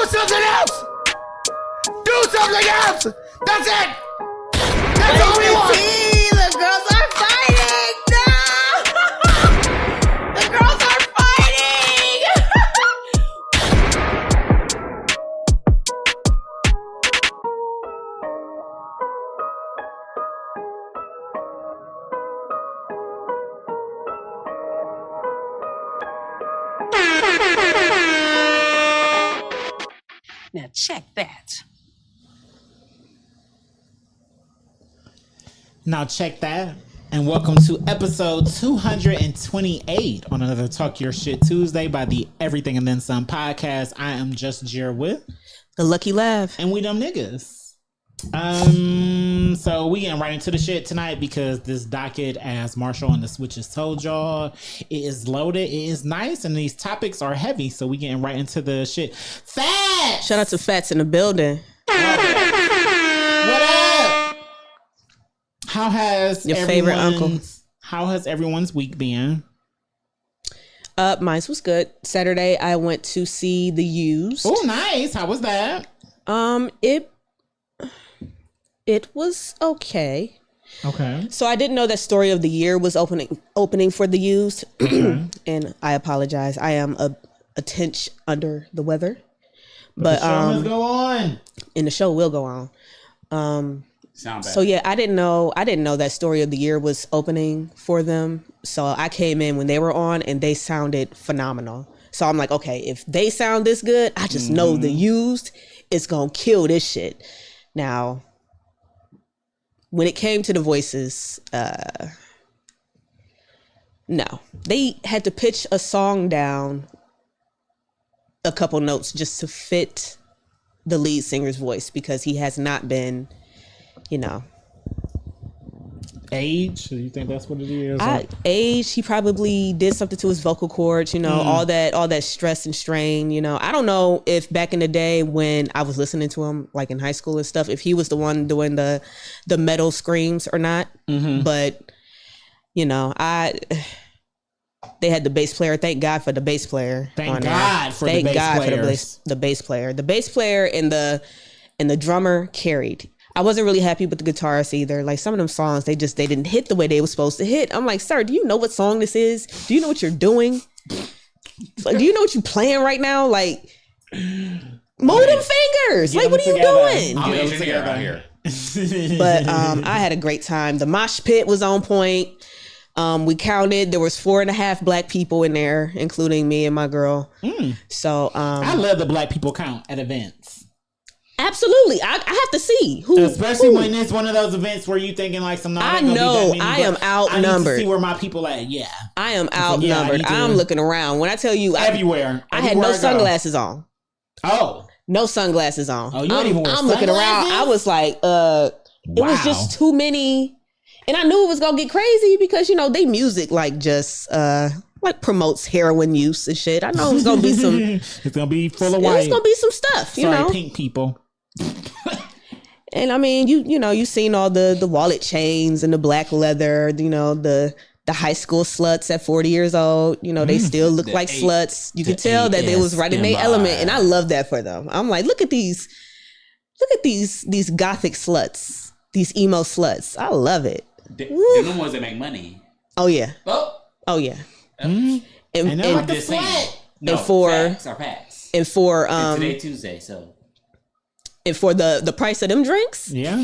something else! Do something else! That's it! That's all we want! The girls are fighting! No! The girls are fighting! Now check that. Now check that. And welcome to episode 228 on another Talk Your Shit Tuesday by the Everything and Then Some podcast. I am Just Jer with The Lucky Laugh. and we them niggas. So we getting right into the shit tonight because this docket, as Marshall and the Switches told y'all, it is loaded, it is nice, and these topics are heavy. So we getting right into the shit. Fats! Shout out to Fats in the building. What up? How has Your favorite uncle. How has everyone's week been? Mine was good. Saturday, I went to see The Used. Oh, nice. How was that? It was okay. Okay. So I didn't know that Story of the Year was opening for The Used, and I apologize. I am a tinge under the weather, but the show must go on. And the show will go on. Sound bad. So yeah, I didn't know that Story of the Year was opening for them. So I came in when they were on, and they sounded phenomenal. So I'm like, okay, if they sound this good, I just know The Used is gonna kill this shit. Now, when it came to the voices, no, they had to pitch a song down a couple notes just to fit the lead singer's voice because he has not been, Age? Do you think that's what it is? Age, he probably did something to his vocal cords, all that stress and strain, I don't know if back in the day when I was listening to him, like in high school and stuff, if he was the one doing the metal screams or not. But, they had the bass player. Thank God for the bass player. Thank God for the bass player. The bass player and the drummer carried. I wasn't really happy with the guitarist either. Like some of them songs, they didn't hit the way they were supposed to hit. I'm like, sir, do you know what song this is? Do you know what you're doing? Like, do you know what you're playing right now? Like, move them fingers. Like, what are you doing? I'm an engineer out here. But I had a great time. The mosh pit was on point. We counted. There was 4.5 black people in there, including me and my girl. So I love the black people count at events. Absolutely, I have to see who. Especially when it's one of those events where you thinking like some. I know I am outnumbered. I need to see where my people at. Yeah, I am outnumbered. I'm looking around. When I tell you, everywhere. I had no sunglasses on. Oh, no sunglasses on. Oh, you didn't even wear I'm looking around. I was like, it was just too many. And I knew it was gonna get crazy because they music like just like promotes heroin use and shit. I know it's gonna be some. It's gonna be full of white. It's gonna be some stuff, pink people. And I mean, you seen all the wallet chains and the black leather. The high school sluts at 40 years old. They still look like sluts. You could tell that they was right in their element, and I love that for them. I'm like, look at these gothic sluts, these emo sluts. I love it. They're the ones that make money. Oh yeah. Oh yeah. And they're like the sweat. No, and for facts are facts. And for today Tuesday, so. And for the price of them drinks, yeah,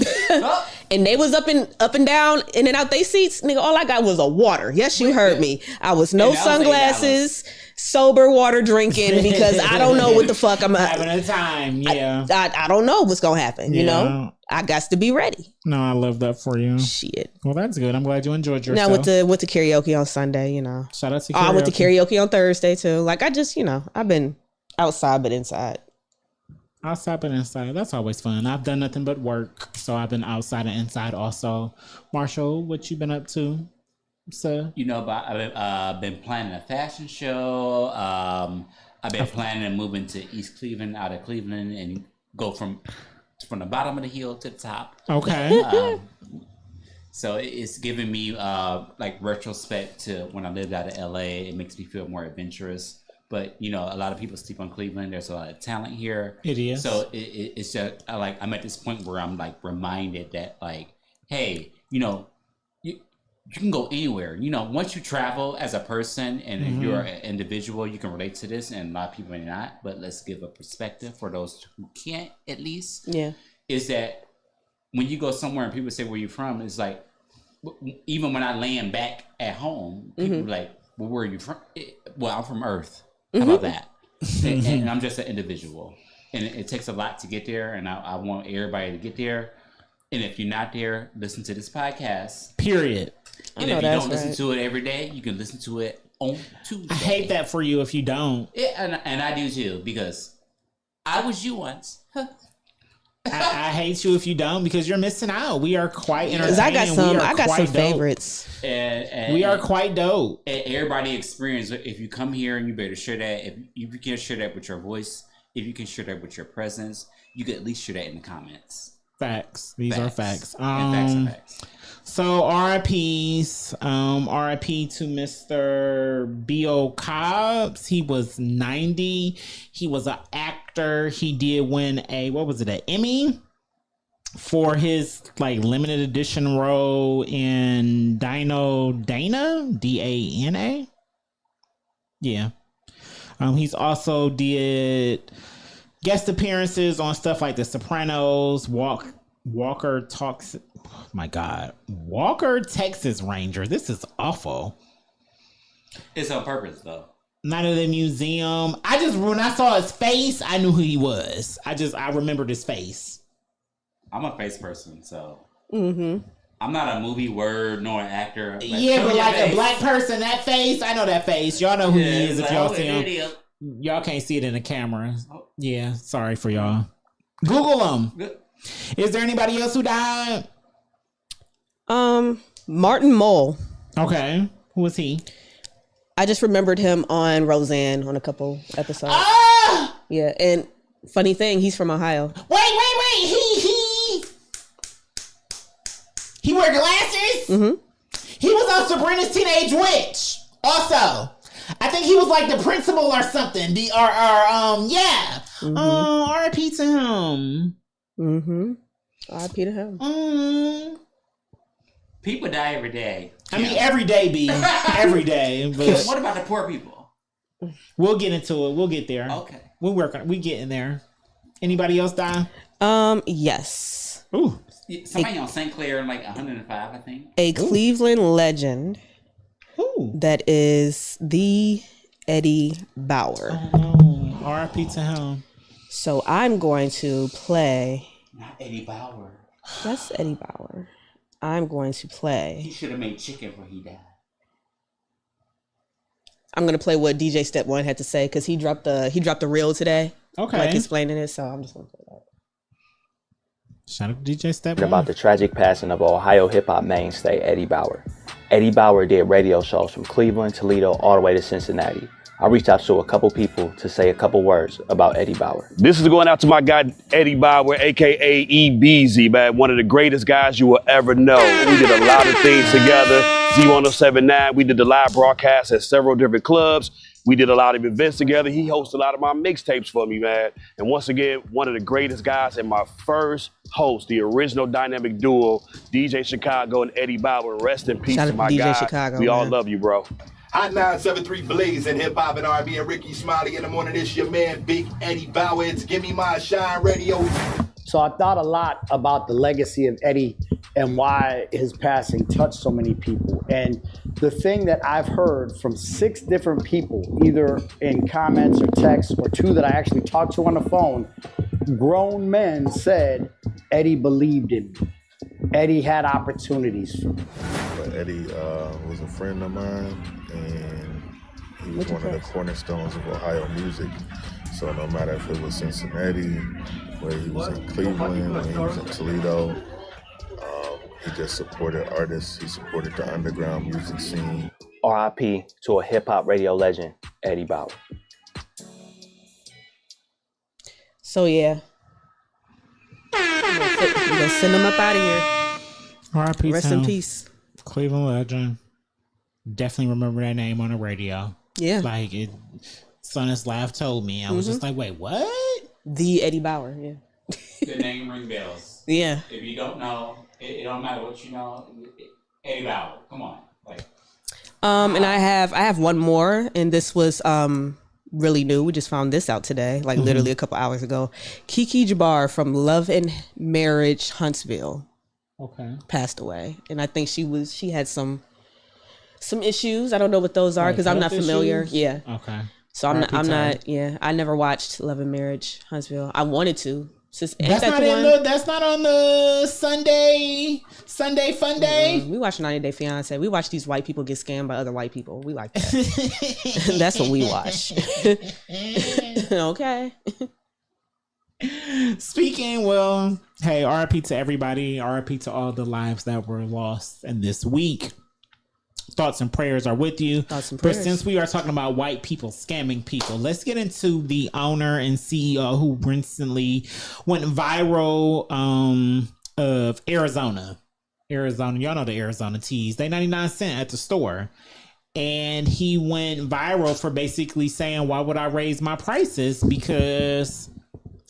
and they was up and down, in and out they seats, nigga. All I got was a water. Yes, you heard me. I was no sunglasses, sober water drinking because I don't know what the fuck I'm having a time. Yeah, I don't know what's gonna happen. I got to be ready. No, I love that for you. Shit. Well, that's good. I'm glad you enjoyed yourself. Now went to karaoke on Sunday. Shout out to karaoke. I went to karaoke on Thursday too. Like I just I've been outside but inside. Outside and inside. That's always fun. I've done nothing but work, so I've been outside and inside also. Marshall, what you been up to? So I've been planning a fashion show. I've been planning on moving to East Cleveland, out of Cleveland, and go from the bottom of the hill to the top. Okay. So it's giving me like retrospect to when I lived out of LA. It makes me feel more adventurous. but you know, a lot of people sleep on Cleveland. There's a lot of talent here. It is. So it's just I'm at this point where I'm like reminded that like, hey, you know, you can go anywhere. You know, once you travel as a person and if you're an individual, you can relate to this, and a lot of people may not. But let's give a perspective for those who can't, at least. Yeah. Is that when you go somewhere and people say where you from, it's like, even when I land back at home, people be like, well, where are you from? Well, I'm from Earth. How about that? And I'm just an individual. And it takes a lot to get there, and I want everybody to get there. And if you're not there, listen to this podcast. Period. And if you don't listen to it every day, you can listen to it on Tuesday. I hate that for you if you don't. Yeah, and I do too, because I was you once. I hate you if you don't, because you're missing out. We are quite entertaining. I got some dope. favorites. And we are quite dope. And everybody experience. If you come here and you better share that. If you can share that with your voice, if you can share that with your presence, you can at least share that in the comments. Facts. These are facts. And facts are facts. So RIPs, RIP to Mr. B.O. Cobbs. He was 90. He was an actor. He did win an Emmy for his like limited edition role in Dino Dana, Dana. Yeah. He's also did guest appearances on stuff like The Sopranos, Walker Talks. Oh my God, Walker Texas Ranger. This is awful. It's on purpose though. Night of the Museum. When I saw his face, I knew who he was. I remembered his face. I'm a face person, so I'm not a movie word nor an actor. But like face. A black person, that face, I know that face. Y'all know who he is if y'all see him. Idiot. Y'all can't see it in the camera. Yeah, sorry for y'all. Google him. Good. Is there anybody else who died? Martin Mull. Okay. Who was he? I just remembered him on Roseanne on a couple episodes. Yeah, and funny thing, he's from Ohio. Wait. He wore glasses? He was on Sabrina's Teenage Witch. Also, I think he was like the principal or something. R.I.P. to him. R.I.P. to him. People die every day. I mean, every day, B. Every day. But what about the poor people? We'll get into it. We'll get there. Okay. We'll work on it. We get in there. Anybody else die? Yes. Ooh. Somebody on St. Clair in like 105, I think. A Cleveland legend. Who? That is the Eddie Bauer. Oh, R.I.P. to him. So I'm going to play. Not Eddie Bauer. That's Eddie Bauer. I'm going to play. He should have made chicken before he died. I'm going to play what DJ Step One had to say because he dropped the reel today. Okay. Like explaining it, so I'm just going to play that. Shout out to DJ Step One. About the tragic passing of Ohio hip-hop mainstay Eddie Bauer. Eddie Bauer did radio shows from Cleveland, Toledo, all the way to Cincinnati. I reached out to a couple people to say a couple words about Eddie Bauer. This is going out to my guy, Eddie Bauer, a.k.a. EBZ, man. One of the greatest guys you will ever know. We did a lot of things together. Z1079, we did the live broadcast at several different clubs. We did a lot of events together. He hosted a lot of my mixtapes for me, man. And once again, one of the greatest guys and my first host, the original dynamic duo, DJ Chicago and Eddie Bauer. Rest in peace to my DJ guy. Chicago, we all man. love you, bro. Hot 973 Blazing Hip Hop and R&B and Ricky Smiley in the morning. It's your man, Big Eddie Bauer. It's Give Me My Shine Radio. So I thought a lot about the legacy of Eddie and why his passing touched so many people. And the thing that I've heard from 6 different people, either in comments or texts, or 2 that I actually talked to on the phone, grown men said Eddie believed in me. Eddie had opportunities for me. But Eddie was a friend of mine, and he was one of the cornerstones of Ohio music. So no matter if it was Cincinnati, where he was in Cleveland, when he was in Toledo, he just supported artists. He supported the underground music scene. R.I.P. to a hip-hop radio legend, Eddie Bauer. So yeah. I'm gonna send him up out of here. R.I.P. Rest in peace. Cleveland legend. Definitely remember that name on the radio. Yeah. Like Sonus Laugh told me. I was just like, wait, what? The Eddie Bauer. Yeah. The name ring bells. Yeah. If you don't know, it don't matter what you know. Eddie Bauer, come on, like. And I have one more, and this was really new. We just found this out today, like literally a couple hours ago. Kiki Jabbar from Love and Marriage Huntsville. Okay. Passed away, and I think she had some issues. I don't know what those are because I'm not familiar. Issues? Yeah. Okay. So I'm not. Yeah, I never watched Love and Marriage Huntsville. I wanted to. That's not on the Sunday fun day. We watch 90 Day Fiance. We watch these white people get scammed by other white people. We like that. That's what we watch. Okay. Speaking, well, hey, RIP to everybody. RIP to all the lives that were lost in this week. Thoughts and prayers are with you. Thoughts and But prayers. since we are talking about white people scamming people, let's get into the owner and CEO who recently went viral of Arizona. Y'all know the Arizona teas. They 99 cents at the store. And he went viral for basically saying, why would I raise my prices? Because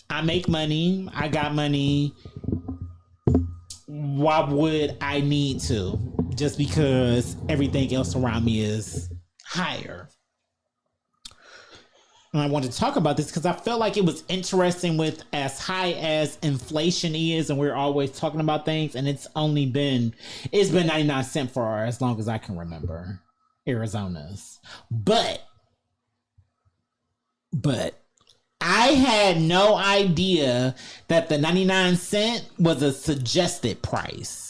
I make money. I got money. Why would I need to? Just because everything else around me is higher. And I wanted to talk about this because I felt like it was interesting with as high as inflation is, and we're always talking about things, and it's been 99 cents for as long as I can remember. Arizona's. But I had no idea that the 99 cent was a suggested price.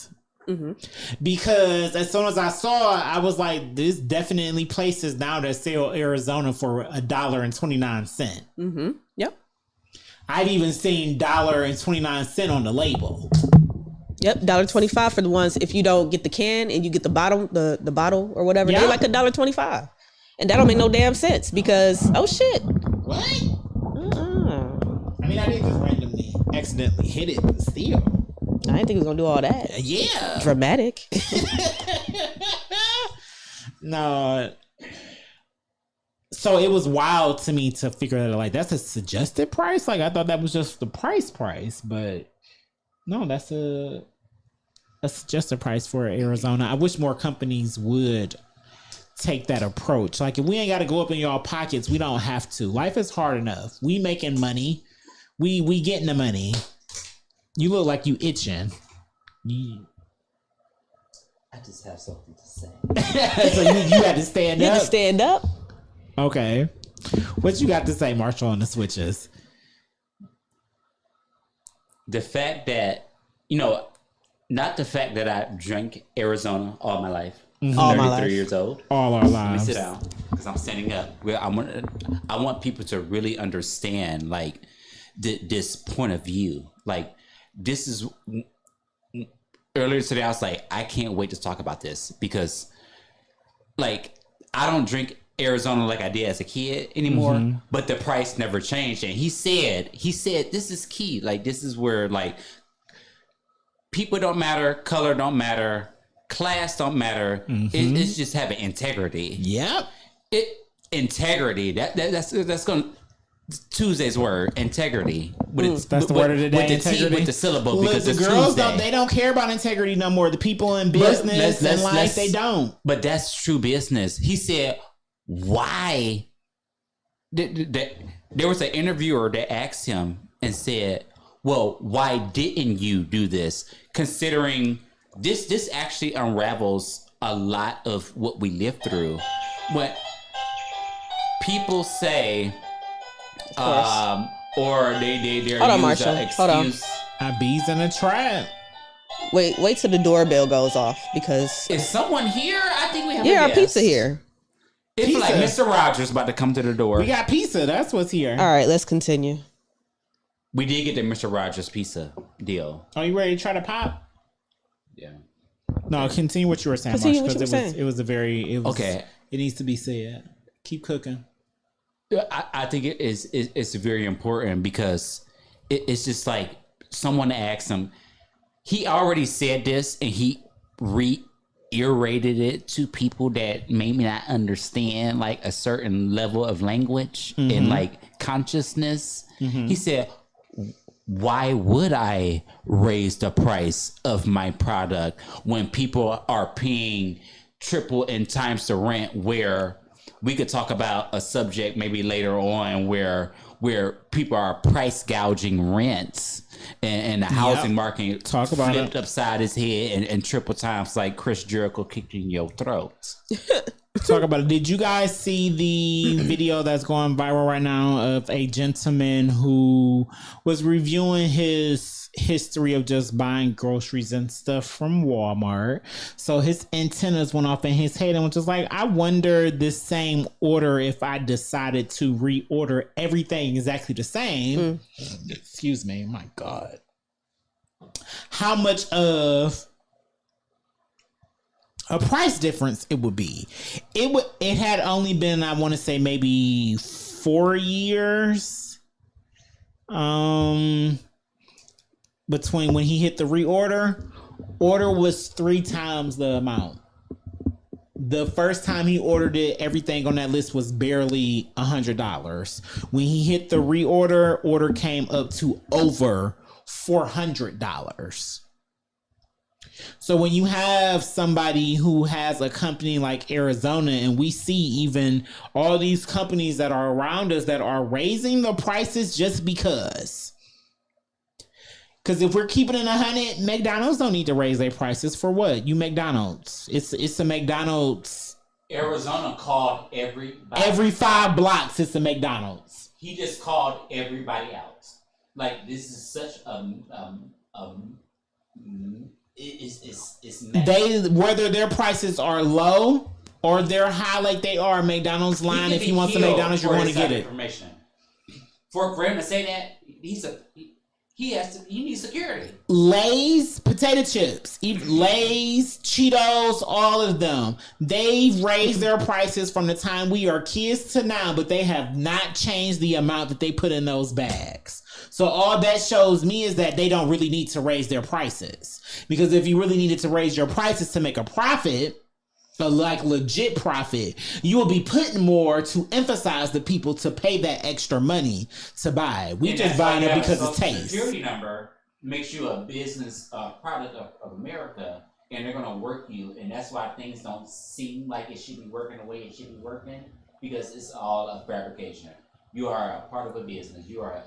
Because as soon as I saw it, I was like, there's definitely places now that sell Arizona for $1.29. Yep. I've even seen $1.29 on the label. Yep. $1.25 for the ones if you don't get the can and you get the bottle, the bottle or whatever. They're like $1.25, and that don't make no damn sense because shit. What? I mean, I didn't just randomly accidentally hit it, but still. I didn't think it was gonna do all that. Yeah. Dramatic. No. So it was wild to me to figure out like that's a suggested price. Like I thought that was just the price, but no, that's a suggested price for Arizona. I wish more companies would take that approach. Like if we ain't got to go up in y'all pockets, we don't have to. Life is hard enough. We making money. We getting the money. You look like you itching. I just have something to say. So you had to stand You up. had to stand up. Okay. What you got to say, Marshall, on the switches? The fact that, not the fact that I drank Arizona all my life. I'm All my 33 life. years old. All our Let me lives. sit down because I'm standing up. I want people to really understand like this point of view. Like this is earlier today. I was like, I can't wait to talk about this because like I don't drink Arizona like I did as a kid anymore, but the price never changed. And he said this is key. Like this is where like people don't matter, color don't matter, class don't matter. It's just having integrity. Yep. Integrity. That's going Tuesday's word. Integrity. That's the word of the day. With the integrity. T, with the syllable. Look, because the it's girls Tuesday. don't care about integrity no more. The people in business and life, they don't. But that's true business. He said, "Why?" There was an interviewer that asked him and said, "Well, why didn't you do this?" Considering this actually unravels a lot of what we live through. When people say, or they're Hold on, use Marshall. an Hold on. excuse. Bees in a trap. Wait till the doorbell goes off because Is someone here? I think we have our a guest. pizza here. It's Pizza. like Mr. Rogers about to come to the door. We got pizza. That's what's here. All right, let's continue. We did get the Mr. Rogers pizza deal. Are you ready to try to pop? Yeah. No, continue what you were saying, Continue Marshall, what you were saying. it was Okay. It needs to be said. Keep cooking. I think it's very important because it's just like someone asked him. He already said this and he irritated it to people that maybe not understand like a certain level of language and like consciousness. He said, why would I raise the price of my product when people are paying triple and times the rent? Where we could talk about a subject maybe later on where people are price gouging rents and the housing market Talk about flipped it. upside his head and triple times like Chris Jericho kicking your throat. Talk about it. Did you guys see the video that's going viral right now of a gentleman who was reviewing his history of just buying groceries and stuff from Walmart? So his antennas went off in his head and was just like, I wonder this same order if I decided to reorder everything exactly the same. Excuse me. My God. How much of a price difference it would be. It had only been, I want to say, maybe 4 years between when he hit the reorder. Order was 3 times the amount. The first time he ordered it, everything on that list was barely $100. When he hit the reorder, order came up to over $400. So when you have somebody who has a company like Arizona, and we see even all these companies that are around us that are raising the prices just because. Because if we're keeping it 100, McDonald's don't need to raise their prices for what? You McDonald's. It's a McDonald's. Arizona called everybody. Every 5 blocks, it's a McDonald's. He just called everybody out. Like, this is such it's They, whether their prices are low or they're high like they are, McDonald's line, if he wants a McDonald's, you're going to get it. Information. For him to say that, he needs security. Lay's potato chips, Lay's, Cheetos, all of them. They've raised their prices from the time we are kids to now, but they have not changed the amount that they put in those bags. So all that shows me is that they don't really need to raise their prices. Because if you really needed to raise your prices to make a profit, a like legit profit, you will be putting more to emphasize the people to pay that extra money to buy. We just buying it because it's taste. Security number makes you a business product of America, and they're gonna work you, and that's why things don't seem like it should be working the way it should be working, because it's all a fabrication. You are a part of a business. We're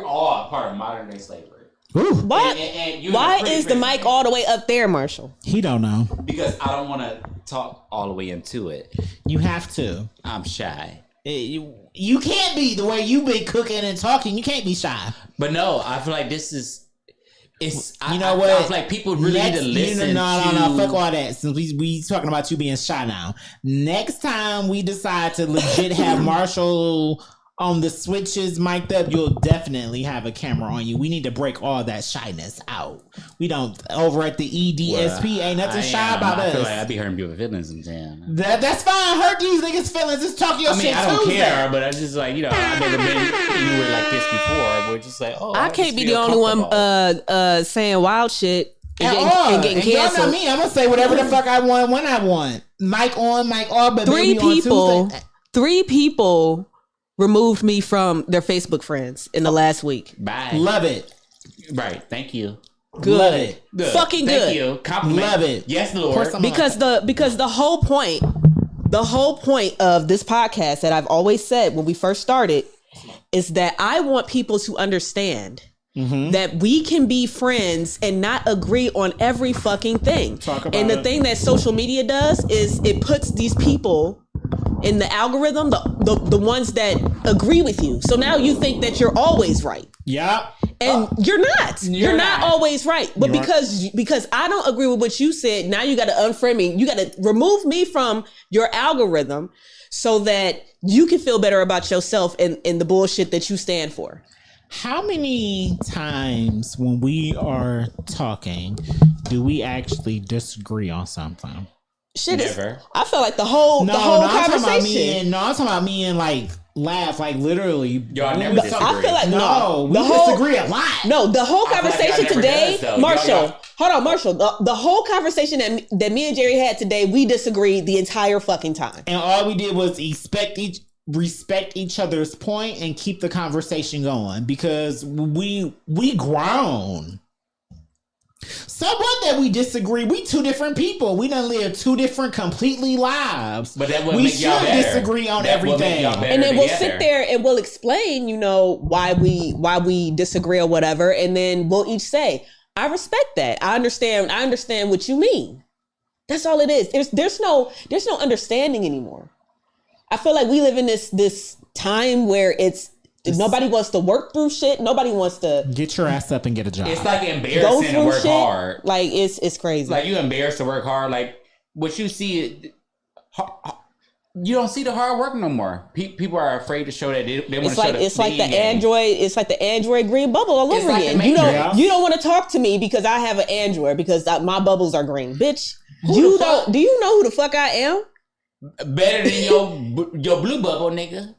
all a part of modern day slavery. What? And why is the mic all the way up there, Marshall? He don't know. Because I don't want to talk all the way into it. You have to. I'm shy. You can't be the way you've been cooking and talking. You can't be shy. But no, I feel like this is. You know what? I feel like people really need to listen. No. Fuck all that. Since we talking about you being shy now. Next time we decide to legit have Marshall on the switches mic'd up, you'll definitely have a camera on you. We need to break all that shyness out. We don't, over at the EDSP, ain't nothing shy about us. I feel like I be hurting people's feelings sometimes. That's fine. Hurt these niggas' feelings. Just talk your shit. I don't care, but I just like, I've never been anywhere like this before. We're just like, I can't be the only one saying wild shit and getting canceled. Y'all know me. I'm gonna say whatever the fuck I want when I want. Mic on, mic off, but three people removed me from their Facebook friends in the last week. Bye. Love it. Right. Thank you. Good. Love it. Good. Fucking good. Thank you. Compliment. Love it. Yes, Lord. Because the whole point of this podcast that I've always said when we first started is that I want people to understand that we can be friends and not agree on every fucking thing. And the thing that social media does is it puts these people in the algorithm, the ones that agree with you. So now you think that you're always right. Yeah. And you're not. You're not always right. But because I don't agree with what you said, now you got to unfriend me. You got to remove me from your algorithm so that you can feel better about yourself and the bullshit that you stand for. How many times when we are talking do we actually disagree on something? Shit is. I feel like the whole conversation. I'm talking about me and like laugh, like literally. Y'all never I disagree. feel like No, we the whole disagree a lot. no, the whole I feel like conversation y'all never today, does, though. Marshall. Y'all- Hold on, Marshall. The whole conversation that me and Jerry had today, we disagreed the entire fucking time. And all we did was respect each other's point and keep the conversation going because we grown. So what that we disagree? We two different people. We done live two different completely lives. But that would we make y'all should better. disagree on That would make everything. y'all better And then we'll together. sit there and we'll explain, why we disagree or whatever, and then we'll each say, "I respect that. I understand what you mean." That's all it is. There's no understanding anymore. I feel like we live in this time where nobody wants to work through shit. Nobody wants to Get your ass up and get a job. It's like go embarrassing to through work shit. hard. Like it's crazy. Like you embarrassed to work hard. Like what you see, you don't see the hard work no more. People are afraid to show that they want to It's show like the it's like the game game. Android. It's like the Android green bubble all It's over like the again. Matrix. You don't want to talk to me because I have an Android because my bubbles are green, bitch. Who You the don't. fuck? Do you know who the fuck I am? Better than your blue bubble, nigga.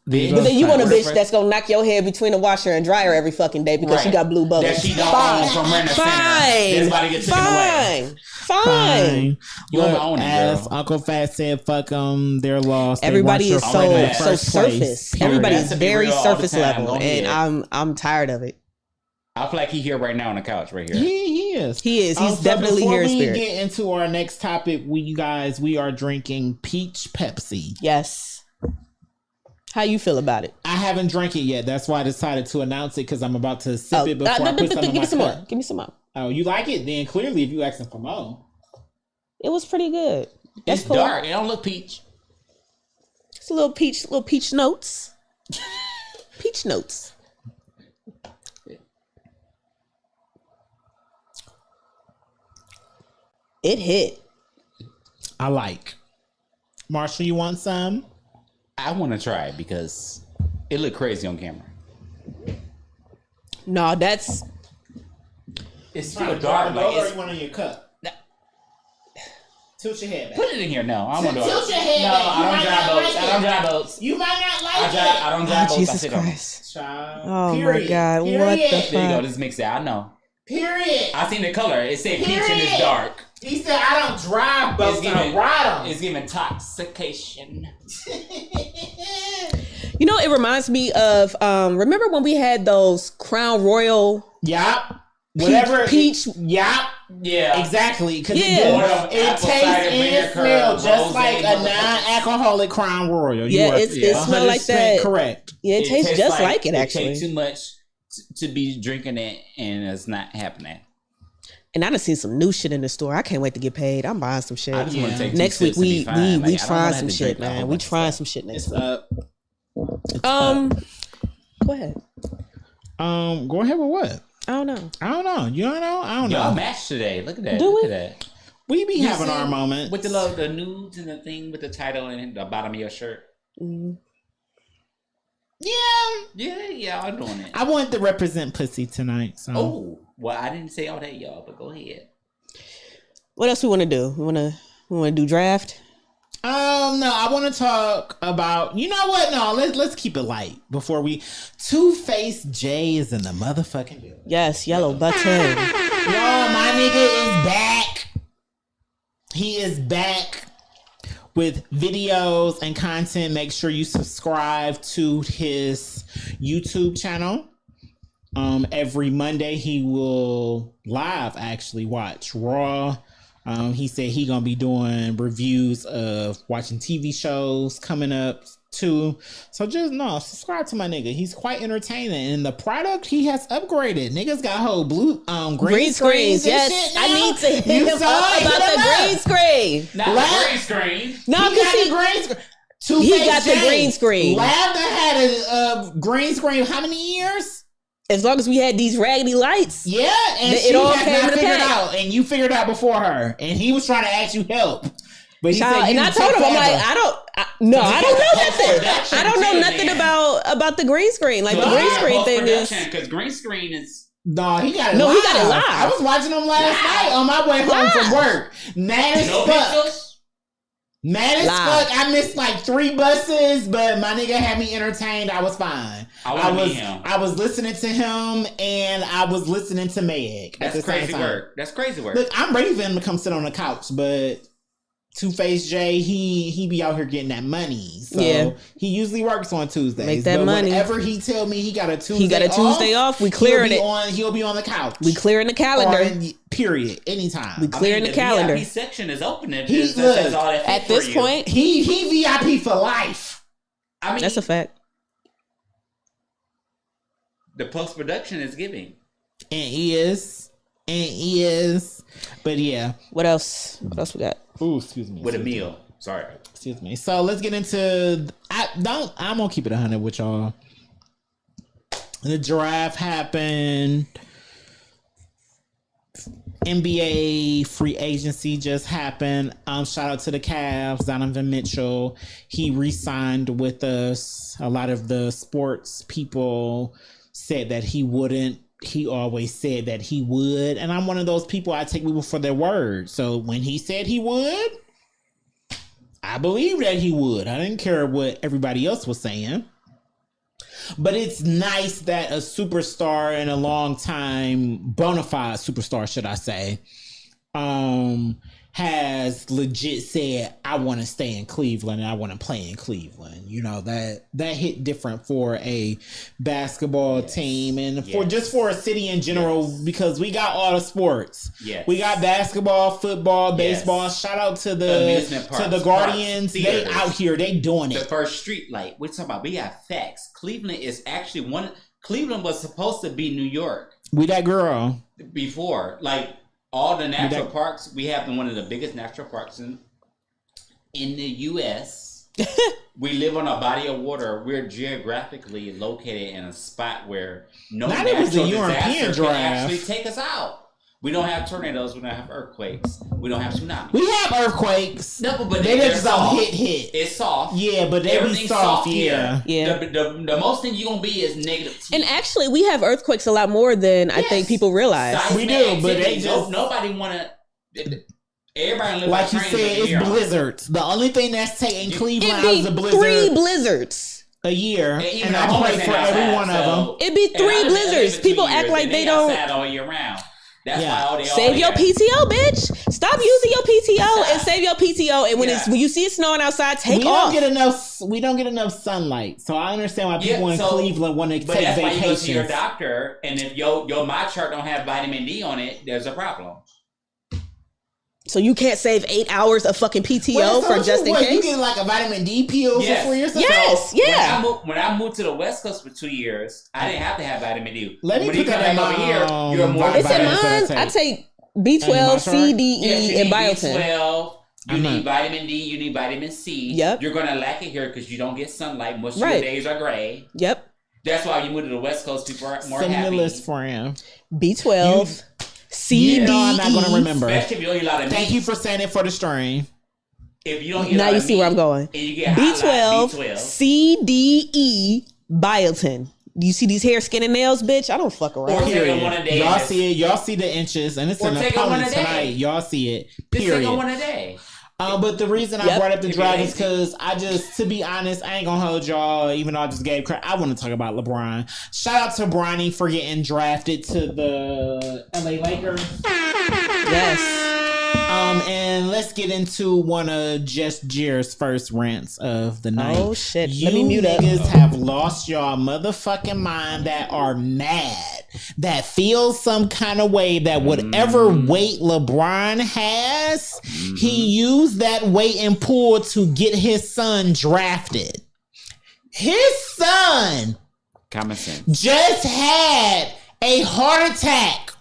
But then you want a bitch that's gonna knock your head between the washer and dryer every fucking day because she Right. got blue bubbles. That she don't own from rent a center. That's about to get taken away. Fine. You Look, want to own it, as girl. Uncle Fat said, fuck them, they're lost. They Everybody weren't is your friend in the so first place. surface. Period. Everybody That's is to be very real all the surface time. level, Go and ahead. I'm tired of it. I feel like he here right now on the couch right here. He is. He is. He's So definitely before here in we spirit. get into our next topic, we are drinking peach Pepsi. Yes. How you feel about it? I haven't drank it yet. That's why I decided to announce it because I'm about to sip it before I put some in give my me some cup. more. Give me some more. Oh, you like it? Then clearly, if you asking for more, It was pretty good. That's It's cool. dark. It don't look peach. It's a little peach notes. Peach notes. It hit. I like. Marshall, you want some? I want to try it because it looked crazy on camera. No, that's It's still dark. Like or it's, you want in your cup? Tilt your head back. put it in here. No, I don't want to do Tilt it. your head No, back. You I don't might drive not boats. like I don't it. drive boats. You might not like I don't drive boats. I Jesus sit on them. Christ. Child. Oh my Period. God, what the Period. fuck? There you go. Just mix it. I know. Period. I seen the color. It said peach and Period. it's dark. He said, I don't drive boats, It's I giving, ride them. it's giving intoxication. You know, it reminds me of remember when we had those Crown Royal Yup. Whatever. peach. Yup. Yeah. Exactly. Because Yeah. it Apple tastes cider and vinegar, smells just rosé, like a motherfucker. non-alcoholic Crown Royal. You Yeah, are it smell like 100% that. correct. Yeah, it tastes just like it It actually. tastes too much to be drinking it, and it's not happening. And I done seen some new shit in the store. I can't wait to get paid. I'm buying some shit. I just want to take two Next week sips and be we fine. Like, I don't trying wanna have some to shit, drink a whole man. We bunch of trying stuff. some shit next It's week. up. Go ahead. Go ahead with what? I don't know. I don't know. You don't know? I don't Y'all know. matched today. Look at that. Do Look we? at that. We be having see? our moments. With the nudes and the thing with the title and the bottom of your shirt. Yeah. Yeah, I'm doing it. I wanted to represent pussy tonight. So Oh, well, I didn't say all that, y'all, but go ahead. What else we want to do? We want to do draft. No, I want to talk about. You know what? No, let's keep it light before we. Two-Face Jay is in the motherfucking building. Yes, yellow button. Yo, my nigga is back. He is back with videos and content. Make sure you subscribe to his YouTube channel. Every Monday he will live actually watch Raw. He said he gonna be doing reviews of watching TV shows coming up too. So just subscribe to my nigga. He's quite entertaining, and the product he has upgraded. Niggas got whole blue green screens. And Yes, shit I now. need to hit You him saw up it? about Hit him the up. green screen. Not Laugh. the green screen. No, He because got the green screen. Two-Face he got the Jay. green screen. Lavda had a green screen. How many years? as long as we had these raggedy lights, Yeah, and It she all has came not to figured pass. out, and you figured out before her, and he was trying to ask you help, but he child, said, and you I take told him, I'm like, forever. I don't know nothing. I don't know nothing about the green screen. Like the green screen thing is. because green screen is. No, he got it. No, live. he got it live. I was watching him last night on my way home from work. Mad as No fuck. pixels. Mad as Live. fuck. I missed like 3 buses, but my nigga had me entertained. I was fine. I was listening to him and I was listening to Meg at the same time. Work. That's crazy work. Look, I'm ready for him to come sit on the couch, but Two-Face Jay, he be out here getting that money. So he usually works on Tuesdays. Make that money. Whenever he tell me he got a Tuesday off, we clearing it. He'll be on the couch. We clearing the calendar. Period. Anytime. We clearing the calendar. The VIP section is open. At this point, he VIP for life. I mean, that's a fact. The post production is giving. And he is. But yeah. What else? What else we got? Ooh, excuse me. With a meal. Sorry. Excuse me. So let's get into. I'm gonna keep it 100 with y'all. The draft happened. NBA free agency just happened. Shout out to the Cavs, Donovan Mitchell. He re-signed with us. A lot of the sports people said that he wouldn't. He always said that he would. And I'm one of those people, I take people for their word. So when he said he would, I believe that he would. I didn't care what everybody else was saying. But it's nice that a superstar and a long time bona fide superstar, should I say, has legit said, I want to stay in Cleveland and I want to play in Cleveland. You know, that hit different for a basketball team and for a city in general, because we got all the sports. Yes. We got basketball, football, baseball. Shout out to the Guardians. They out here, they doing it. The first street light. We're talking about, we got facts. Cleveland is actually Cleveland was supposed to be New York. We that girl. Before. Like, all the natural parks, we have one of the biggest natural parks in the U.S. We live on a body of water. We're geographically located in a spot where no natural disaster can actually take us out. We don't have tornadoes. We don't have earthquakes. We don't have tsunamis. We have earthquakes. No, but they just don't hit. It's soft. Yeah, but they be soft. Yeah. The most thing you're going to be is negative. And actually, we have earthquakes a lot more than I think people realize. We do, but they just... Nobody want to... Everybody live like you said, it's blizzards. The only thing that's taking Cleveland out is a blizzard. 3 blizzards a year, and I pray for every one of them. It'd be 3 blizzards. People act like they don't... outside all year round. That's why all they save your PTO, bitch. Stop using your PTO and save your PTO. And when you see it snowing outside, take off. We don't get enough sunlight, so I understand why people in Cleveland want to take vacations. But that's why you go to your doctor, and if your my chart don't have vitamin D on it, there's a problem. So you can't save 8 hours of fucking PTO for just in case? You get like a vitamin D pill for yourself? Yes, yeah. When I moved to the West Coast for 2 years, I didn't have to have vitamin D. Let me put that in my you're more. It's in mine. I take B12, C, D, E, and biotin. B12. You need vitamin D. You need vitamin C. Yep. You're gonna lack it here because you don't get sunlight. Most of your days are gray. Yep. That's why you move to the West Coast. People are more happy. Stimulus friend. B12. C, D, I'm not going to remember. Especially if you don't eat a lot of meat. Thank you for saying it for the stream. If you don't eat now you see where I'm going. And you get B12, C, D, E, biotin. Do you see these hair, skin, and nails, bitch? I don't fuck around. Or take one a day. Y'all see it. Y'all see the inches, and it's in the pony tonight. Y'all see it. Period. Just take one a day. But the reason I brought up the draft is because to be honest, I ain't gonna hold y'all, even though I just gave credit. I want to talk about LeBron. Shout out to Bronny for getting drafted to the LA Lakers. Yes. And let's get into one of Just Jer's first rants of the night. Oh shit! Let me mute up. You niggas have lost y'all motherfucking mind that are mad, that feel some kind of way that whatever weight LeBron has, he used that weight and pull to get his son drafted. His son common sense just had a heart attack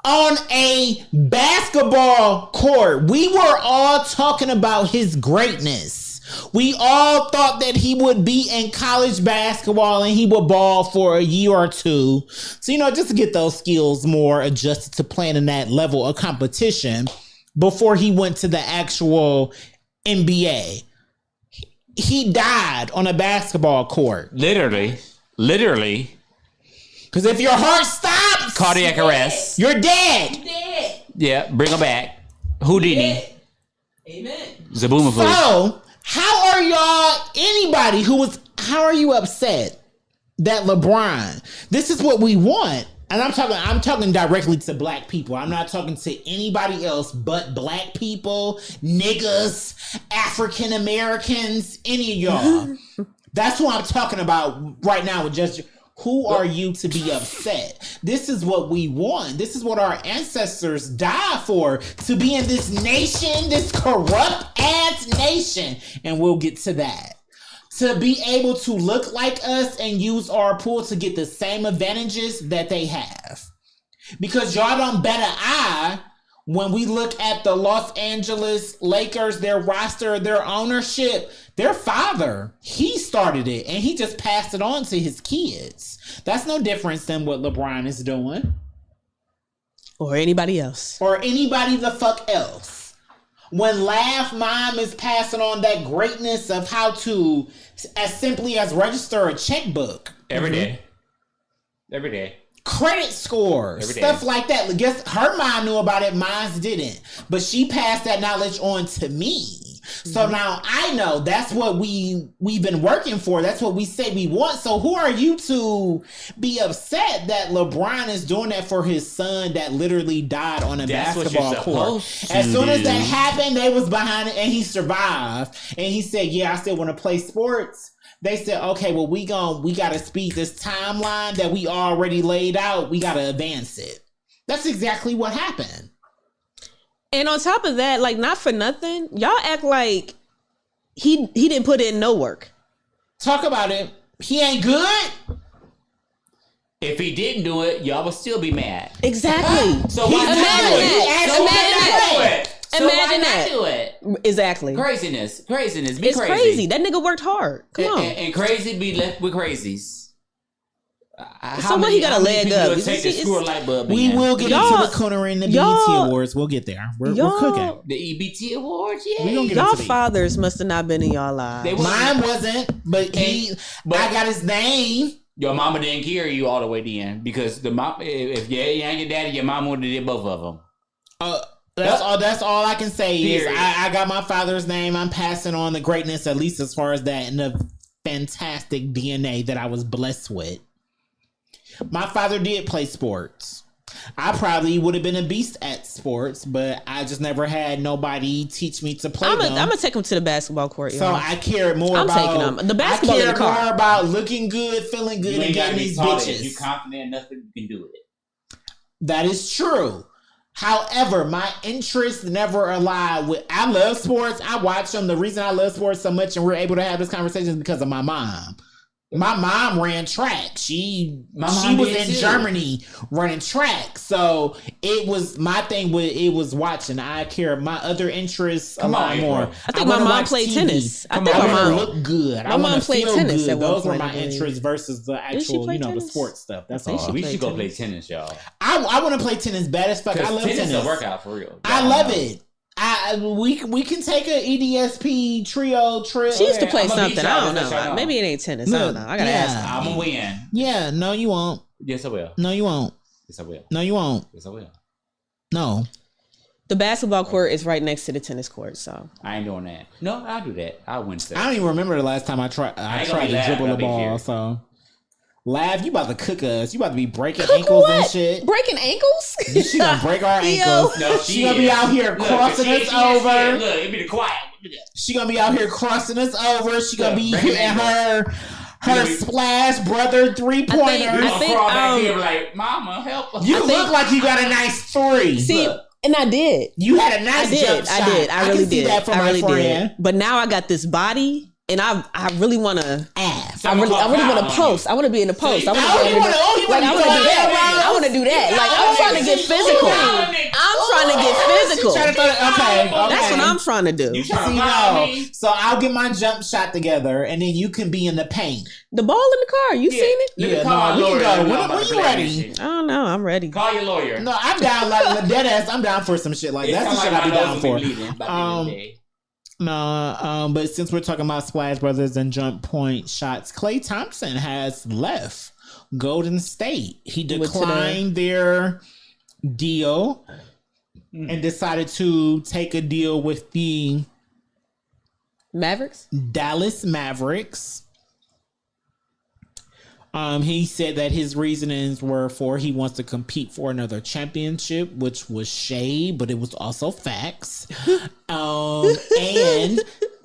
on a basketball court. We were all talking about his greatness. We all thought that he would be in college basketball and he would ball for a year or two. So, just to get those skills more adjusted to playing in that level of competition before he went to the actual NBA. He died on a basketball court. Literally. Because if your heart stops, cardiac arrest, you're dead. Yeah, bring him back. Houdini. Amen. Zabuma food. So, how are y'all, how are you upset that LeBron, this is what we want? And I'm talking directly to black people. I'm not talking to anybody else but black people, niggas, African Americans, any of y'all. That's who I'm talking about right now with just who are you to be upset? This is what we want. This is what our ancestors died for, to be in this nation, this corrupt ass nation. And we'll get to that. To be able to look like us and use our pool to get the same advantages that they have. Because y'all don't bet an eye when we look at the Los Angeles Lakers, their roster, their ownership, their father, he started it and he just passed it on to his kids. That's no difference than what LeBron is doing. Or anybody else. Or anybody the fuck else. When Laugh Mom is passing on that greatness of how to, as simply as register a checkbook. Every day. Every day. Credit scores, stuff like that. Guess her mom knew about it, mine didn't. But she passed that knowledge on to me. So now I know that's what we've been working for. That's what we say we want. So who are you to be upset that LeBron is doing that for his son that literally died on a basketball court? As soon as that happened, they was behind it and he survived. And he said, yeah, I still want to play sports. They said, okay, well, we got to speed this timeline that we already laid out. We got to advance it. That's exactly what happened. And on top of that, like, not for nothing, y'all act like he didn't put in no work. Talk about it. He ain't good. If he didn't do it, y'all would still be mad. Exactly. So why Imagine that. So Imagine why that. not do it? Exactly. Craziness. Be it's crazy. Crazy. That nigga worked hard. Come on. And crazy be left with crazies. Somebody he got a leg up. We will get into the corner in the BET Awards. We'll get there. We're cooking. The EBT Awards, yeah. We gonna get y'all into fathers must have not been in y'all lives. Mine wasn't, but I got his name. Your mama didn't carry you all the way in because the mom, if you ain't your daddy, your mama would have did both of them. That's all I can say is I got my father's name. I'm passing on the greatness, at least as far as that, and the fantastic DNA that I was blessed with. My father did play sports. I probably would have been a beast at sports, but I just never had nobody teach me to play them. I'm gonna take him to the basketball court. So I cared more about taking him. The basketball in the car. More about looking good, feeling good, and getting these bitches. You confident enough that you can do it. That is true. However, my interest never aligned with. I love sports. I watch them. The reason I love sports so much and we're able to have this conversation is because of my mom. My mom ran track. She was in Germany running track. So it was my thing. It was watching. I care. My other interests a lot more. I think my mom played tennis. I think my mom look good. My mom played tennis. Those were my interests versus the actual, the sports stuff. That's all. We should go play tennis, y'all. I want to play tennis bad as fuck. I love tennis. Tennis is a workout for real. I love it. We can take a EDSP trio trip. She used to play something. I don't know. Maybe it ain't tennis. I don't know. I gotta ask her. I'm gonna win. Yeah, no, you won't. Yes, I will. No, you won't. Yes, I will. No, you won't. Yes, I will. No. The basketball court is right next to the tennis court, so I ain't doing that. No, I'll do that. I'll win stuff. I don't even remember the last time I tried to dribble the ball. So, Lav, you about to cook us? You about to be breaking ankles and shit? Breaking ankles? She gonna break our ankles. No, she gonna be out here crossing us over. Look, it be the quiet. She gonna be out here crossing us over. She gonna be hitting her splash brother 3-pointer. I think back here like, Mama, help us. You look like you got a nice 3. See, and I did. You had a nice jump shot. I really can see did. that from my friend. But now I got this body. And I really want to ass. I really want to post. I want to be in the post. I want to do that. I want to do that. Like, I'm trying to get physical. Okay. That's what I'm trying to do. So I'll get my jump shot together, and then you can be in the paint. The ball in the car. You seen it? Yeah, we can go. When you ready? I don't know. I'm ready. Call your lawyer. No, I'm down. Like dead ass. I'm down for some shit like that. That's the shit I'll be down for. No, but since we're talking about Splash Brothers and jump point shots, Klay Thompson has left Golden State. He declined their deal and decided to take a deal with the Mavericks? Dallas Mavericks. He said that his reasonings were for he wants to compete for another championship, which was shade, but it was also facts. And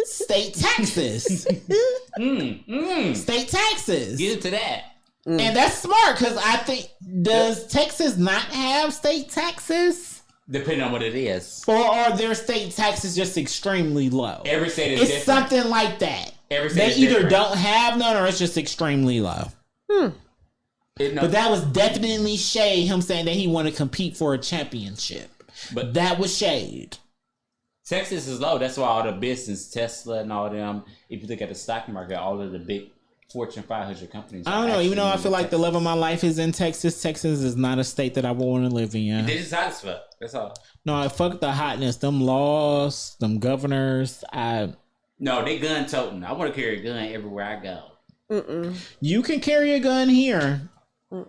state taxes. State taxes. Get into that. And that's smart because I think, does Texas not have state taxes? Depending on what it is. Or are their state taxes just extremely low? Every state is it's different. something like that. Every state They is either different. don't have none or it's just extremely low. But that was definitely shade, him saying that he wanted to compete for a championship. But that was shade. Texas is low. That's why all the business, Tesla and all them, if you look at the stock market, all of the big Fortune 500 companies. I don't know. Even though I feel like the love of my life is in Texas, Texas is not a state that I would want to live in. They just hot as fuck. That's all. No, fuck the hotness. Them laws, them governors. No, they gun toting. I want to carry a gun everywhere I go. You can carry a gun here.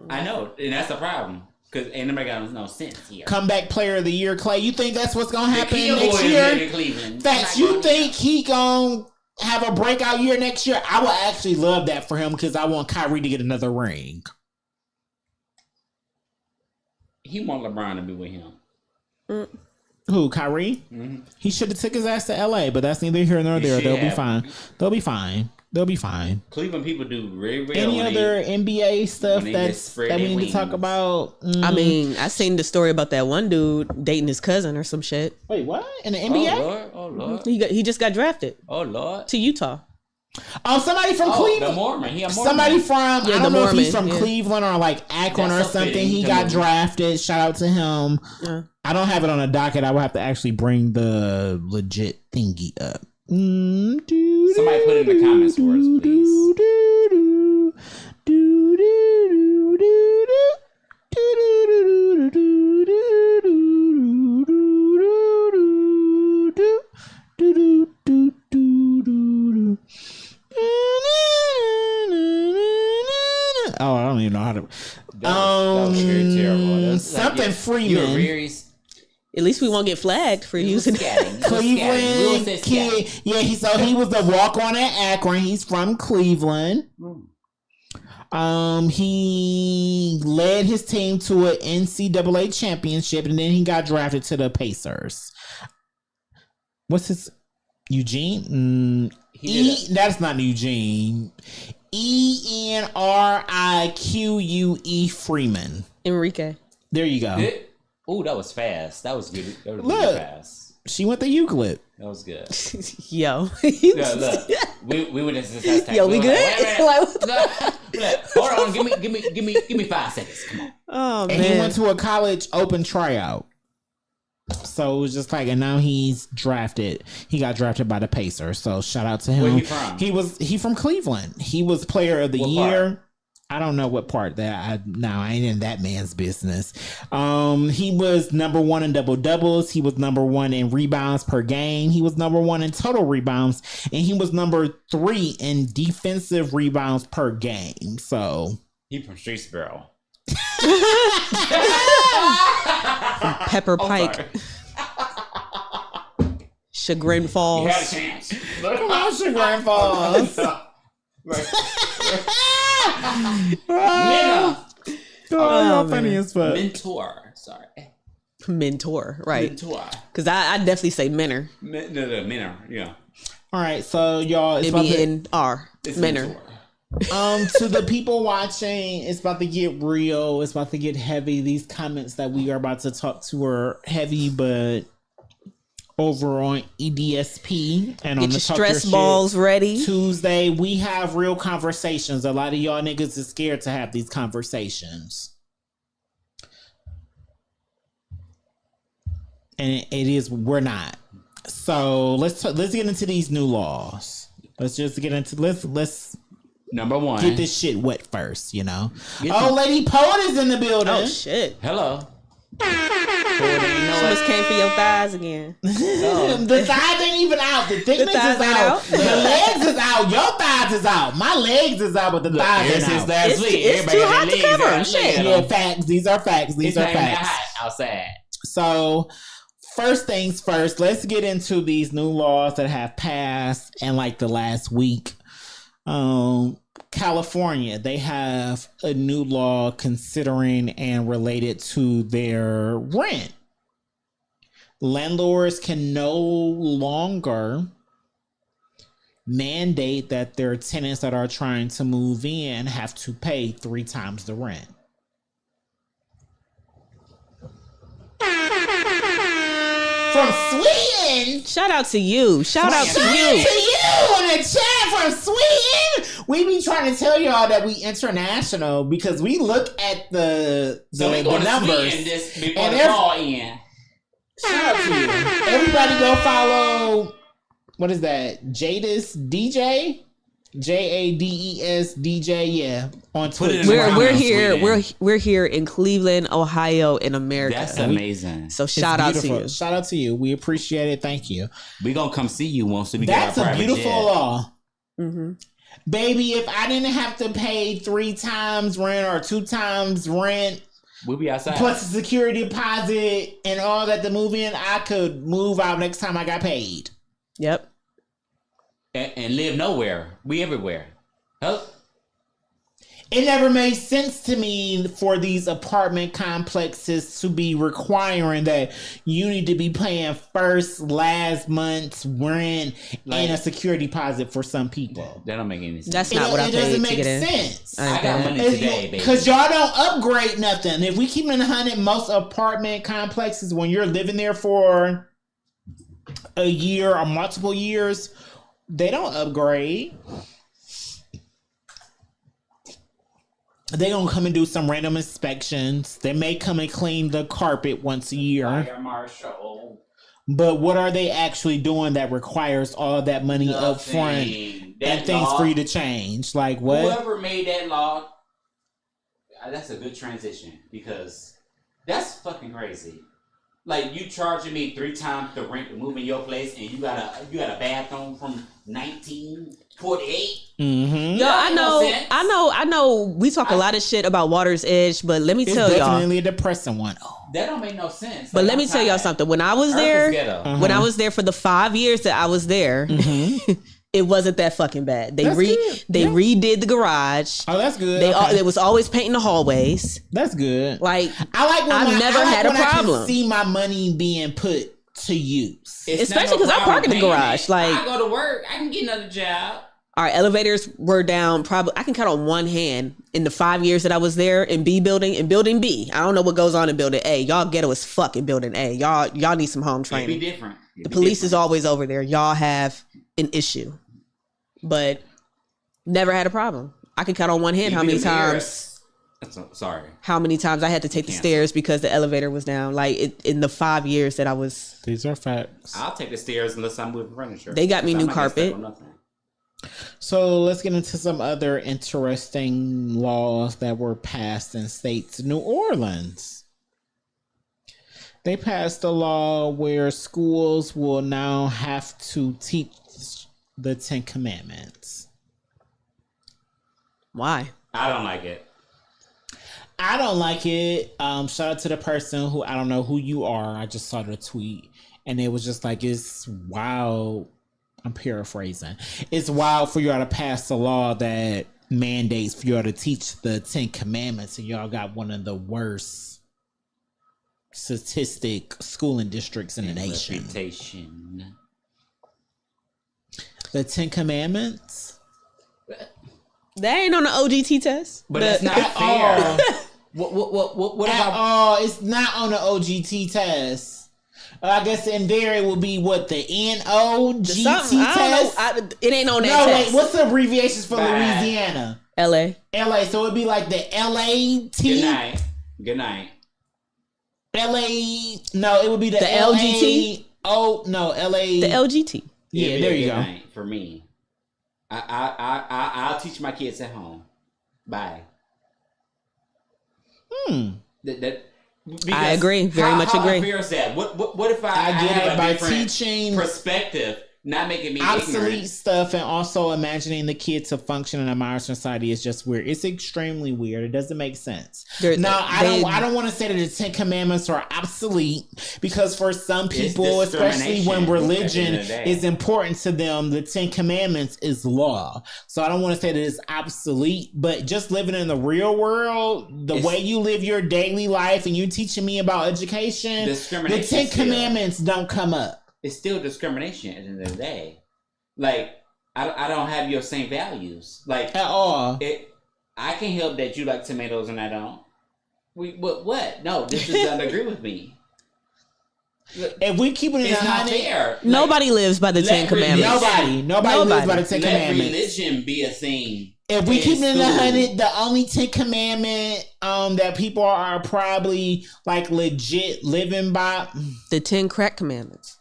I know, and that's the problem. Because ain't nobody got no sense here. Comeback player of the year, Clay. You think that's what's going to happen Kill next Boy year? in Cleveland. Facts. You think he going to have a breakout year next year? I would actually love that for him because I want Kyrie to get another ring. He want LeBron to be with him. Who, Kyrie? He should have took his ass to LA, but that's neither here nor there. They'll be fine. They'll be fine. They'll be fine. Cleveland people do very well. Any other NBA stuff that we need to talk about? I mean, I seen the story about that one dude dating his cousin or some shit. Wait, what? In the NBA? Oh Lord. He just got drafted. Oh Lord. To Utah. Oh, somebody from Cleveland. The Mormon. He a Mormon. Somebody from, I don't know if he's from yeah. Cleveland or like Akron That's or so something. fitting. He got drafted. Shout out to him. I don't have it on a docket. I would have to actually bring the legit thingy up. Somebody put in the comments for us, please. Oh, I don't even know how to. That was very terrible. That's Something Freeman. You're very. At least we won't get flagged for using Cleveland kid. Yeah, he was the walk on at Akron. He's from Cleveland. He led his team to an NCAA championship, and then he got drafted to the Pacers. What's his Eugene? That's not Eugene. ENRIQUE Freeman. Enrique. There you go. Oh, that was fast. That was good. That was Look. really fast. She went to Euclid. That was good. Yo. Yeah, look. We went into this Yo, we good? Hold on. Give me 5 seconds. Come on. Oh, And he went to a college open tryout. So it was just like, and now he's drafted. He got drafted by the Pacers. So shout out to him. Where he from? He from Cleveland. He was player of the year. Part? I don't know what part that I ain't in that man's business. He was number 1 in double doubles. He was number 1 in rebounds per game. He was number 1 in total rebounds, and he was number 3 in defensive rebounds per game. So he from Streetsboro. Pepper Pike. Chagrin Falls. You had a chance. Come on, Chagrin Falls. Mentor. Funny as fuck. Mentor. Sorry. Mentor, right. Mentor. Because I definitely say mentor. Mentor, yeah. All right, so y'all, it's M-E-N-R. Mentor. To the people watching, it's about to get real. It's about to get heavy. These comments that we are about to talk to are heavy, but over on EDSP and get on the your Talk stress Your balls Shit ready. Tuesday, we have real conversations. A lot of y'all niggas is scared to have these conversations, and it is we're not. So let's get into these new laws. Let's just get into let's. Number 1. Get this shit wet first, you know. Lady Poet is in the building. Oh shit! Hello. Almost came for your thighs again. The thighs ain't even out. The thickness is out. The legs is out. Your thighs is out. My legs is out, but the thighs ain't out. Last week, It's too hot to cover. Shit. Yeah, facts. These are facts. These are facts. Hot outside. So First things first, let's get into these new laws that have passed in like the last week. California, they have a new law considering and related to their rent. Landlords can no longer mandate that their tenants that are trying to move in have to pay 3 times the rent. From Sweden. Shout out to you. Shout out to you. To you in the chat from Sweden. We be trying to tell y'all that we international because we look at the numbers and they're all in. Shout out to you. Everybody go follow. What is that? Jadis DJ. JADES DJ, yeah, on Twitter. We're here in Cleveland, Ohio, in America. That's amazing. So shout out to you. Shout out to you. We appreciate it. Thank you. We gonna come see you once we That's get our a beautiful jet. law, baby. If I didn't have to pay 3 times rent or 2 times rent, we'll be outside. plus the security deposit and all that to move in, I could move out next time I got paid. Yep. And live nowhere. We everywhere. Help. It never made sense to me for these apartment complexes to be requiring that you need to be paying last month's rent and a security deposit for some people. That don't make any sense. That's not what I paid to get in. It doesn't make sense. I got money today, baby. Because y'all don't upgrade nothing. If we keep it in 100, most apartment complexes, when you're living there for a year or multiple years, they don't upgrade. They gonna come and do some random inspections. They may come and clean the carpet once a year. Fire marshal. But what are they actually doing that requires all of that money up front and things for you to change? Like what? Whoever made that law, that's a good transition because that's fucking crazy. Like you charging me 3 times the rent to move in your place, and you got a bathroom from 1948. Mm-hmm. Yo, I know. We talk a lot of shit about Water's Edge, but let me tell y'all, definitely a depressing one. That don't make no sense. But let me tell y'all something. When I was there, when I was there for the 5 years that I was there, it wasn't that fucking bad. They redid the garage. Oh, that's good. They was always painting the hallways. That's good. Like I've never had a problem. I can see my money being put to use, especially because I park in the garage. Like I go to work, I can get another job. Our elevators were down. Probably I can count on one hand in the 5 years that I was there in B building. In building B, I don't know what goes on in building A. Y'all ghetto as fuck in building A. Y'all need some home training. It'd be different. The police is always over there. Y'all have an issue. But never had a problem. I can count on one hand how many times. How many times I had to take the stairs because the elevator was down. Like in the 5 years that I was. These are facts. I'll take the stairs unless I'm moving furniture. They got me new carpet. So let's get into some other interesting laws that were passed in states. New Orleans. They passed a law where schools will now have to teach the 10 Commandments. Why? I don't like it. I don't like it. Shout out to the person who, I don't know who you are. I just saw the tweet and it was just like, it's wild. I'm paraphrasing. It's wild for y'all to pass a law that mandates for y'all to teach the 10 Commandments, and y'all got one of the worst statistic schooling districts in the nation. Reputation. The 10 Commandments? That ain't on the OGT test. But it's not fair. What about? It's not on the OGT test. I guess in there it will be what, the NOGT test? I don't know. It ain't on that no, test. Wait, what's the abbreviations for Louisiana? LA. So it'd be like the LAT. Good night. LA. No, it would be the LGT. Oh no, LA. The LGT. Yeah, there you go. Night for me. I'll teach my kids at home. Bye. I agree. Very much agree. How fair is that? What if I get have it a by different teaching perspective not making me obsolete ignorant. stuff, and also imagining the kid to function in a modern society is just weird. It's extremely weird. It doesn't make sense. I don't want to say that the 10 Commandments are obsolete, because for some people, especially when religion is important to them, the 10 Commandments is law. So I don't want to say that it's obsolete, but just living in the real world, the way you live your daily life, and you teaching me about education, the 10 Commandments don't come up. It's still discrimination at the end of the day. Like, I don't have your same values. Like, at all. I can help that you like tomatoes and I don't. What? No, this doesn't agree with me. If we keep it in it's the not 100, fair. Nobody lives by the 10 Commandments. Nobody lives by the 10 Commandments. Let religion be a thing. If we keep it in the 100, the only 10 Commandment that people are probably like legit living by, the 10 crack commandments.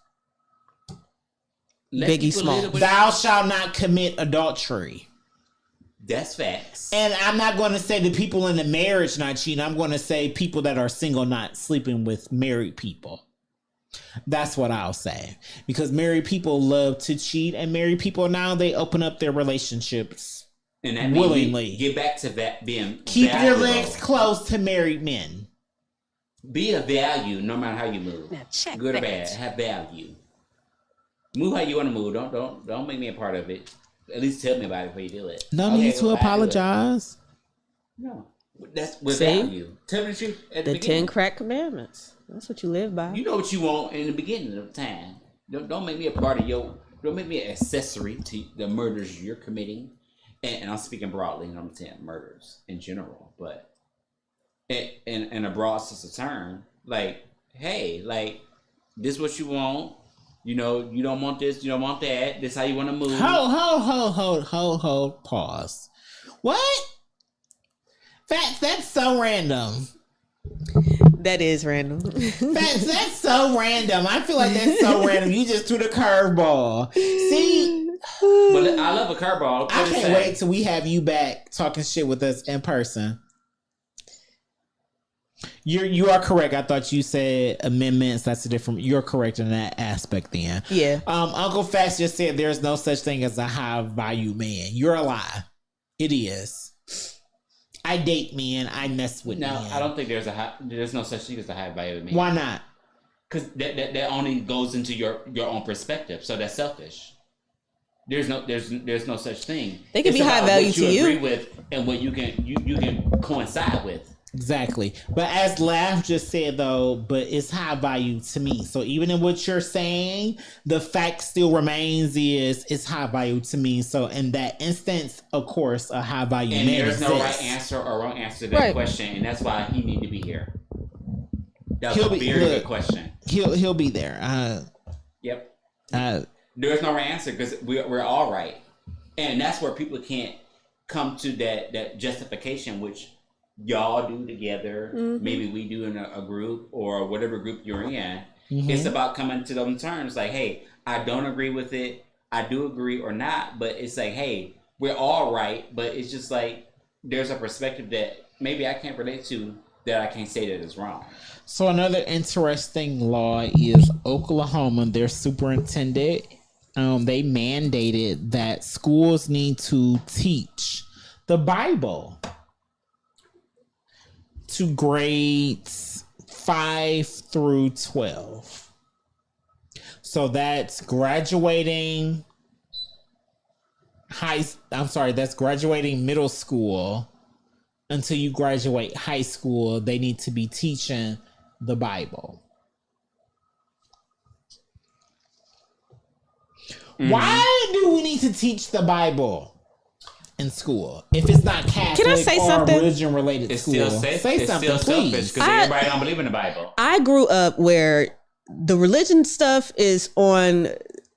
Biggie Small. Thou shalt not commit adultery. That's facts. And I'm not going to say the people in the marriage not cheating. I'm going to say people that are single not sleeping with married people. That's what I'll say. Because married people love to cheat, and married people now, they open up their relationships and that willingly. Get back to that being keep valuable. your legs close to married men. Be a value no matter how you move. Good or bad, have value. Move how you want to move. Don't make me a part of it. At least tell me about it before you do it. No need to apologize. No, that's with value. Tell me the truth. The 10 crack commandments. That's what you live by. You know what you want in the beginning of the time. Don't make me a part of your. Don't make me an accessory to the murders you're committing. And I'm speaking broadly, and I'm saying murders in general, but in a broad sense of term, like, hey, like, this is what you want. You know, you don't want this, you don't want that. This how you want to move. Hold. Pause. What? That's so random. That is random. That's so random. I feel like that's so random. You just threw the curveball. See? But I love a curveball. I can't wait till we have you back talking shit with us in person. You are correct. I thought you said amendments. That's a different. You're correct in that aspect. Then, yeah. Uncle Fast just said there's no such thing as a high value man. You're a lie. It is. I date men. I mess with men. No, I don't think there's no such thing as a high value man. Why not? Because that only goes into your own perspective. So that's selfish. There's no such thing. They can be high value to you. Agree with and what you can coincide with. Exactly. But as Laugh just said, though, but it's high value to me. So even in what you're saying, the fact still remains is it's high value to me. So in that instance, of course, a high value man there's exists. no right answer or wrong answer to that question, and that's why he need to be here. That's a very good question. He'll be there. Yep. There's no right answer because we're all right, and that's where people can't come to that justification, which y'all do together, maybe we do in a group or whatever group you're in. It's about coming to those terms like, hey, I don't agree with it, I do agree or not, but it's like, hey, we're all right, but it's just like there's a perspective that maybe I can't relate to that I can't say that is wrong. So another interesting law is Oklahoma, their superintendent, they mandated that schools need to teach the Bible to grades 5 through 12. So that's graduating that's graduating middle school until you graduate high school. They need to be teaching the Bible. Why do we need to teach the Bible in school if it's not Catholic or religion related? It's school? Say something, please. Because everybody don't believe in the Bible. I grew up where the religion stuff is on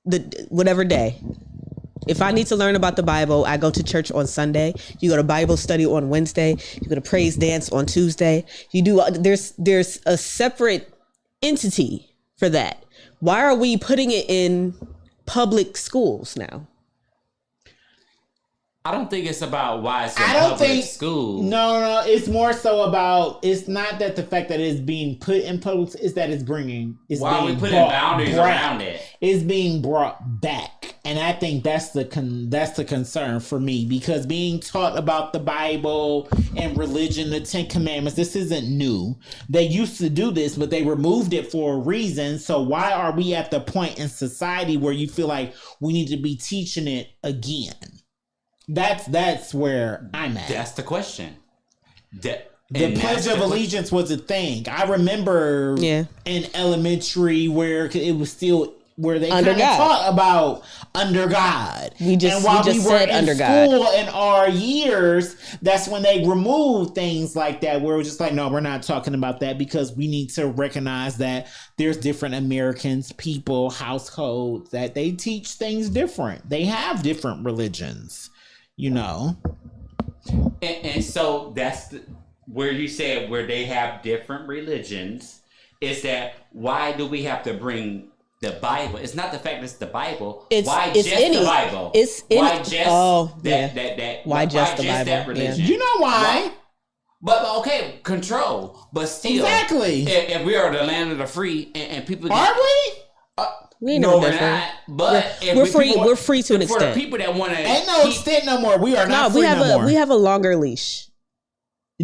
the whatever day. If I need to learn about the Bible, I go to church on Sunday. You go to Bible study on Wednesday. You go to praise dance on Tuesday. You do. There's a separate entity for that. Why are we putting it in public schools now? I don't think it's about why it's in I don't public think school. No, it's more so about. It's not that the fact that it's being put in public is that it's bringing. It's Why are we being putting brought boundaries back. around it? It's being brought back, and I think that's the concern for me, because being taught about the Bible and religion, the Ten Commandments, this isn't new. They used to do this, but they removed it for a reason. So why are we at the point in society where you feel like we need to be teaching it again? That's where I'm at. That's the question. The Pledge of Allegiance was a thing. I remember in elementary where it was still where they kind of taught about under God. We just we were said in under God. school in our years, that's when they removed things like that, where it was just like, no, we're not talking about that, because we need to recognize that there's different Americans, people, households, that they teach things different. They have different religions, you know. And so that's where you said where they have different religions. Is that why do we have to bring the Bible? It's not the fact that it's the Bible. Why just the Bible? Why just Why just the Bible? That religion? You know why? But okay, control. But still, exactly. If we are the land of the free and people are we? We know we're not. But we're free. We're free to an extent. For the people that want to, ain't no extent no more. We are not free no more. We have a longer leash.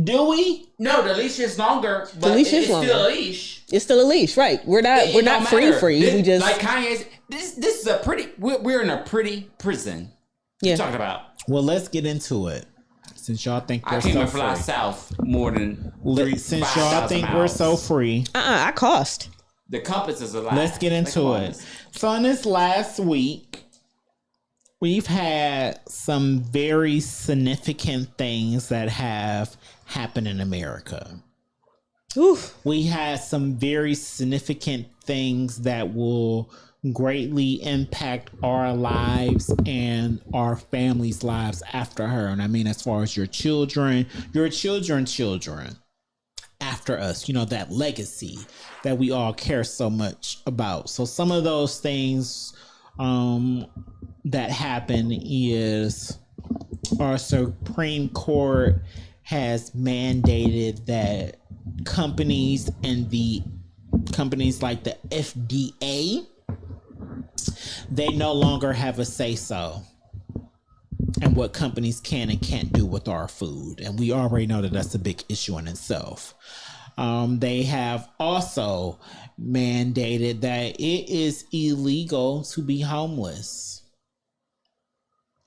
Do we? No, the leash is longer. But the leash is it's longer. Still a leash. It's still a leash, right? We're not free. This, we just like Kanye's. This is a pretty. We're in a pretty prison. Yeah. Talking about. Well, let's get into it. Since y'all think we're I can't so even fly free. south more than Since y'all think we're so free. I cost. The compass is a lie. Let's get into it. So in this last week, we've had some very significant things that have happened in America. Oof. We had some very significant things that will greatly impact our lives and our families' lives after her. And I mean, as far as your children after us, you know, that legacy that we all care so much about. So some of those things that happen is our Supreme Court has mandated that companies and the companies like the FDA, they no longer have a say-so and what companies can and can't do with our food. And we already know that that's a big issue in itself. They have also mandated that it is illegal to be homeless.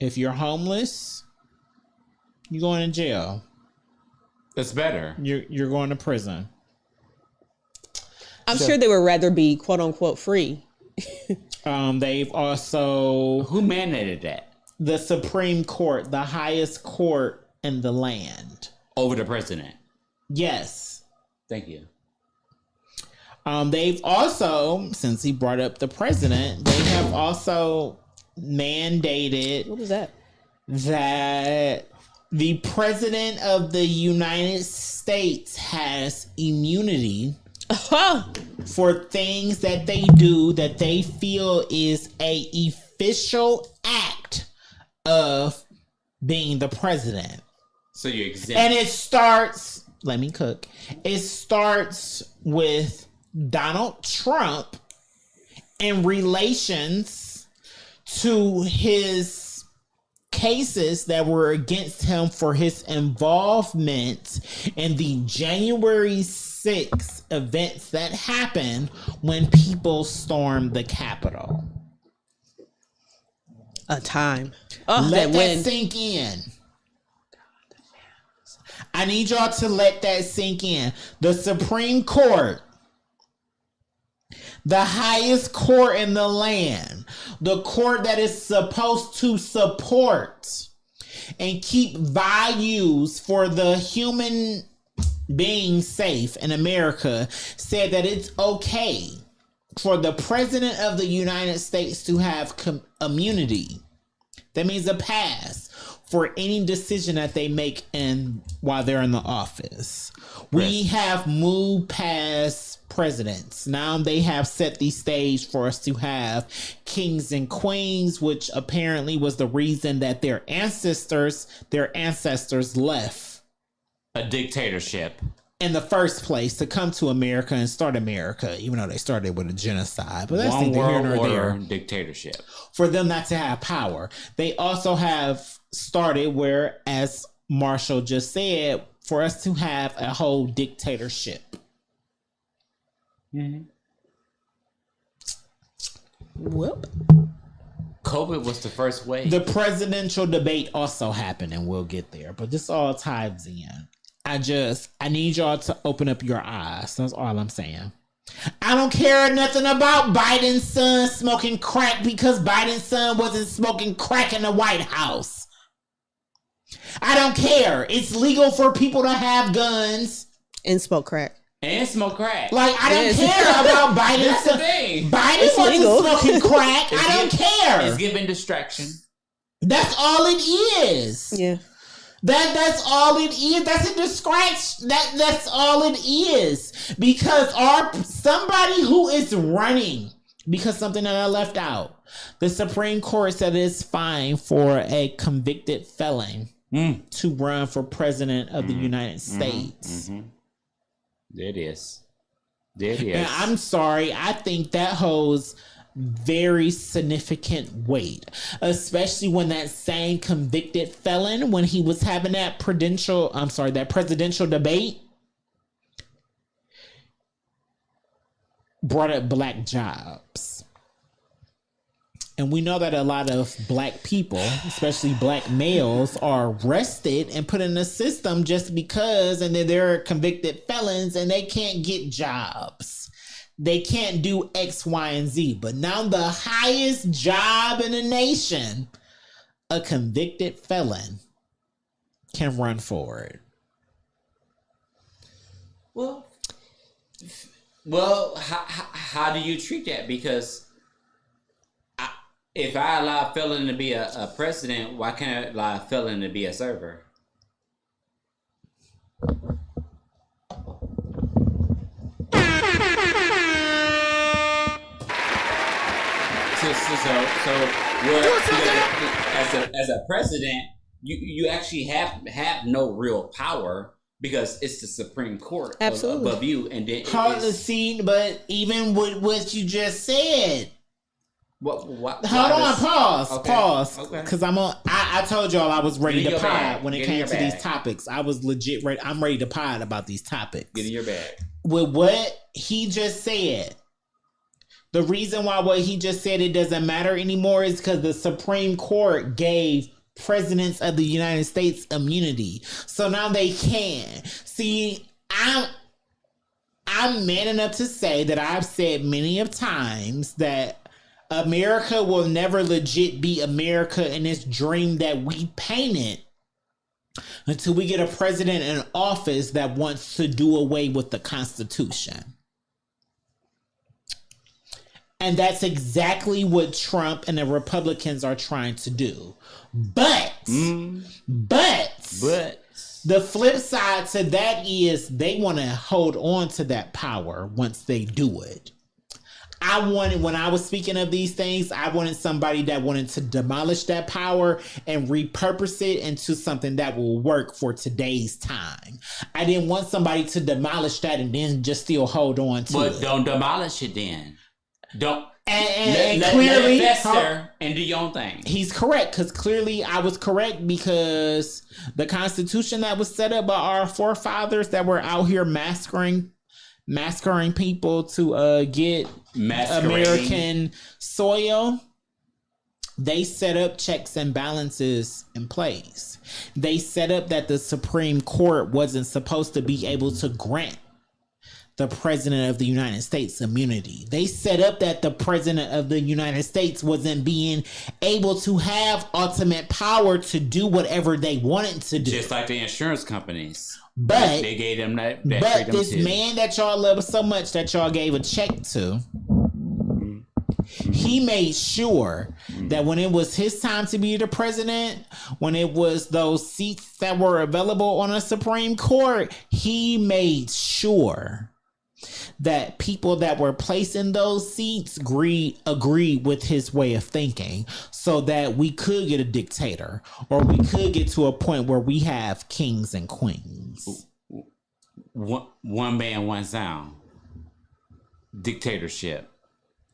If you're homeless, you're going to jail. That's better. You're going to prison. I'm sure they would rather be quote unquote free. They've also... Who mandated that? The Supreme Court, the highest court in the land. Over the president? Yes. Thank you. They've also, since he brought up the president, they have also mandated... What was that? That the president of the United States has immunity for things that they do that they feel is a official act of being the president. So you exempt. And it starts, let me cook. It starts with Donald Trump in relations to his cases that were against him for his involvement in the January 6th events that happened when people stormed the Capitol. A time. Let that sink in. I need y'all to let that sink in. The Supreme Court, the highest court in the land, the court that is supposed to support and keep values for the human being safe in America, said that it's okay for the president of the United States to have immunity. That means a pass for any decision that they make while they're in the office. We have moved past presidents. Now they have set the stage for us to have kings and queens, which apparently was the reason that their ancestors left A dictatorship. in the first place to come to America and start America, even though they started with a genocide. But that's One neither here world nor there. order dictatorship. For them not to have power. They also have started where, as Marshall just said, for us to have a whole dictatorship. Whoop. COVID was the first wave. The presidential debate also happened, and we'll get there. But this all ties in. I need y'all to open up your eyes. That's all I'm saying. I don't care nothing about Biden's son smoking crack because Biden's son wasn't smoking crack in the White House. I don't care. It's legal for people to have guns And smoke crack. and smoke crack. Like, I don't Yes. care about Biden's That's the son. thing. Biden It's wasn't legal. smoking crack. I don't It's care. giving distraction. That's all it is. Yeah. That's all it is. That's a distraction. That's all it is. Because somebody who is running, because something that I left out, the Supreme Court said it's fine for a convicted felon to run for president of the United States. There it is. There it is. And I'm sorry, I think that holds very significant weight, especially when that same convicted felon, when he was having that presidential debate, brought up black jobs. And we know that a lot of black people, especially black males, are arrested and put in the system just because, and then they're convicted felons and they can't get jobs. They can't do X, Y, and Z. But now the highest job in the nation, a convicted felon can run for it. Well, how do you treat that? Because if I allow a felon to be a president, why can't I allow a felon to be a server? So as a president, you actually have no real power because it's the Supreme Court Absolutely. above you, and then Hard to see, but even with what you just said, what? hold on, pause, Okay. Okay. because I told y'all I was ready Get in to your pod bag. when it Get in came your to these bag. topics. I was legit ready. I'm ready to pod about these topics. Get in your bag. With what he just said, the reason why what he just said it doesn't matter anymore is because the Supreme Court gave presidents of the United States immunity. So now they can. See, I'm man enough to say that I've said many of times that America will never legit be America in this dream that we painted until we get a president in office that wants to do away with the Constitution. And that's exactly what Trump and the Republicans are trying to do. But the flip side to that is they want to hold on to that power once they do it. When I was speaking of these things, I wanted somebody that wanted to demolish that power and repurpose it into something that will work for today's time. I didn't want somebody to demolish that and then just still hold on to it. But don't demolish it then. Don't. And Let clearly, it fester and do your own thing. he's correct, because clearly I was correct, because the Constitution that was set up by our forefathers that were out here massacring people to get American soil, they set up checks and balances in place. They set up that the Supreme Court wasn't supposed to be able to grant the president of the United States immunity. They set up that the president of the United States wasn't being able to have ultimate power to do whatever they wanted to do. Just like the insurance companies. But they gave them that but freedom this too. man that y'all love so much that y'all gave a check to, he made sure that when it was his time to be the president, when it was those seats that were available on the Supreme Court, he made sure that people that were placed in those seats agreed with his way of thinking, so that we could get a dictator, or we could get to a point where we have kings and queens. One man, one sound. Dictatorship.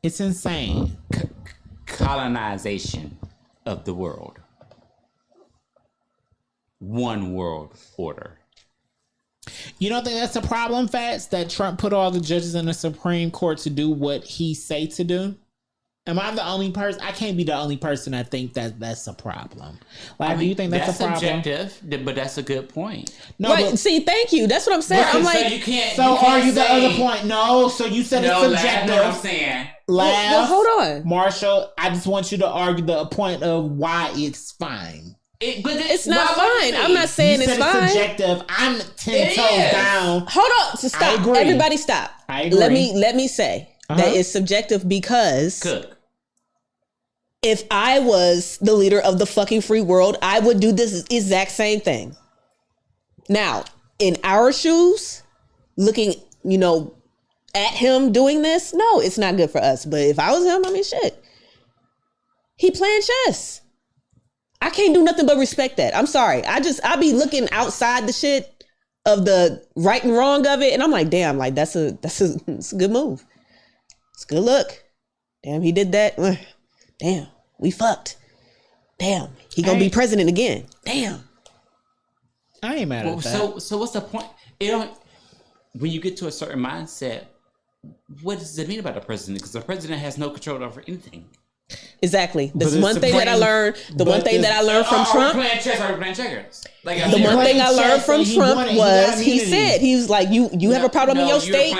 It's insane. Colonization of the world. One world order. You don't think that's a problem, Fats, that Trump put all the judges in the Supreme Court to do what he say to do? Am I the only person? I can't be the only person that think that that's a problem. Like, do you think that's a problem? Subjective, but that's a good point. No, Right. See, thank you. That's what I'm saying. I'm like, you can't. So you can't are you the say, other point? No. So you said it's No, subjective. that's what I'm saying. well, hold on. Marshall, I just want you to argue the point of why it's fine. But It's not fine. I'm not saying You it's said fine. Subjective. I'm 10 It toes is. down. Hold on. So stop. agree. Everybody stop. I agree. Let me say that it's subjective because Cook. if I was the leader of the fucking free world, I would do this exact same thing. Now, in our shoes, looking, at him doing this, no, it's not good for us. But if I was him, I mean, shit. He playing chess. I can't do nothing but respect that. I'm sorry. I be looking outside the shit of the right and wrong of it. And I'm like, damn, like it's a good move. It's a good look. Damn, he did that. Damn, we fucked. Damn, he gonna be president again. Damn. I ain't mad at that. So what's the point? When you get to a certain mindset, what does it mean about the president? Because the president has no control over anything. Exactly. This it's one thing that I learned. The one thing that I learned from Trump. Are we playing chess or are we playing checkers? Like, The one thing I learned from He Trump won it. He was got he immunity. said he was like you have a problem in your state.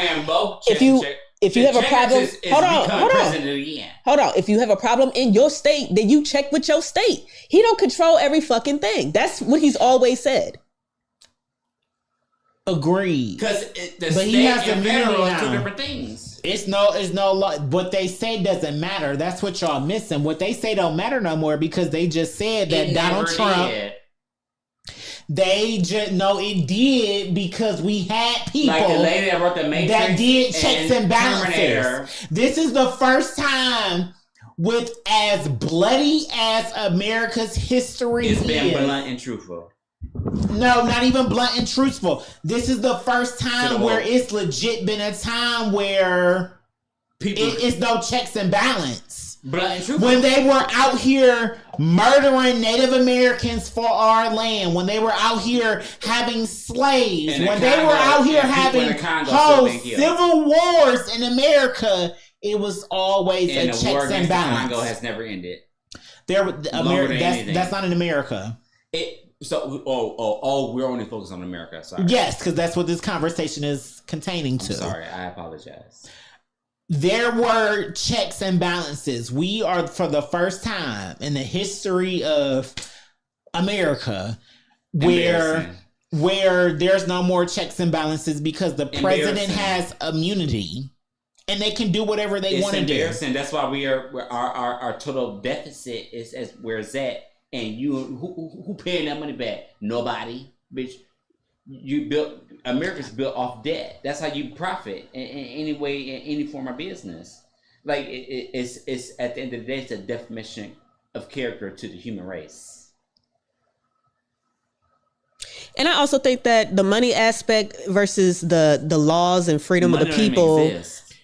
If you have a problem, hold on. If you have a problem in your state, then you check with your state. He don't control every fucking thing. That's what he's always said. Agreed. Because the But he state has and immunity federal are now. two different things. It's no what they say doesn't matter. That's what y'all missing. What they say don't matter no more because they just said that It Donald never Trump. did. They just no, it did because we had people Like the lady that wrote the Matrix that did checks and balances. Terminator. This is the first time with as bloody as America's history It's been is. blunt and truthful. No, not even blunt and truthful. This is the first To time the where world. it's legit been a time where People it's no checks and balance. blunt and truthful. When they were out here murdering Native Americans for our land, when they were out here having slaves, In the when they were Congo, out here and people in having the Congo whole still being killed. civil wars in America, it was always and a the war checks and against the balance. Congo has never ended. There, Longer than anything. that's not in America. We're only focused on America. Sorry. Yes, because that's what this conversation is containing to. Sorry, I apologize. There were checks and balances. We are, for the first time in the history of America, Embarrassing. where there's no more checks and balances because the president Embarrassing. has immunity and they can do whatever they It's want to do. embarrassing. That's why our total deficit is as where it's at. And who paying that money back? Nobody, bitch. America's built off debt. That's how you profit in any way, in any form of business. Like it's at the end of the day, it's a definition of character to the human race. And I also think that the money aspect versus the laws and freedom of the Money don't even people, exist.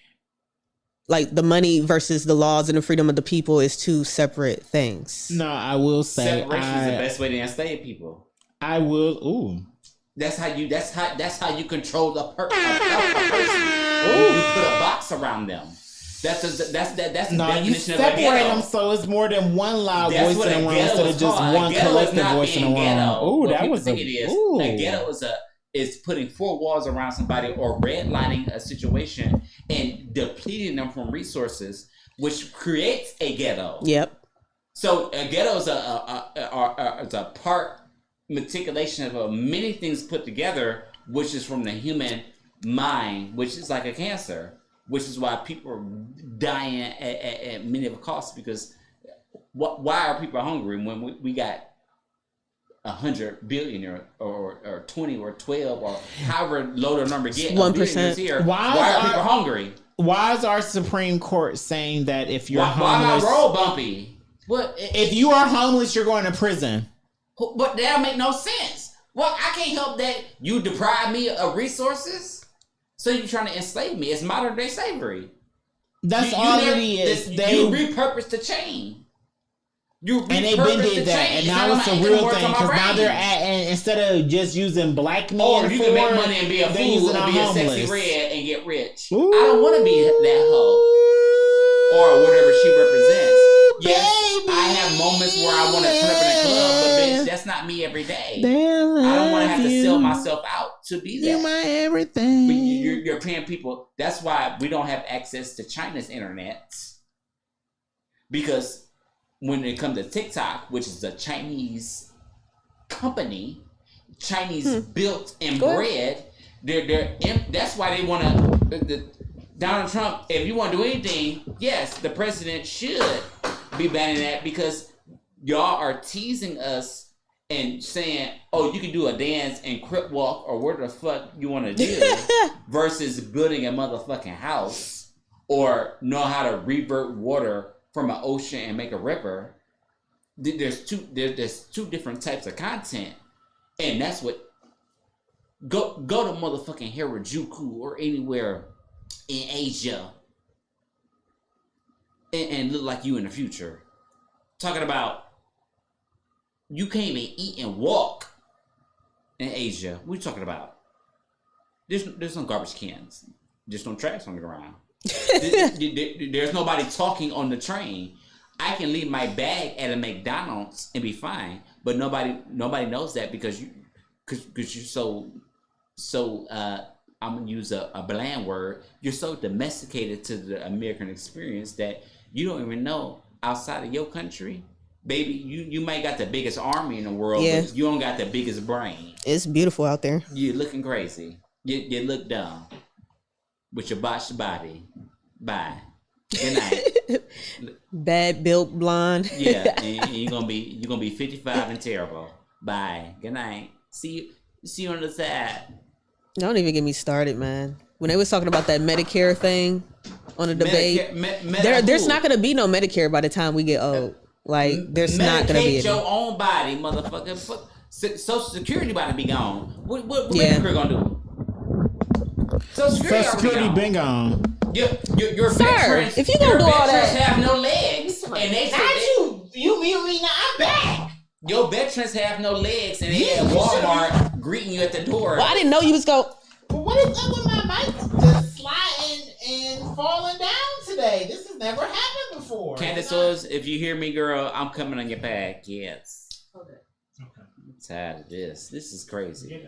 like the money versus the laws and the freedom of the people is two separate things. No, I will say Separation is the best way to enslave people. I will. Ooh. That's how you control a person. You put a box around them. That's the No, you definition of a separate ghetto. them so it's more than one loud That's voice what in a the room ghetto instead is of just called. one A ghetto is collective not voice in the being room. ghetto. Ooh, What that people was think it is. ooh. A ghetto is putting four walls around somebody or redlining a situation and depleting them from resources, which creates a ghetto. Yep. So a ghetto is a part meticulation of many things put together, which is from the human mind, which is like a cancer. which is why people are dying at many of the costs. Because why are people hungry when we got 100 billion or 20 or 12 or however low the number get 1% here? Why are people hungry? Why is our Supreme Court saying that if you're why homeless, my road bumpy? If you are homeless, you're going to prison? But that make no sense. Well, I can't help that you deprive me of resources. So you're trying to enslave me. It's modern day slavery. That's all it is. You repurposed the chain. And they've been did that, and now it's a real thing because now they're and instead of just using black men, or you can make money and be a fool and be a sexy red and get rich. Ooh. I don't want to be that hoe or whatever she represents. Yes, I have moments where I want to turn up in a club, but bitch, that's not me every day. I don't want to have to sell myself out to be that. You're my everything. But you're paying people. That's why we don't have access to China's internet, because when it comes to TikTok, which is a Chinese company, Chinese built and bred, that's why they want to. Donald Trump, if you want to do anything, yes, the president should be banning that, because y'all are teasing us and saying, oh, you can do a dance and crip walk or whatever the fuck you want to do versus building a motherfucking house or know how to revert water from an ocean and make a river. There's two different types of content, and that's what go to motherfucking Harajuku or anywhere in Asia and look like you in the future. Talking about you can't even eat and walk in Asia. What are you talking about? There's no garbage cans. There's no trash on the ground. There's nobody talking on the train. I can leave my bag at a McDonald's and be fine, but nobody knows that because you're so I'm gonna use a bland word. You're so domesticated to the American experience that you don't even know outside of your country, baby. You might got the biggest army in the world, but you don't got the biggest brain. It's beautiful out there. You're looking crazy. You look dumb with your botched body. Bye. Good night. Bad built blonde. Yeah, and you're gonna be 55 and terrible. Bye. Good night. See you on the side. Don't even get me started, man. When they was talking about that Medicare thing on the debate, there's not gonna be no Medicare by the time we get old. Like, there's not gonna be. Medicate your own body, motherfucker. Social Security about to be gone. What Medicare gonna do? Social Security been gone. Your veterans, if you gonna do all that, have no legs, and they you mean I'm back. Your veterans have no legs, and they at Walmart greeting you at the door. Well, I didn't know you was going. But what is up with my mic just sliding and falling down today? This has never happened before. Candace Owens, if you hear me, girl, I'm coming on your back. Yes. Okay. I'm tired of this. This is crazy.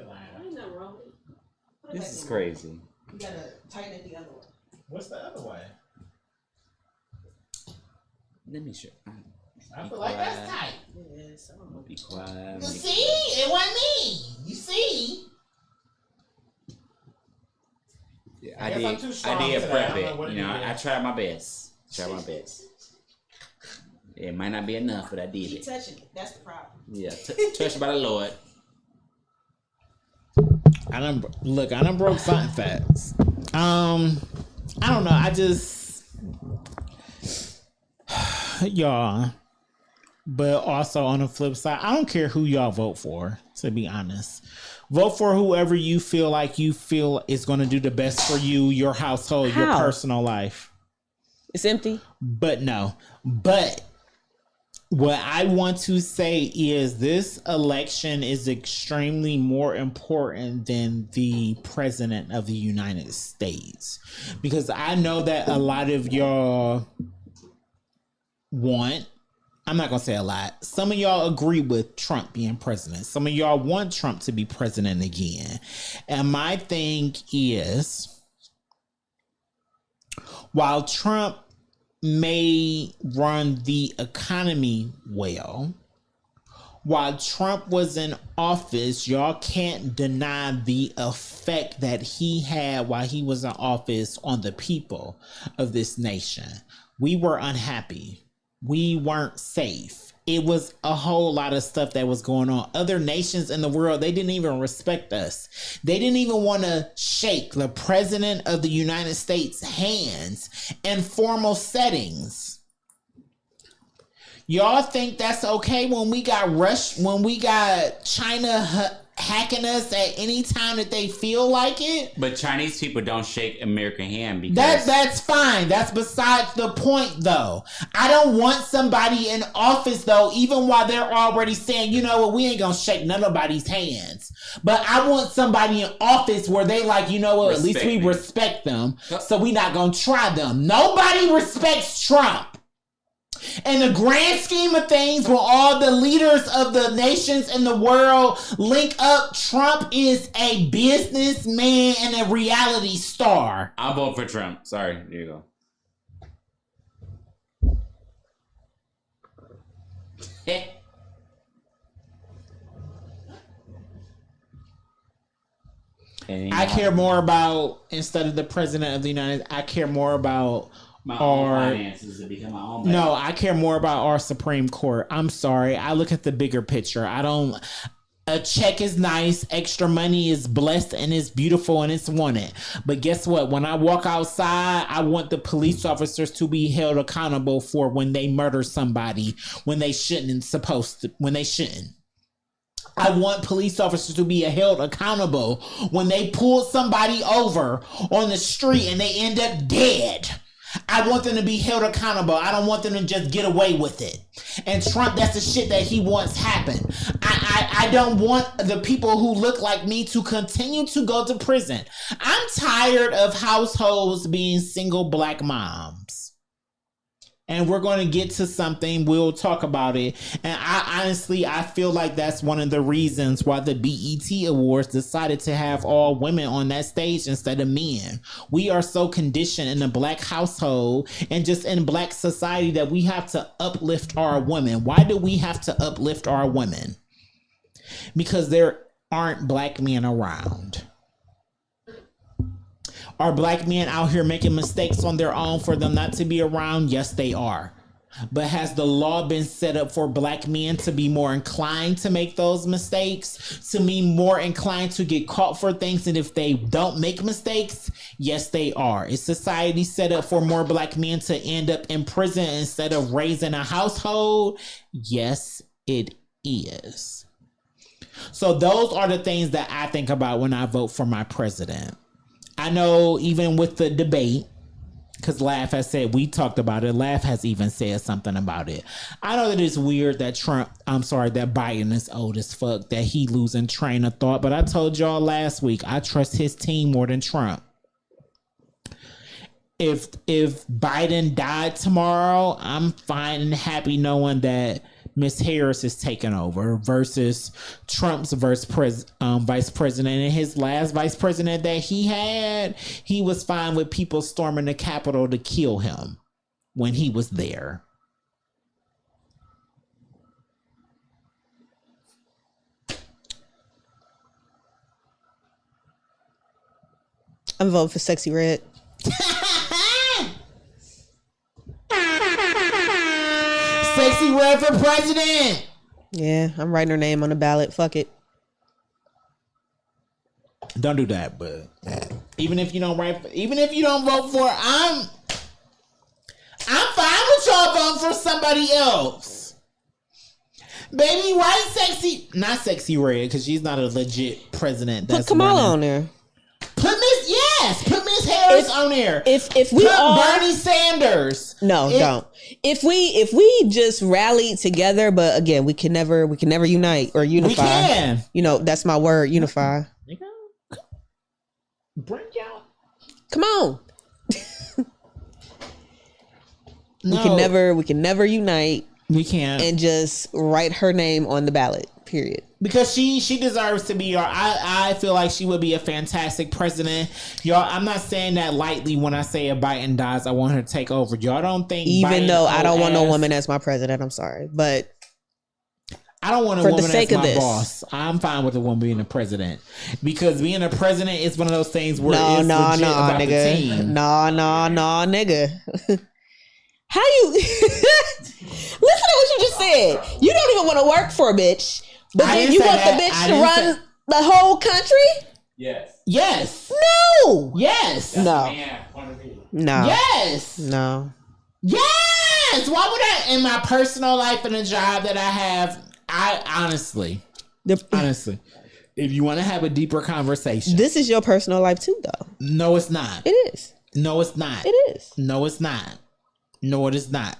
This is crazy. You gotta tighten it the other way. What's the other way? Let me show. I feel like that's tight. Yes, I'm gonna be quiet. You see? It wasn't me. You see? Yeah, I did prep it. You know, I tried my best. It might not be enough, but I did it. Keep touching it. That's the problem. Yeah, touched by the Lord. I done broke something fast. I don't know. I just y'all. But also on the flip side, I don't care who y'all vote for, to be honest. Vote for whoever you feel is going to do the best for you, your household, your personal life. It's empty. But no. But what I want to say is this election is extremely more important than the president of the United States. Because I know that a lot of y'all I'm not going to say a lot. Some of y'all agree with Trump being president. Some of y'all want Trump to be president again. And my thing is, while Trump may run the economy well, while Trump was in office, y'all can't deny the effect that he had while he was in office on the people of this nation. We were unhappy. We weren't safe. It was a whole lot of stuff that was going on. Other nations in the world, they didn't even respect us. They didn't even want to shake the president of the United States' hands in formal settings. Y'all think that's okay when we got China hacking us at any time that they feel like it? But Chinese people don't shake American hand because that's fine. That's besides the point, though. I don't want somebody in office, though, even while they're already saying, you know what, we ain't gonna shake nobody's hands. But I want somebody in office where they like, you know what, at least we respect them, so we not gonna try them. Nobody respects Trump. In the grand scheme of things, when all the leaders of the nations in the world link up, Trump is a businessman and a reality star. I'll vote for Trump. Sorry, there you go. I care more about, instead of the president of the United States, I care more about my own finances to become my own. No, I care more about our Supreme Court. I'm sorry. I look at the bigger picture. A check is nice. Extra money is blessed and it's beautiful and it's wanted. But guess what? When I walk outside, I want the police officers to be held accountable for when they murder somebody when they shouldn't. I want police officers to be held accountable when they pull somebody over on the street and they end up dead. I want them to be held accountable. I don't want them to just get away with it. And Trump, that's the shit that he wants happen. I don't want the people who look like me to continue to go to prison. I'm tired of households being single black moms. And we're going to get to something. We'll talk about it. And I feel like that's one of the reasons why the BET Awards decided to have all women on that stage instead of men. We are so conditioned in the black household and just in black society that we have to uplift our women. Why do we have to uplift our women? Because there aren't black men around. Are black men out here making mistakes on their own for them not to be around? Yes, they are. But has the law been set up for black men to be more inclined to make those mistakes? To be more inclined to get caught for things, and if they don't make mistakes? Yes, they are. Is society set up for more black men to end up in prison instead of raising a household? Yes, it is. So those are the things that I think about when I vote for my president. I know even with the debate, because Laugh has said, we talked about it. Laugh has even said something about it. I know that it's weird that that Biden is old as fuck, that he losing train of thought. But I told y'all last week, I trust his team more than Trump. If Biden died tomorrow, I'm fine and happy knowing that Miss Harris is taking over versus Trump's vice president. And his last vice president that he had, he was fine with people storming the Capitol to kill him when he was there. I'm voting for Sexy Red. Sexy Red for president. Yeah, I'm writing her name on the ballot. Fuck it. Don't do that, but even if you don't vote for her, I'm fine with y'all voting for somebody else. Baby, write not Sexy Red, because she's not a legit president. Put Kamala on there. Put Miss Harris on there. If we all Bernie Sanders. Don't. If we just rallied together, but again, we can never unite or unify. We can. You know, that's my word, unify. Bring y'all. Come on. No. We can never unite. We can't. And just write her name on the ballot. Period. Because she deserves to be I feel like she would be a fantastic president. Y'all, I'm not saying that lightly when I say if Biden dies, I want her to take over. Y'all don't think even though I don't want no woman as my president, I'm sorry. But I don't want a For the woman sake as of my this. boss. I'm fine with a woman being a president because being a president is one of those things where No, it's legit about the nigga. team. No, nigga. How you listen to what you just said? You don't even want to work for a bitch, but I then didn't you say want that. the I bitch to didn't run say- the whole country? Yes. Yes. No. Yes. No. Man, point of view. No. Yes. No. Yes. Why would I, in my personal life and a job that I have, I honestly, if you want to have a deeper conversation, This is your personal life too, though. no, it's not. It is. No, it's not. It is. No, it's not. No, it is not.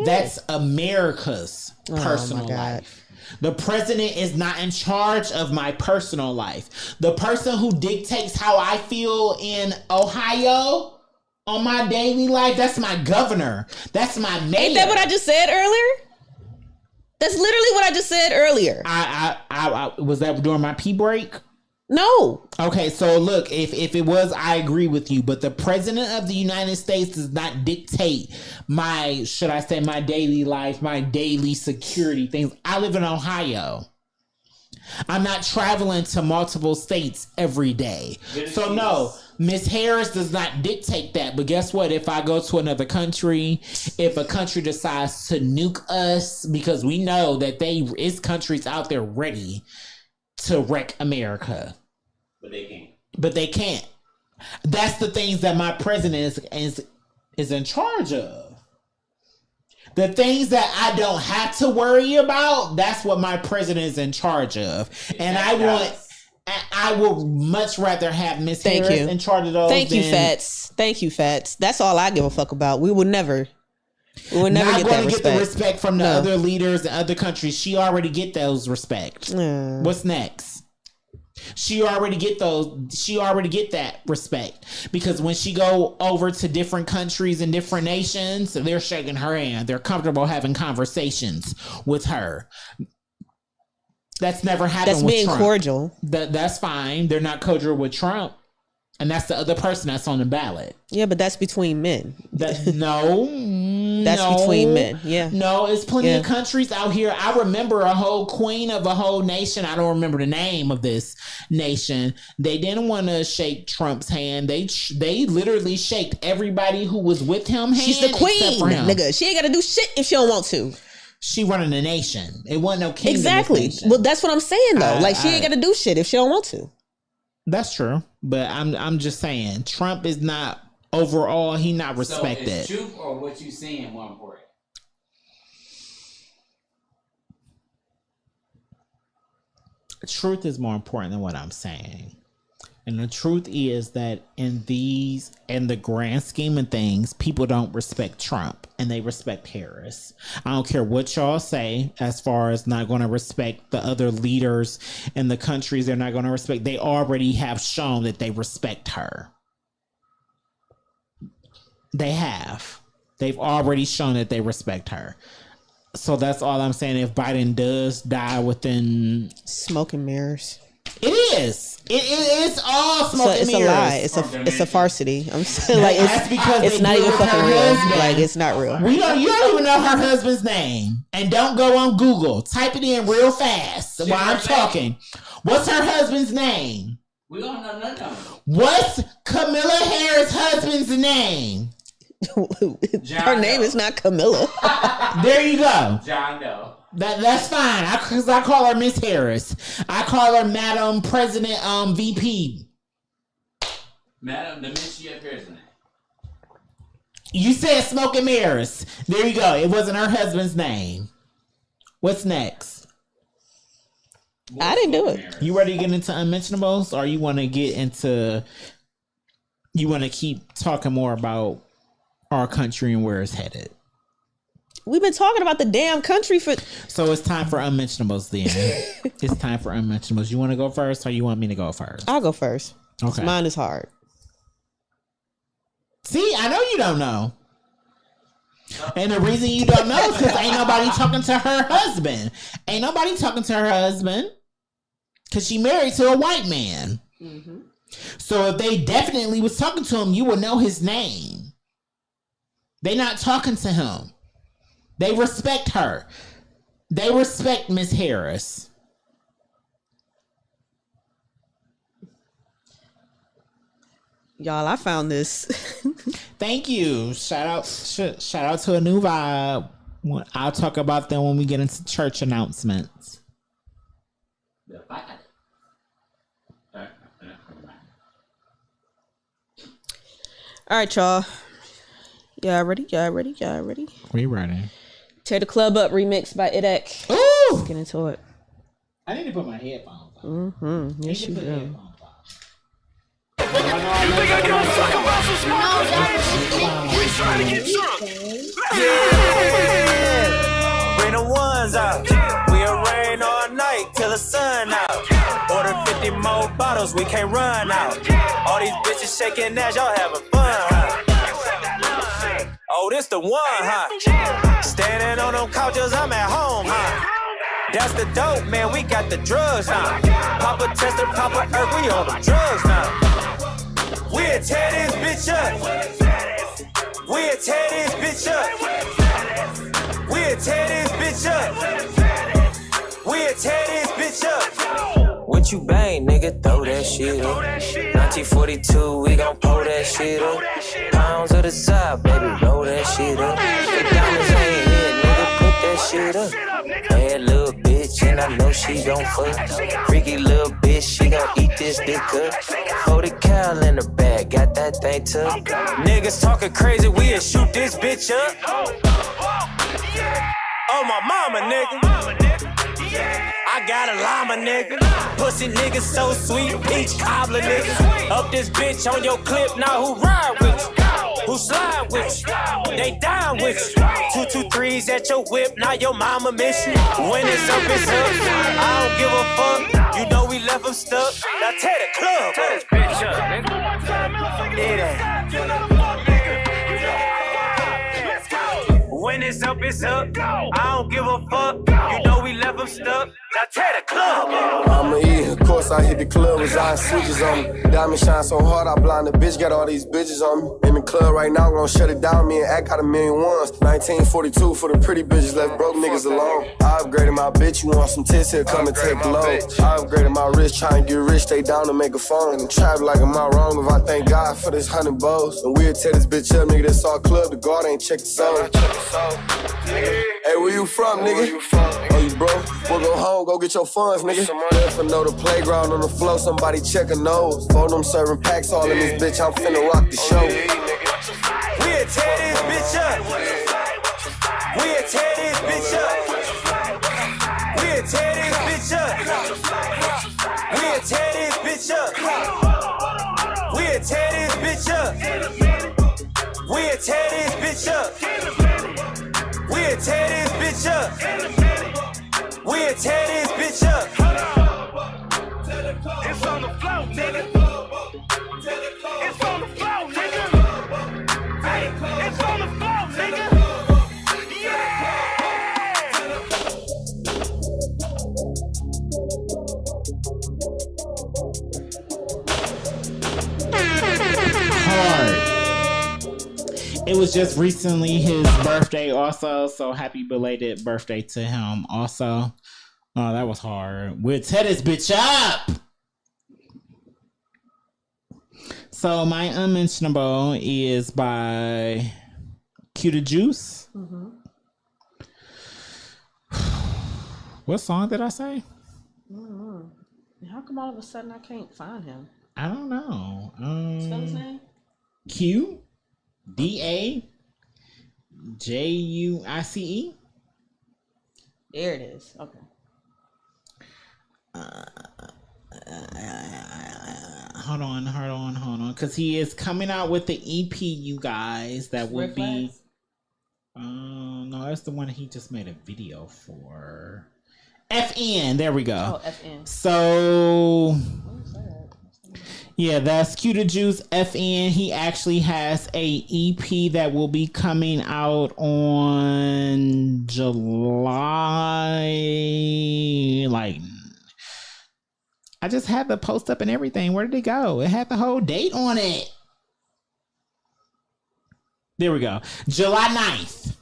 That's America's personal my God. life. The president is not in charge of my personal life. The person who dictates how I feel in Ohio on my daily life, that's my governor. That's my mayor. Ain't that what I just said earlier? That's literally what I just said earlier. I was that during my pee break? No. Okay, so look, if it was, I agree with you. But the president of the United States does not dictate my, should I say, my daily life, my daily security things. I live in Ohio. I'm not traveling to multiple states every day. So no, Miss Harris does not dictate that. But guess what? If I go to another country, if a country decides to nuke us, because we know that it's countries out there ready to wreck America. But they can't. But they can't. That's the things that my president is in charge of. The things that I don't have to worry about, that's what my president is in charge of. And I would much rather have Miss Harris in charge of those. Thank you, Fats. Thank you, Fats. That's all I give a fuck about. We will never get the respect from the other leaders in other countries. She already get those respect. What's next? She already get that respect because when she go over to different countries and different nations, they're shaking her hand. They're comfortable having conversations with her. That's never happened. That's with being Trump. cordial. That's fine. They're not cordial with Trump. And that's the other person that's on the ballot. Yeah, but that's between men. That's between men. Yeah. No, it's plenty of countries out here. I remember a whole queen of a whole nation. I don't remember the name of this nation. They didn't want to shake Trump's hand. They literally shaked everybody who was with him hand. She's the queen, except for him. nigga. She ain't got to do shit if she don't want to. She running the nation. It wasn't no king. Exactly. Well, that's what I'm saying though. She ain't got to do shit if she don't want to. That's true, but I'm just saying Trump is not overall. He not respected. So is truth or what you saying more important? Truth is more important than what I'm saying. And the truth is that in the grand scheme of things, people don't respect Trump and they respect Harris. I don't care what y'all say as far as not going to respect the other leaders in the countries they're not going to respect. They already have shown that they respect her. They have. They've already shown that they respect her. So that's all I'm saying. If Biden does die within smoke and mirrors. It is. It's all smoke and it's mirrors. A lie. It's a farcity. I'm saying that's because it's not even fucking real. Husband. Like it's not real. You don't even know her husband's name, and don't go on Google. Type it in real fast while I'm talking. What's her husband's name? We don't know none of them. What's Kamala Harris' husband's name? Her name is not Camilla. There you go. John Doe. That's fine. Because I call her Miss Harris. I call her Madam President VP. Madam the Michigan President. You said smoke and mirrors. There you go. It wasn't her husband's name. What's next? I didn't do it. You ready to get into unmentionables, or you want to get into? You want to keep talking more about our country and where it's headed? We've been talking about the damn country for. So it's time for unmentionables then. It's time for unmentionables. You want to go first, or you want me to go first? I'll go first. Okay. Mine is hard. See, I know you don't know. And the reason you don't know is because ain't nobody talking to her husband. Ain't nobody talking to her husband. Because she married to a white man. Mm-hmm. So if they definitely was talking to him, you would know his name. They not talking to him. They respect her. They respect Miss Harris. Y'all, I found this. Thank you. Shout out to A New Vibe. I'll talk about them when we get into church announcements. All right, y'all. Y'all ready? Y'all ready? Y'all ready? We ready. Tear the Club Up remix by Idek. Ooh! Let's get into it. I need to put my headphones on. Mm-hmm. Yes, you do. You think I give a fuck about some smoke? We trying to get drunk. Yeah. Bring the ones out. We'll rain all night till the sun out. Order 50 more bottles, we can't run out. All these bitches shaking ass, y'all having fun, huh? Oh, this the one, huh? Standing on them couches, I'm at home, huh? That's the dope, man, we got the drugs now. Papa tester, Papa Earth, we on the drugs now. We'll tear this bitch up. We'll tear this bitch up. We'll tear this bitch up. We'll tear this bitch up. What you bang, nigga? Throw that shit up. 1942, we gon' pull that shit up. Pounds of the side, baby, roll that shit up. The diamonds ain't here, nigga, put that shit up. Bad little bitch, and I know she gon' fuck. Freaky little bitch, she gon' eat this dick up. 40 cal in the bag, got that thing took. Niggas talking crazy, we'll shoot this bitch up. Oh, my mama, nigga. I got a llama, nigga. Pussy nigga so sweet, peach cobbler, nigga. Up this bitch on your clip, now who ride with you? Who slide with you? They down with you. 223s at your whip, now your mama miss you. When it's up, it's up. I don't give a fuck. You know we left them stuck. Now tear the club up. Tear this bitch up, nigga. When it's up, it's up. I don't give a fuck. You know we left them stuck. Now tear the club up. I'ma eat, of course I hit the club with eye switches on me. Diamond shine so hard, I blind the bitch, got all these bitches on me. In the club right now, gonna shut it down, me and Act got 1,000,001. 1942 for the pretty bitches, left broke niggas alone. I upgraded my bitch, you want some tits here, come and take a load. I upgraded my wrist, try and get rich, stay down to make a phone. And trap like, am I wrong if I thank God for this 100 bows? And we'll tear this bitch up, nigga, that's our club, the guard ain't checked the soul. Hey, where you from, nigga? Oh, you broke? We'll go home, go get your funds, nigga. If I know the playground on the floor, somebody check a nose. For them serving packs all in this bitch, I'm finna rock the show. We'll tear this bitch up. We'll tear this bitch up. We'll tear this bitch up. We'll tear this bitch up. We'll tear this bitch up. We'll tear this bitch up. We'll tear this bitch up. We'll tear this bitch up. It's on the floor, nigga. It's on the floor, nigga. Hey, it's on the floor, nigga. Hard. It was just recently his birthday also, so happy belated birthday to him also. Oh, that was hard. We'll tear this bitch up. So my unmentionable is by Q the Juice. Mm-hmm. What song did I say? Mm-hmm. How come all of a sudden I can't find him? I don't know. Spell his name? QDAJUICE. There it is. Okay. Hold on. Because he is coming out with the EP, you guys. That will be. No, that's the one he just made a video for. FN. There we go. Oh, FN. So. Yeah, that's Q the Juice FN. He actually has a EP that will be coming out on July. Like, I just had the post up and everything. Where did it go? It had the whole date on it. There we go. July 9th.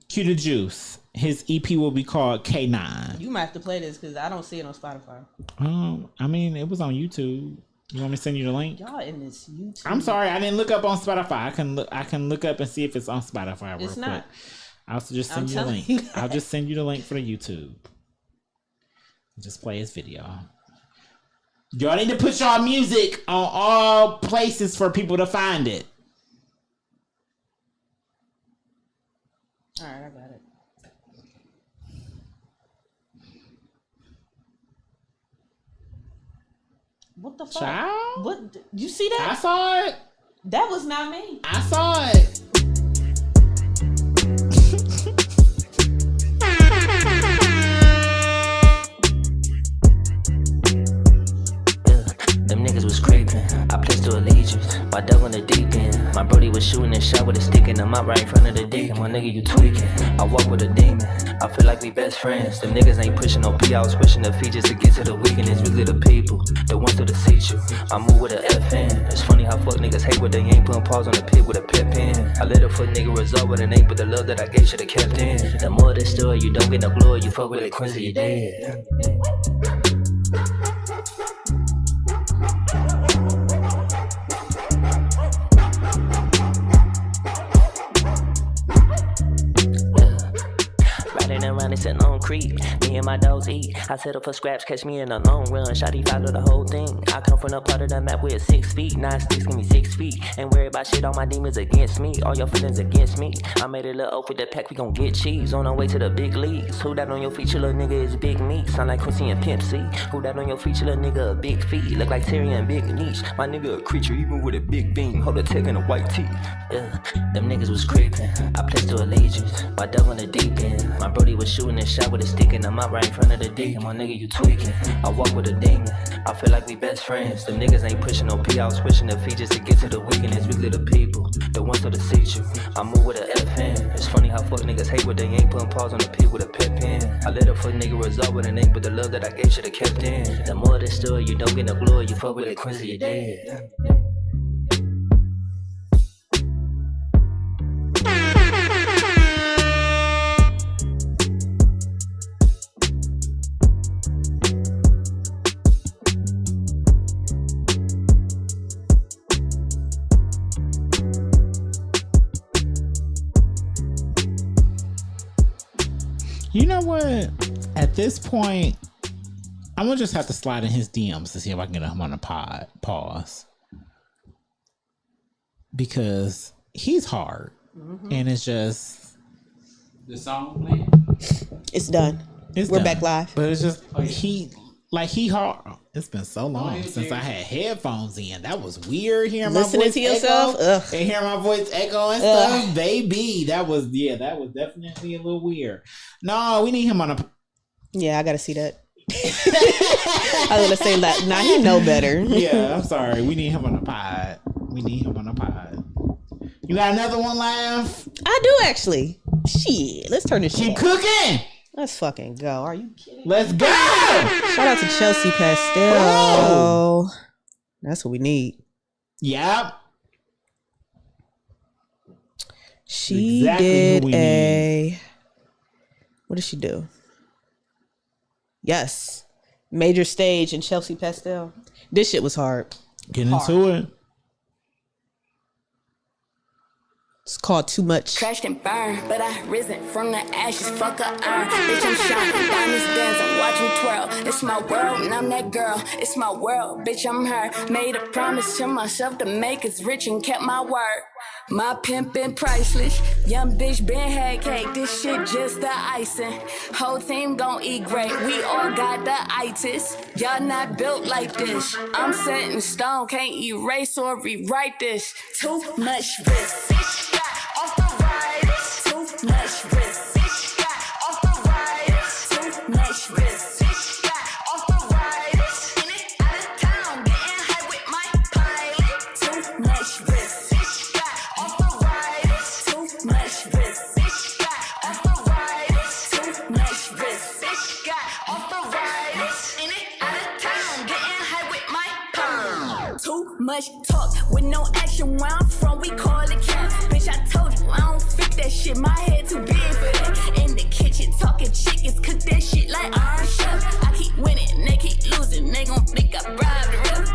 Q the Juice His EP will be called K9. You might have to play this because I don't see it on Spotify. I mean, it was on YouTube. You want me to send you the link? Y'all in this YouTube. I'm sorry, I didn't look up on Spotify. I can look up and see if it's on Spotify. It's real not. Quick. I'll just send you the link. I'll just send you the link for the YouTube. Just play his video. Y'all need to put y'all music on all places for people to find it. All right, I got it. What the fuck? Child? What? You see that? I saw it. That was not me. I saw it. Them niggas was creeping. I pledged to allegiance. I dug on the deep end. My brody was shooting a shot with a stick in him out right in front of the deacon. My nigga, you tweaking. I walk with a demon. I feel like we best friends. Them niggas ain't pushing no P. I was pushing the features to get to the weekend. It's really the people, the ones to deceive you. I move with a FN. It's funny how fuck niggas hate what they ain't putting paws on the pit with a pep pen. I let a foot nigga result with an ain't, but the love that I gave should have kept in. The more the story, you don't get no glory. You fuck with it, Quincy, you dead. Riding around, it's a long creep. Me and my dogs eat. I settle for scraps, catch me in a long run. Shotty follow the whole thing. I come from the part of the map where it's 6 feet. 9 sticks, give me 6 feet. Ain't worried about shit, all my demons against me. All your feelings against me. I made a little oath with the pack, we gon' get cheese. On our way to the big leagues. Who that on your feature, little nigga, is big meat. Sound like Quincy and Pimp C. Who that on your feature, little nigga, a big feet. Look like Terry and Big Niche. My nigga a creature, even with a big beam. Hold a tech and a white tee. Them niggas was creeping. I pledged to allegiance. I dug on the deep end. My brody was shooting a shot with a stick and I'm out right in front of the deacon. My nigga, you tweaking. I walk with a demon. I feel like we best friends. Them niggas ain't pushing no P. I was pushing the features to get to the weekend. It's really the people, the ones to deceive you. I move with a FN. It's funny how fuck niggas hate what they ain't putting paws on the pit with a pep pen. I let a fuck nigga result with an ain't, but the love that I gave should have kept in. The more the story, you don't get no glory. You fuck with it, Quincy, you dead. You know what? At this point, I'm gonna just have to slide in his DMs to see if I can get him on a pod. Pause. Because he's hard. And it's just... The song playing? It's done. We're done. back live. But it's just, he hard. It's been so long since I had headphones in. That was weird hearing my Listening voice to yourself? echo, and hearing my voice echo and stuff. Baby, that was definitely a little weird. No, we need him on a... Yeah, I gotta see that. I was gonna say that. Nah, he know better. Yeah, I'm sorry. We need him on a pod. You got another one live? I do actually. Shit, let's turn this shit Keep on. cooking. Let's fucking go. Are you kidding? Let's go. Shout out to Chelsea Pastel. That's what we need. Yep. She Exactly who did we a... What did she do? Yes. Major Stage and Chelsea Pastel. This shit was hard. Get into it. It's called Too Much. Crashed and burned, but I risen from the ashes. Fuck a iron, bitch, I'm shining. Diamonds dancing, watch them twirl. It's my world, and I'm that girl. It's my world, bitch, I'm her. Made a promise to myself to make us rich and kept my word. My pimp been priceless. Young bitch been had cake. This shit just the icing. Whole team gon' eat great. We all got the itis. Y'all not built like this. I'm set in stone. Can't erase or rewrite this. Too much risk. Off the ride. Too much risk. Off the ride. Too much risk. Off the ride. In it, out of town. Getting high with my pilot. Too much risk. Off the ride. Too much risk. Off the ride. Too much risk. Off the ride. In it, out of town. Getting high with my pilot. Too much talk with no action. Where I'm from, we call it cap. Bitch, I told you I don't fit that shit. My head too big for that. In the kitchen, Talking chickens, cook that shit like Iron Chef. I keep winning, they keep losing. They gon' think I bribed the ref.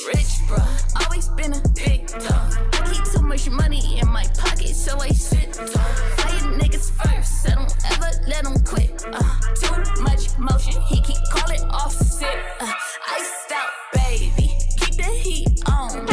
Rich, bro, always been a big dog. I keep too much money in my pocket, so I sit tall. Fight niggas first, I don't ever let them quit. Too much motion, he keep calling offset. Iced out, baby, keep the heat on.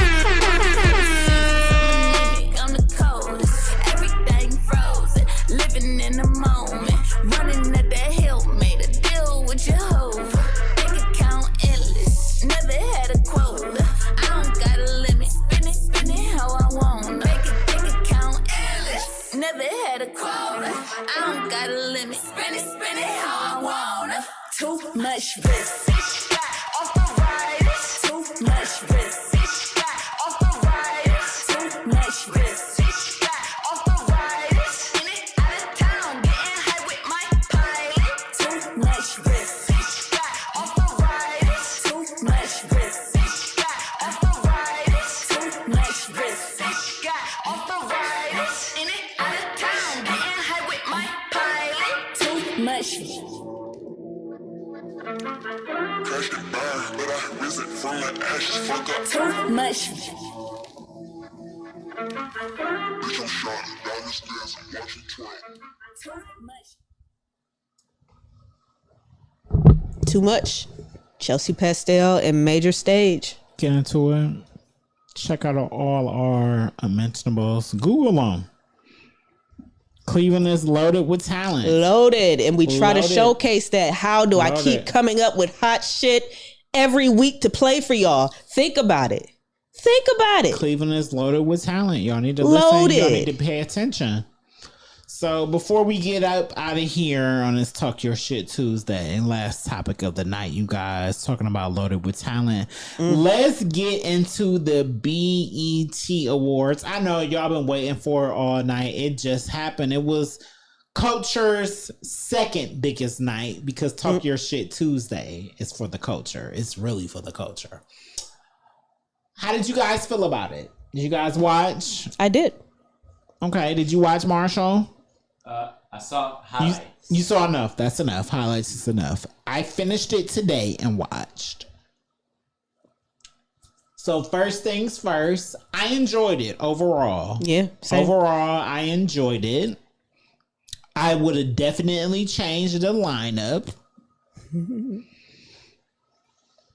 I'm the coldest, everything frozen. Living in the moment, running at the hill, made a deal with Jehovah. Bank account endless, never had a quota. I don't got a limit, spend it how I want. Bank account endless, never had a quota. I don't got a limit, spend it how I want. Too much risk, off the ride. Too much risk, off the ride. Too much risk. Off the ride, in it, out of town, getting high with my pilot. Too much risk. Off the ride, too much risk. Off the ride, too much risk. Off the ride, in it, out of town, getting high with my pilot. Too much risk. Crash and burn, but I risen from the ashes. Fuck up. Too much. Bitch, I'm shot down the stairs and watching twirl. Too much. Too much. Chelsea Pastel and Major Stage. Get into it. Check out all our unmentionables. Google them. Cleveland is loaded with talent. Loaded. And we try to Loaded. showcase that. How do I keep Loaded. coming up with hot shit every week to play for y'all? Think about it. Think about it. Cleveland is loaded with talent. Y'all need to listen. Loaded. Y'all need to pay attention. So before we get up out of here on this Talk Your Shit Tuesday and last topic of the night, you guys talking about loaded with talent, let's get into the BET Awards. I know y'all been waiting for it all night. It just happened. It was culture's second biggest night because Talk Your Shit Tuesday is for the culture. It's really for the culture. How did you guys feel about it? Did you guys watch? I did. Okay. Did you watch, Marshall? I saw highlights. You saw enough. That's enough. Highlights is enough. I finished it today and watched. So first things first, I enjoyed it overall. Yeah. Same. Overall, I enjoyed it. I would have definitely changed the lineup.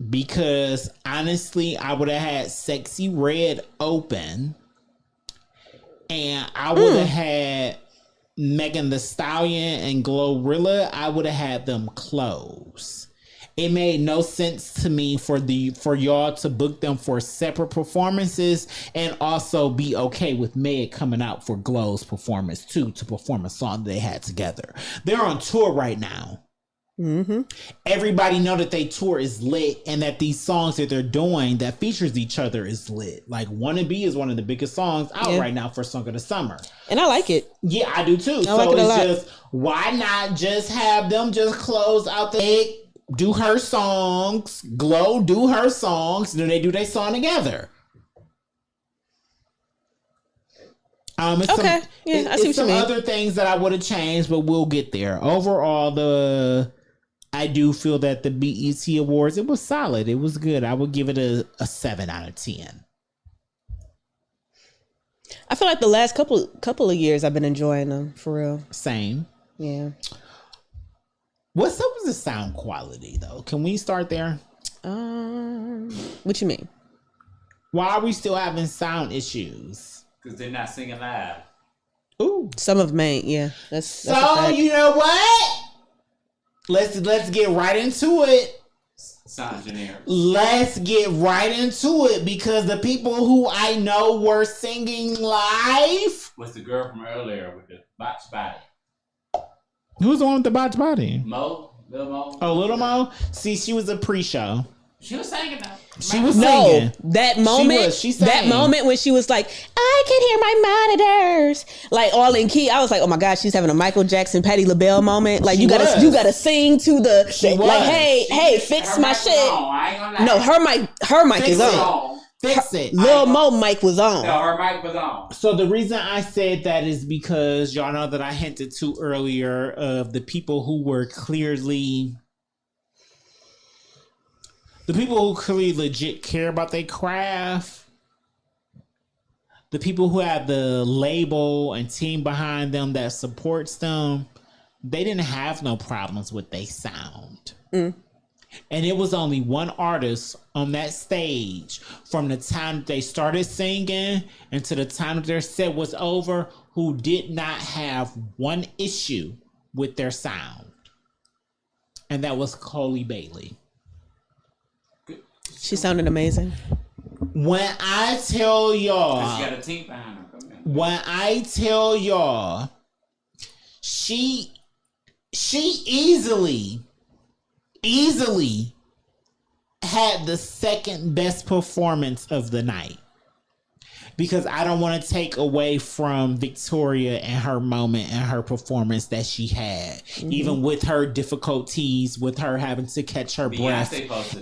Because honestly, I would have had Sexy Red open. And I would have had Megan Thee Stallion and Glorilla. I would have had them close. It made no sense to me for y'all to book them for separate performances and also be okay with Meg coming out for Glow's performance too, to perform a song they had together. They're on tour right now. Mm-hmm. Everybody know that they tour is lit and that these songs that they're doing that features each other is lit. Like Wanna Be is one of the biggest songs out right now for Song of the Summer. And I like it. Yeah, I do too. I like it a lot. Just, why not just have them just close out the egg, do her songs, Glow do her songs, then they do their song together. It's okay. I see what you mean. Other things that I would have changed, but we'll get there. Overall, I do feel that the BET Awards, it was solid. It was good. I would give it a 7 out of 10. I feel like the last couple of years I've been enjoying them for real. Same. Yeah. What's up with the sound quality though? Can we start there? What you mean? Why are we still having sound issues? Because they're not singing live. Ooh. Some of them ain't, yeah. That's so a fact. you know what? Let's get right into it. Sound engineer. Let's get right into it because the people who I know were singing live. What's the girl from earlier with the botch body? Who's the one with the botch body? Mo? Lil Mo? Oh, Little Mo? See, she was a pre-show. She was singing though. She was singing. That moment, She sang. that moment when she was like, I can hear my monitors, like all in key. I was like, oh my God, she's having a Michael Jackson, Patti LaBelle moment. Like She you was. gotta sing to the She like, was. hey, fix Her my mic shit. was on, I ain't gonna lie. No, her mic Fix is it. on. Fix it. Lil Mo mic was on. No, her mic was on. So the reason I said that is because y'all know that I hinted to earlier of the people who clearly legit care about their craft. The people who have the label and team behind them that supports them, they didn't have no problems with their sound. And it was only one artist on that stage from the time that they started singing until the time that their set was over who did not have one issue with their sound. And that was Chloe Bailey. She sounded amazing. When I tell y'all, She got a team behind her. when I tell y'all, she easily had the second best performance of the night. Because I don't want to take away from Victoria and her moment and her performance that she had. Even with her difficulties, with her having to catch her breath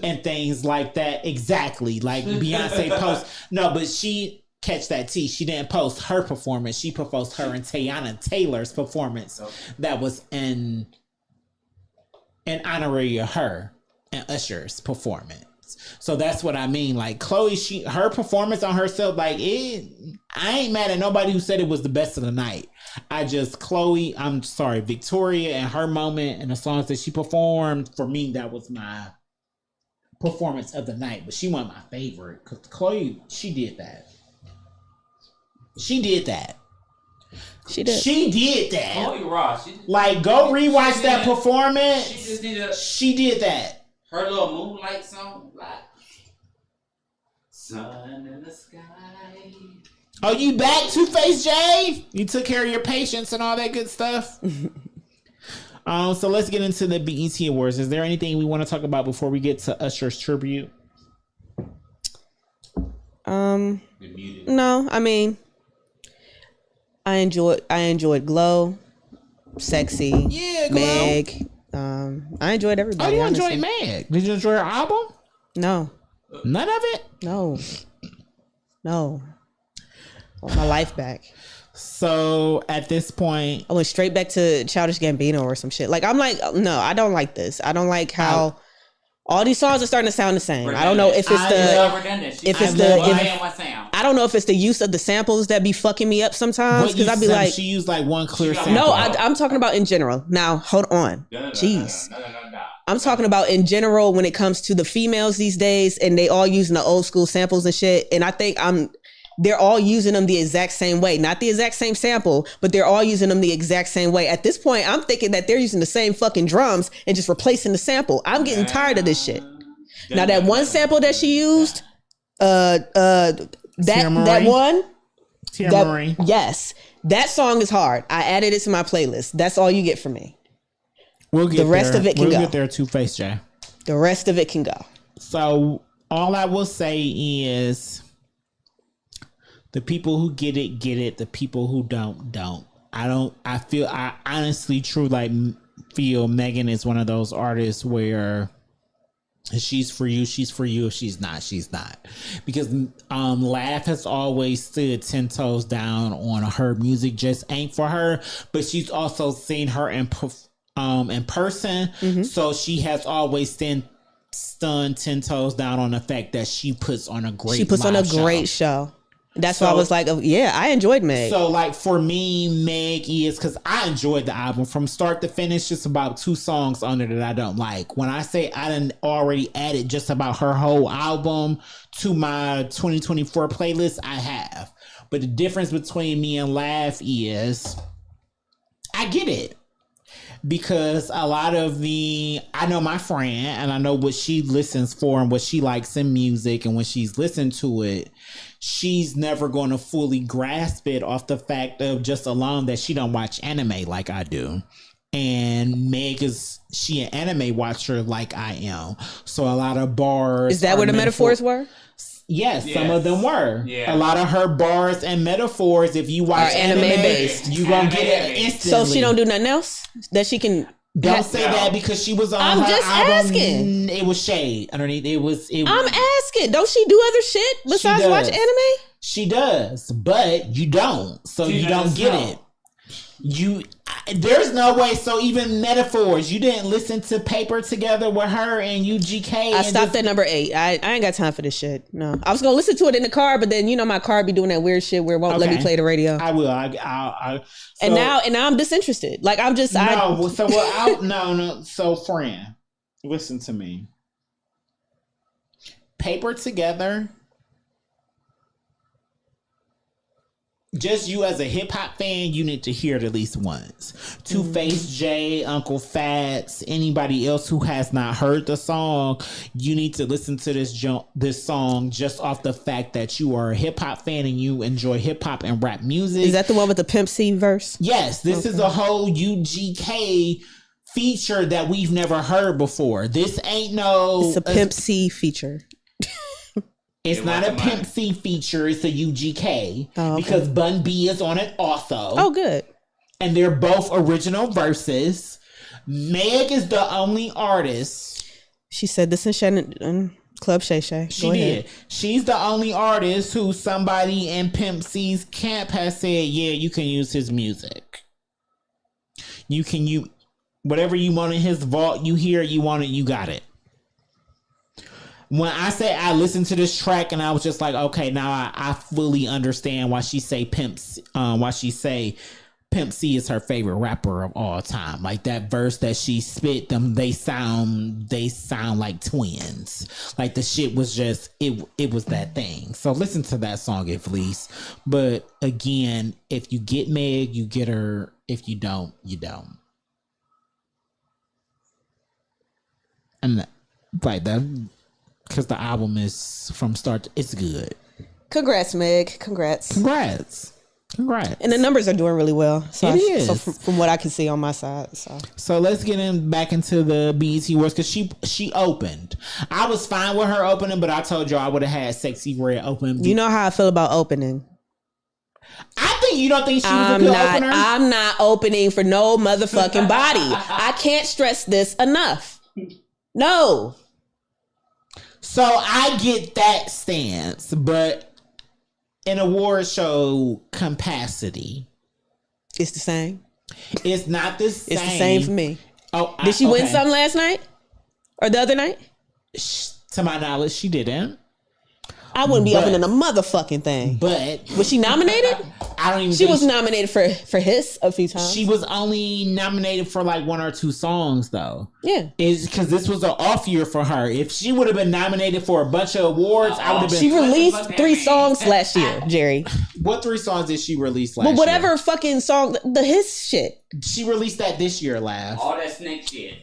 and things like that. Exactly. Like Beyonce post. No, but she catch that T. She didn't post her performance. She proposed her and Teyana Taylor's performance that was in honorary of her and Usher's performance. So that's what I mean. Like Chloe, her performance on herself, like I ain't mad at nobody who said it was the best of the night. Victoria and her moment and the songs that she performed, for me, that was my performance of the night. But she wasn't my favorite because Chloe, she did that. She did that. Chloe Ross. Like, go rewatch that performance. She did that. Her little Moonlight song, like sun in the sky. Oh, you back, Two-Face J? You took care of your patients and all that good stuff. So let's get into the BET Awards. Is there anything we want to talk about before we get to Usher's tribute? No, I mean, I enjoyed Glow, Sexy, Yeah, Glow. Meg. I enjoyed everybody. Oh, you honestly. enjoyed Meg? Did you enjoy her album? No. None of it? No. I want my life back. So at this point, I went straight back to Childish Gambino or some shit. Like, I'm like, no, I don't like this. I don't like how all these songs are starting to sound the same. I don't know if it's I don't know if it's the use of the samples that be fucking me up sometimes, because I'd be like, she used like one clear sample. no, I'm talking about in general. Now, hold on. Jeez. I'm talking about in general when it comes to the females these days, and they all using the old school samples and shit. And I think they're all using them the exact same way. Not the exact same sample, but they're all using them the exact same way. At this point, I'm thinking that they're using the same fucking drums and just replacing the sample. I'm getting tired of this shit. Now, that one sample that she used, yes, that song is hard. I added it to my playlist. That's all you get from me. We'll get the rest of it can go. We'll get there, Two-Face J. The rest of it can go. So all I will say is, the people who get it, get it. The people who don't. I honestly feel Megan is one of those artists where if she's for you, she's for you. If she's not, she's not. Because Laugh has always stood 10 toes down on her music just ain't for her. But she's also seen her in person. So she has always stunned 10 toes down on the fact that she puts on a great show. That's why I was like, yeah, I enjoyed Meg. So, like, for me, Meg is, because I enjoyed the album from start to finish, just about 2 songs on it that I don't like. When I say I done already added just about her whole album to my 2024 playlist, I have. But the difference between me and Laugh is, I get it. Because a lot of I know my friend and I know what she listens for and what she likes in music, and when she's listened to it, she's never going to fully grasp it off the fact of just alone that she don't watch anime like I do. And Meg she an anime watcher like I am. So a lot of bars. Is that where the metaphors were? Yes, some of them were. Yeah. A lot of her bars and metaphors, if you watch anime based, you gonna get it instantly. So she don't do nothing else that she can Don't say that because she was on I'm her just album. asking. It was shade underneath. I'm asking. Don't she do other shit besides does. watch anime? She does, but you don't. So She you don't does get know. it. There's no way. So even metaphors, you didn't listen to Paper Together with her and UGK. I stopped at number 8. I ain't got time for this shit. No, I was gonna listen to it in the car, but then my car be doing that weird shit where it won't let me Okay. play the radio. I will. And now I'm disinterested. Like I'm just no. So friend, listen to me. Paper Together. Just you as a hip hop fan, you need to hear it at least once. Two Face J, Uncle Fats, anybody else who has not heard the song, you need to listen to this song just off the fact that you are a hip hop fan and you enjoy hip hop and rap music. Is that the one with the Pimp C verse? Yes, this is a whole UGK feature that we've never heard before. This ain't no. It's a Pimp C feature. It's not a Pimp C feature. It's a UGK okay. because Bun B is on it also. Oh, good. And they're both original verses. Meg is the only artist. She said this in Shannon Club Shay Shay. She did. She's the only artist who somebody in Pimp C's camp has said, yeah, you can use his music. You whatever you want in his vault, you hear it, you want it, you got it. When I say I listened to this track and I was just like, okay, now I fully understand why she say Pimp C is her favorite rapper of all time. Like that verse that she spit, they sound like twins. Like the shit was just it was that thing. So listen to that song at least. But again, if you get Meg, you get her. If you don't, you don't. And like that. Because the album is from start to, it's good. Congrats, Meg. Congrats. And the numbers are doing really well. So It is. So from what I can see on my side. So let's get back into the BET Awards because she opened. I was fine with her opening, but I told you I would have had Sexy Red open. You know how I feel about opening. I think you don't think she was a good opener? I'm not opening for no motherfucking body. I can't stress this enough. No. So I get that stance, but in award show capacity, it's the same. It's not the same. It's the same for me. Oh, did she win something last night or the other night? To my knowledge, she didn't. I wouldn't be opening a motherfucking thing. But was she nominated? I don't even. She was nominated for Hiss a few times. She was only nominated for like 1 or 2 songs though. Yeah, is because this was an off year for her. If she would have been nominated for a bunch of awards, I would have been. She released 3 songs last year, Jerry. What 3 songs did she release last year? year? But whatever fucking song, the Hiss shit. She released that this year, Laugh. All that snake shit.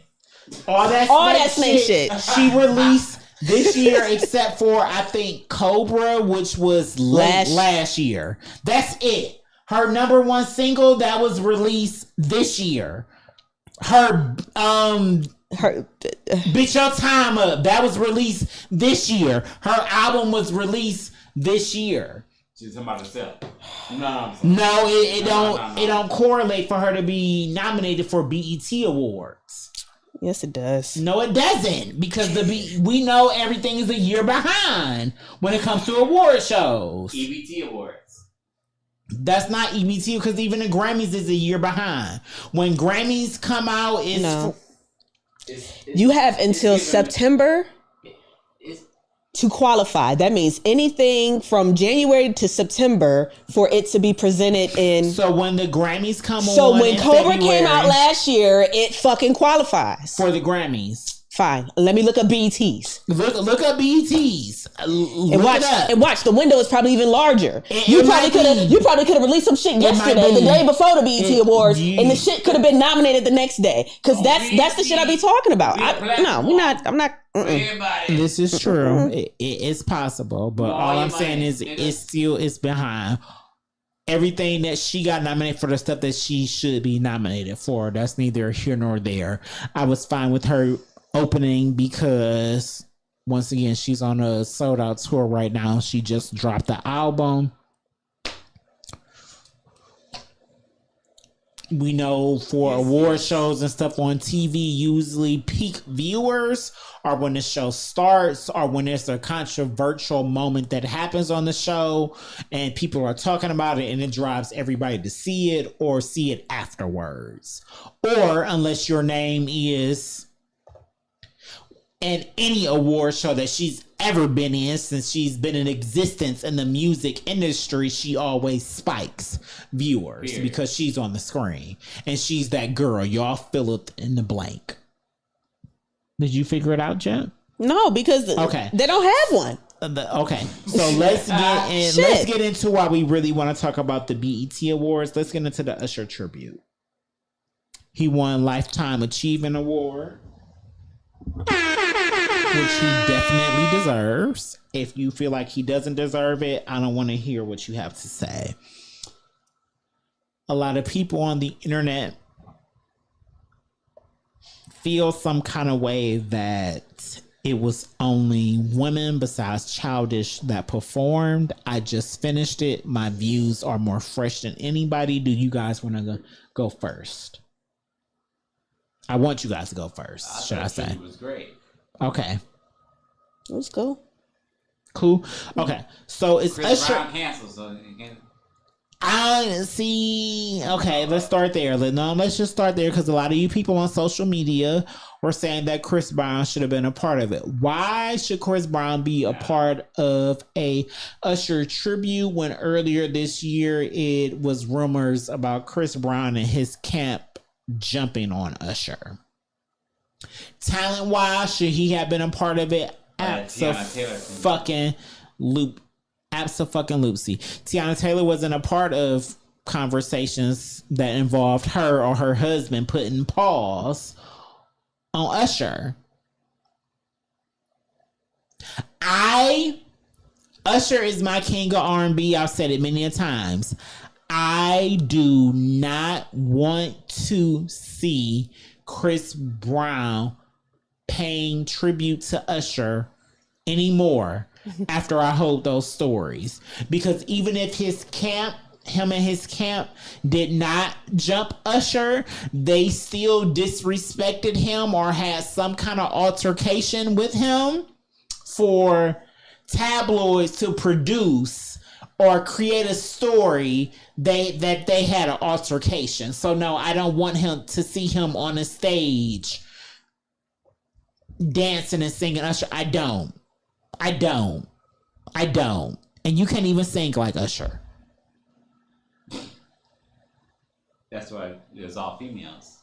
All that snake shit. She released this year, except for I think Cobra, which was last year. That's it. Her number 1 single that was released this year. Her Bitch Your Time Up, that was released this year. Her album was released this year. She's talking about herself. No, it don't correlate for her to be nominated for BET Awards. Yes, it does. No, it doesn't, because we know everything is a year behind when it comes to award shows. EBT Awards. That's not EBT because even the Grammys is a year behind. When Grammys come out, you have until September to qualify. That means anything from January to September for it to be presented in. So when the Grammys come on, so when Cobra came out last year, it fucking qualifies for the Grammys. Fine. Let me look up BETs. Look up BETs. And watch. The window is probably even larger. You probably could have released some shit yesterday, the day before the BET Awards, and the shit could have been nominated the next day. Because that's the shit I be talking about. I'm not. This is true. It's possible, but all I'm saying is it's behind. Everything that she got nominated for, the stuff that she should be nominated for, that's neither here nor there. I was fine with her opening because once again she's on a sold out tour right now. She just dropped the album. We know for award shows and stuff on TV, usually peak viewers are when the show starts or when there's a controversial moment that happens on the show and people are talking about it and it drives everybody to see it or see it afterwards. Or unless your name is in any award show that she's ever been in since she's been in existence in the music industry, she always spikes viewers because she's on the screen and she's that girl. Y'all fill it in the blank. Did you figure it out, Jen? No, because they don't have one. Okay, so let's get into why we really want to talk about the BET Awards. Let's get into the Usher tribute. He won Lifetime Achievement Award, which he definitely deserves. If you feel like he doesn't deserve it, I don't want to hear what you have to say. A lot of people on the internet feel some kind of way that it was only women besides Childish that performed. I just finished it. My views are more fresh than anybody. Do you guys want to go first? I want you guys to go first, should I say? It was great. Okay. It was cool. Cool. Okay. So it's Chris Usher. Brown canceled, so you can't. I see. Okay, let's start there. Let's just start there because a lot of you people on social media were saying that Chris Brown should have been a part of it. Why should Chris Brown be a part of a Usher tribute when earlier this year it was rumors about Chris Brown and his camp jumping on Usher? Talent wise, should he have been a part of it? Absolutely. Tiana Taylor wasn't a part of conversations that involved her or her husband putting pause on Usher. Usher is my king of R&B. I've said it many a times. I do not want to see Chris Brown paying tribute to Usher anymore after I heard those stories. Because even if him and his camp did not jump Usher, they still disrespected him or had some kind of altercation with him for tabloids to produce or create a story that they had an altercation. So no, I don't want him to see him on a stage dancing and singing Usher. I don't. And you can't even sing like Usher. That's why it was all females.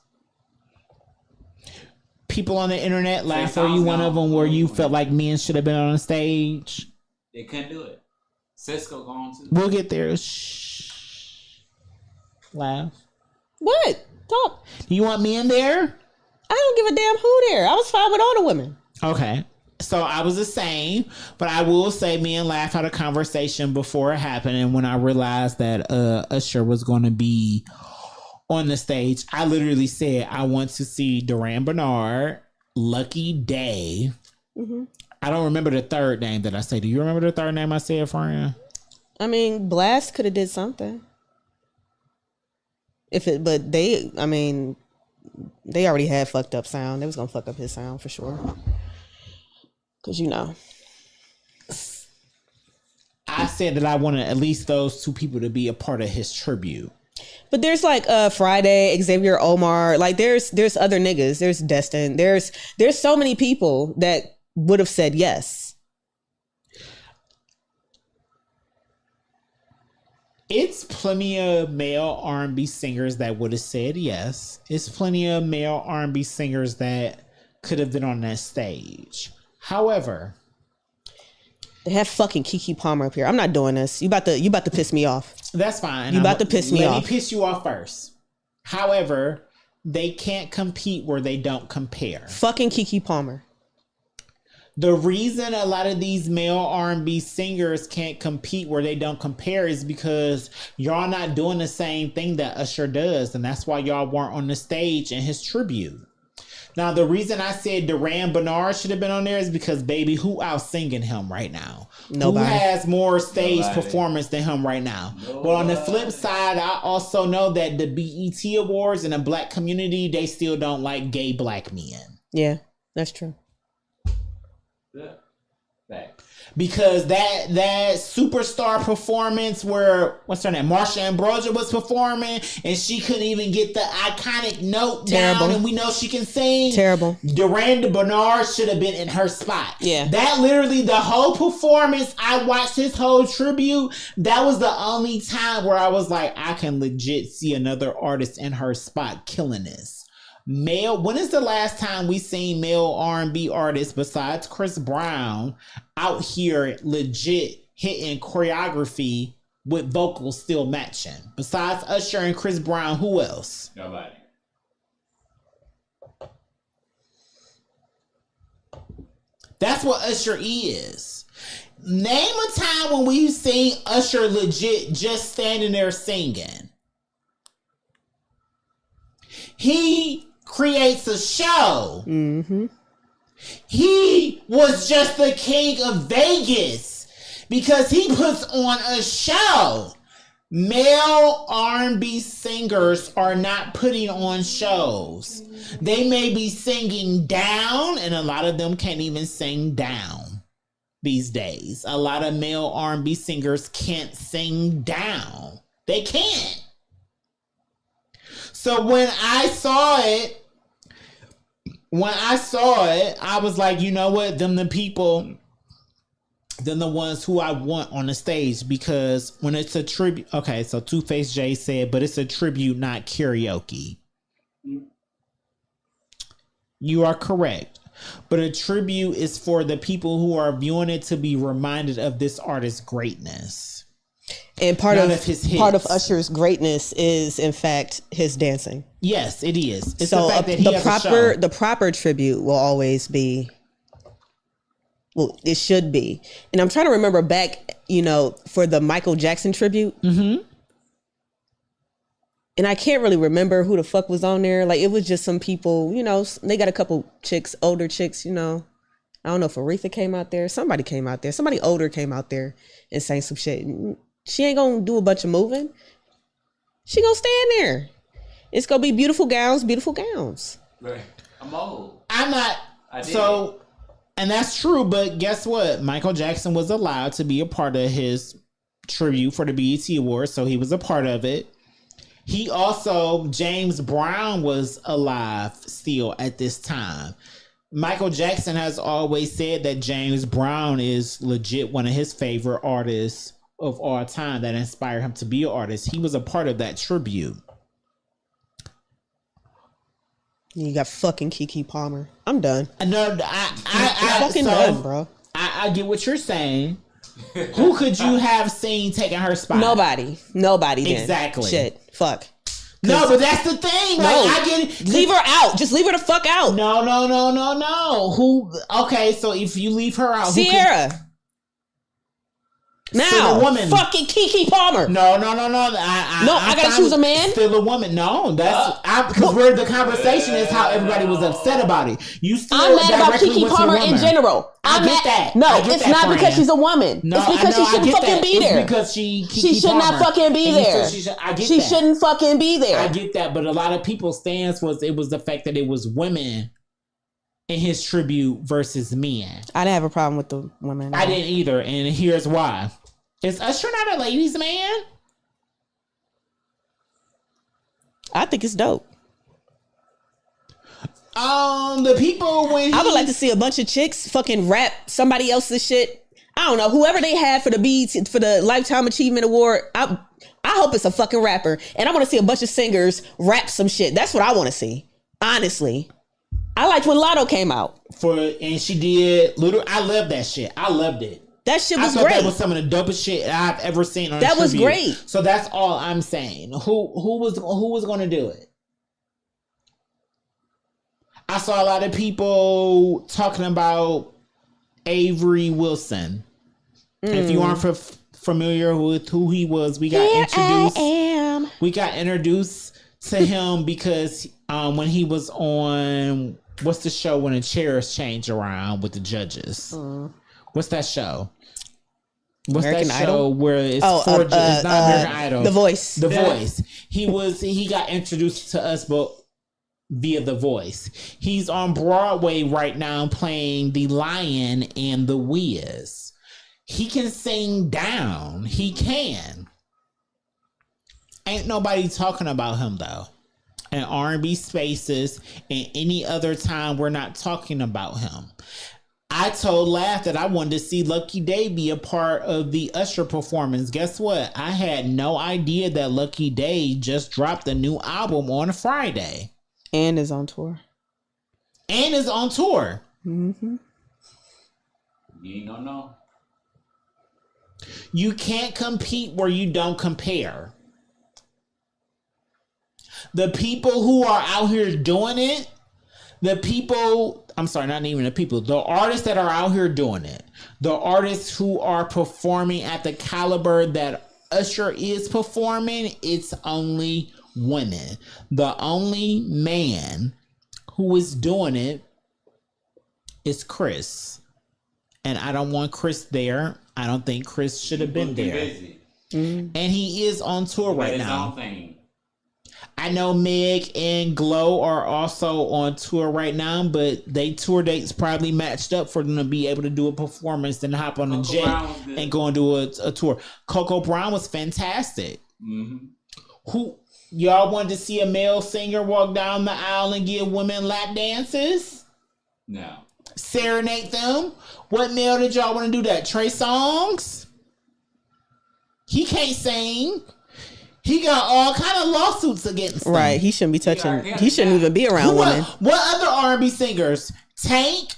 People on the internet laugh. Are you one of them where you felt like men should have been on the stage? They couldn't do it. Cisco gone too. We'll get there. Shh. Laugh. What? Talk. You want men there? I don't give a damn who there. I was fine with all the women. Okay. So I was the same, but I will say me and Laugh had a conversation before it happened, and when I realized that Usher was going to be on the stage, I literally said I want to see Duran Bernard, Lucky Day. Mm-hmm. I don't remember the third name that I said. Do you remember the third name I said, Fran? I mean, Blast could have did something. But they already had fucked up sound. They was gonna fuck up his sound for sure. Cause I said that I wanted at least those two people to be a part of his tribute. But there's like Friday, Xavier Omar, like there's other niggas. There's Destin. There's so many people that would have said yes. It's plenty of male R&B singers that would have said yes. It's plenty of male R&B singers that could have been on that stage. However, they have fucking Keke Palmer up here. I'm not doing this. You about to piss me off. That's fine. You about to piss me off. Let me piss you off first. However, they can't compete where they don't compare. Fucking Keke Palmer. The reason a lot of these male R&B singers can't compete where they don't compare is because y'all not doing the same thing that Usher does. And that's why y'all weren't on the stage in his tribute. Now, the reason I said Duran Bernard should have been on there is because, baby, who out singing him right now? Nobody. Who has more stage performance than him right now? But on the flip side, I also know that the BET Awards in the black community, they still don't like gay black men. Yeah, that's true. Yeah. Back. Because that superstar performance where, what's her name, Marsha Ambrosius was performing and she couldn't even get the iconic note down, and we know she can sing. Terrible. Durand Bernard should have been in her spot. Yeah. That literally, the whole performance, I watched his whole tribute. That was the only time where I was like, I can legit see another artist in her spot killing this. When is the last time we seen male R&B artists besides Chris Brown out here legit hitting choreography with vocals still matching? Besides Usher and Chris Brown, who else? Nobody. That's what Usher is. Name a time when we've seen Usher legit just standing there singing. He creates a show. Mm-hmm. He was just the king of Vegas because he puts on a show. Male R&B singers are not putting on shows. They may be singing down, and a lot of them can't even sing down these days. A lot of male R&B singers can't sing down. They can't. So when I saw it, I was like, you know what? Them the people, them the ones who I want on the stage, because when it's a tribute. Okay, so Two Face Jay said, but it's a tribute, not karaoke. You are correct. But a tribute is for the people who are viewing it to be reminded of this artist's greatness. And part None of his hits. part of Usher's greatness is, in fact, his dancing. Yes, it is. It's so the fact that he has a show. the proper tribute will always be. Well, it should be. And I'm trying to remember back, for the Michael Jackson tribute. Mm-hmm. And I can't really remember who the fuck was on there. Like, it was just some people, they got a couple chicks, older chicks, I don't know if Aretha came out there. Somebody came out there. Somebody older came out there and sang some shit. She ain't gonna do a bunch of moving. She gonna stand there. It's gonna be beautiful gowns, beautiful gowns. Right. I'm old. I'm not. So, and that's true, but guess what? Michael Jackson was allowed to be a part of his tribute for the BET Awards, so he was a part of it. He also, James Brown was alive still at this time. Michael Jackson has always said that James Brown is legit one of his favorite artists of all time that inspired him to be an artist. He was a part of that tribute. You got fucking Keke Palmer. I'm done. No, I'm fucking done, bro. I get what you're saying. Who could you have seen taking her spot? Nobody then. Exactly. Shit. Fuck. No, but that's the thing. Like, No. I get it. Leave her out. Just leave her the fuck out. No. Who? Okay, so if you leave her out, Sierra. Now, still a woman. fucking Keke Palmer. No. I gotta choose a man. Still a woman. No, that's because where the conversation is how everybody was upset about it. You still I'm mad about directly Keke went to the Palmer in woman. general. I I'm get mad. that. No, I get it's that, not Fran. because she's a woman. No, it's because I know, she shouldn't I get fucking that. be It's there. because she Keke should not Palmer. fucking be And you there. said I get She that. shouldn't fucking be there. I get that, but a lot of people's stance was the fact that it was women in his tribute versus men. I didn't have a problem with the women. I didn't either, and here's why. Is Usher not a ladies' man? I think it's dope. The people when I would like to see a bunch of chicks fucking rap somebody else's shit. I don't know, whoever they had for the BET, for the Lifetime Achievement Award. I hope it's a fucking rapper, and I want to see a bunch of singers rap some shit. That's what I want to see. Honestly, I liked when Lotto came out and she did Little. I love that shit. I loved it. That shit was I thought great. That was some of the dopest shit I've ever seen on That was tribute. great. So that's all I'm saying. Who was going to do it? I saw a lot of people talking about Avery Wilson. If you aren't familiar with who he was, we got introduced. We got introduced to him because when he was on What's the show when the chairs change around with the judges? What's that show? What's American that show Idol? where it's it's not American Idol? The Voice. The Voice. He got introduced to us, but via The Voice. He's on Broadway right now playing the Lion and the Wiz. He can sing down. He can. Ain't nobody talking about him though. In R&B spaces and any other time, we're not talking about him. I told Laugh that I wanted to see Lucky Day be a part of the Usher performance. Guess what? I had no idea that Lucky Day just dropped a new album on a Friday. And is on tour. You ain't gonna know. You can't compete where you don't compare. The people who are out here doing it, the artists that are out here doing it, the artists who are performing at the caliber that Usher is performing, it's only women. The only man who is doing it is Chris. And I don't want Chris there. I don't think Chris should have been there. And he is on tour right now. I know Meg and Glow are also on tour right now, but they tour dates probably matched up for them to be able to do a performance, then hop on a jet and go and do a tour. Coco Brown was fantastic. Who y'all wanted to see a male singer walk down the aisle and give women lap dances? No. Serenade them? What male did y'all want to do that? Trey Songz? He can't sing. He got all kind of lawsuits against him. Right. He shouldn't be touching. He shouldn't even be around women. What other R&B singers? Tank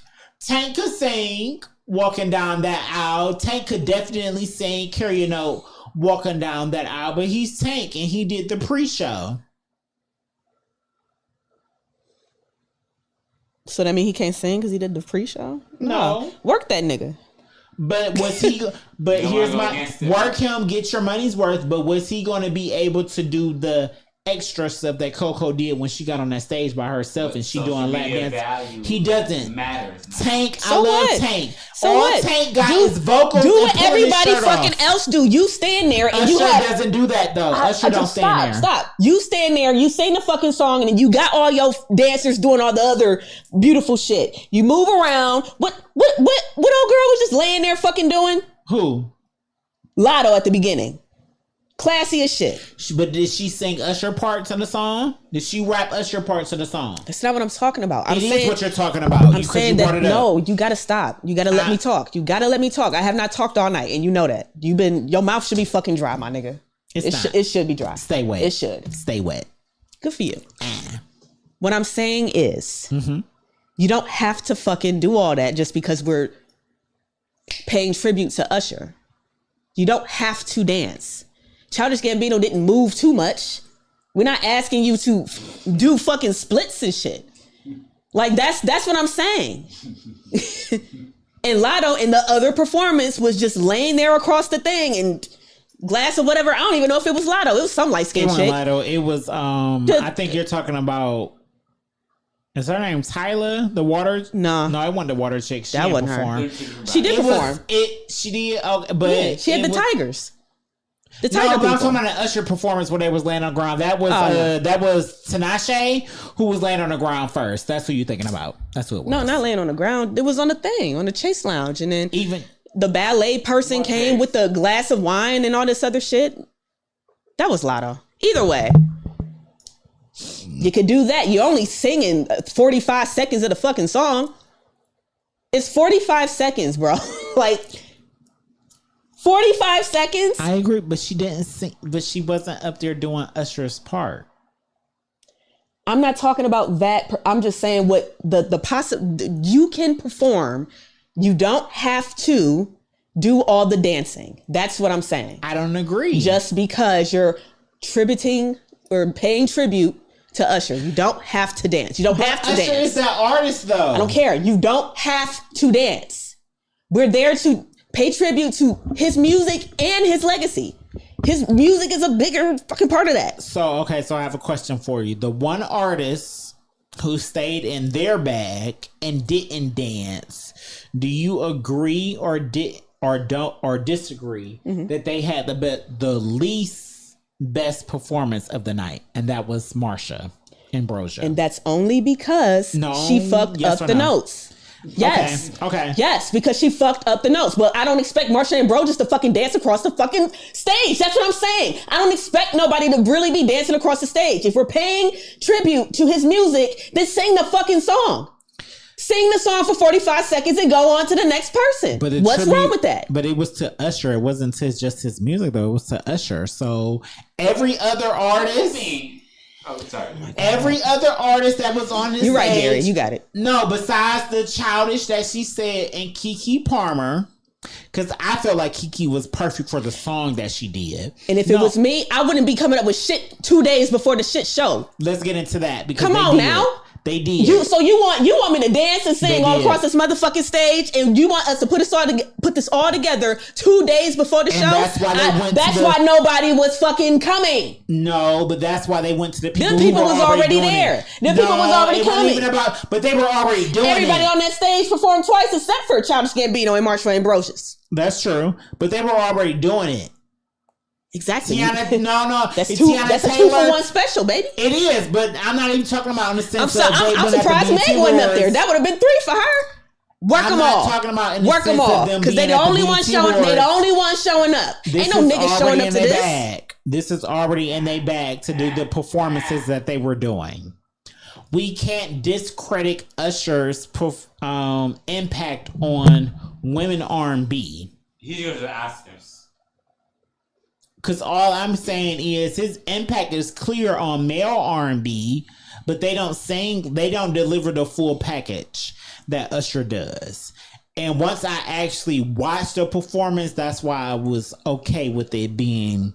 could sing walking down that aisle. Tank could definitely sing, carry a note walking down that aisle. But he's Tank and he did the pre-show. So that mean he can't sing because he did the pre-show? No. Work that nigga. But was he? But here's my work him, get your money's worth. But was he going to be able to do the extra stuff that Coco did when she got on that stage by herself and she doing lap dance? He doesn't. Tank, I love Tank. All Tank got is vocals. Do what everybody fucking else do. You stand there and Usher doesn't do that though. Usher don't stand there. Stop. You stand there. You sing the fucking song, and then you got all your dancers doing all the other beautiful shit. You move around. What old girl was just laying there fucking doing? Who? Lotto at the beginning. Classy as shit. But did she sing Usher parts of the song? Did she rap Usher parts of the song? That's not what I'm talking about. It is what you're talking about. I'm saying that no, you gotta stop. You gotta let me talk. You gotta let me talk. I have not talked all night, and you know that. Your mouth should be fucking dry, my nigga. It should be dry. Stay wet. It should. Stay wet. Good for you. What I'm saying is, you don't have to fucking do all that just because we're paying tribute to Usher. You don't have to dance. Childish Gambino didn't move too much. We're not asking you to do fucking splits and shit. Like that's what I'm saying. And Lotto in the other performance was just laying there across the thing and glass of whatever. I don't even know if it was Lotto. It was some light skinned chick. Lotto. It was I think you're talking about. Is her name Tyler? The water? No, it wasn't the water chick. That wasn't her. She did perform. She did. Okay, but yeah, she had the tigers. The no, I'm talking about an Usher performance where they was laying on the ground. That was Tinashe who was laying on the ground first. That's who you're thinking about. That's who it was. No, not laying on the ground. It was on the thing, on the Chase Lounge. And then even the ballet person came with the glass of wine and all this other shit. That was Lotto. Either way, you could do that. You're only singing 45 seconds of the fucking song. It's 45 seconds, bro. Like 45 seconds. I agree, but she didn't sing. But she wasn't up there doing Usher's part. I'm not talking about that. I'm just saying what you can perform. You don't have to do all the dancing. That's what I'm saying. I don't agree. Just because you're tributing or paying tribute to Usher, you don't have to dance. You don't have to dance. Usher is that artist, though. I don't care. You don't have to dance. We're there to pay tribute to his music and his legacy. His music is a bigger fucking part of that. So I have a question for you. The one artist who stayed in their bag and didn't dance, do you agree or disagree that they had the least best performance of the night, and that was Marsha Ambrosius? And that's only because she fucked up the notes. Yes. Okay. Yes, because she fucked up the notes. But I don't expect Marsha Ambrosius to fucking dance across the fucking stage. That's what I'm saying. I don't expect nobody to really be dancing across the stage. If we're paying tribute to his music, then sing the fucking song. Sing the song for 45 seconds and go on to the next person. But what's wrong with that? But it was to Usher. It wasn't to just his music, though. It was to Usher. So every other artist... Oh, sorry. Every other artist that was on this You're right, stage, Gary. You got it. No, besides the Childish that she said and Keke Palmer, because I feel like Keke was perfect for the song that she did. And if it was me, I wouldn't be coming up with shit 2 days before the shit show. Let's get into that. Because come on now. They did. So you want me to dance and sing all across this motherfucking stage, and you want us to put this all together 2 days before the show? That's why why nobody was fucking coming. No, but that's why they went to the people. Them people was already there. Them people was already coming. But they were already doing Everybody on that stage performed twice except for Childish Gambino and Marsha Ambrosius. That's true, but they were already doing it. Exactly. Tiana, no. That's a 2-for-1 special, baby. It is, but I'm not even talking about in the sense I'm surprised Meg wasn't up there. That would have been 3 for her. Work them all. Talking about in the Work them all, because they the only one showing. They the only one showing up. Ain't no niggas showing up to this. Bag. This is already in their bag to do the performances that they were doing. We can't discredit Usher's impact on women R&B. He goes to the Oscars. Because all I'm saying is his impact is clear on male R&B, but they don't deliver the full package that Usher does. And once I actually watched the performance, that's why I was okay with it being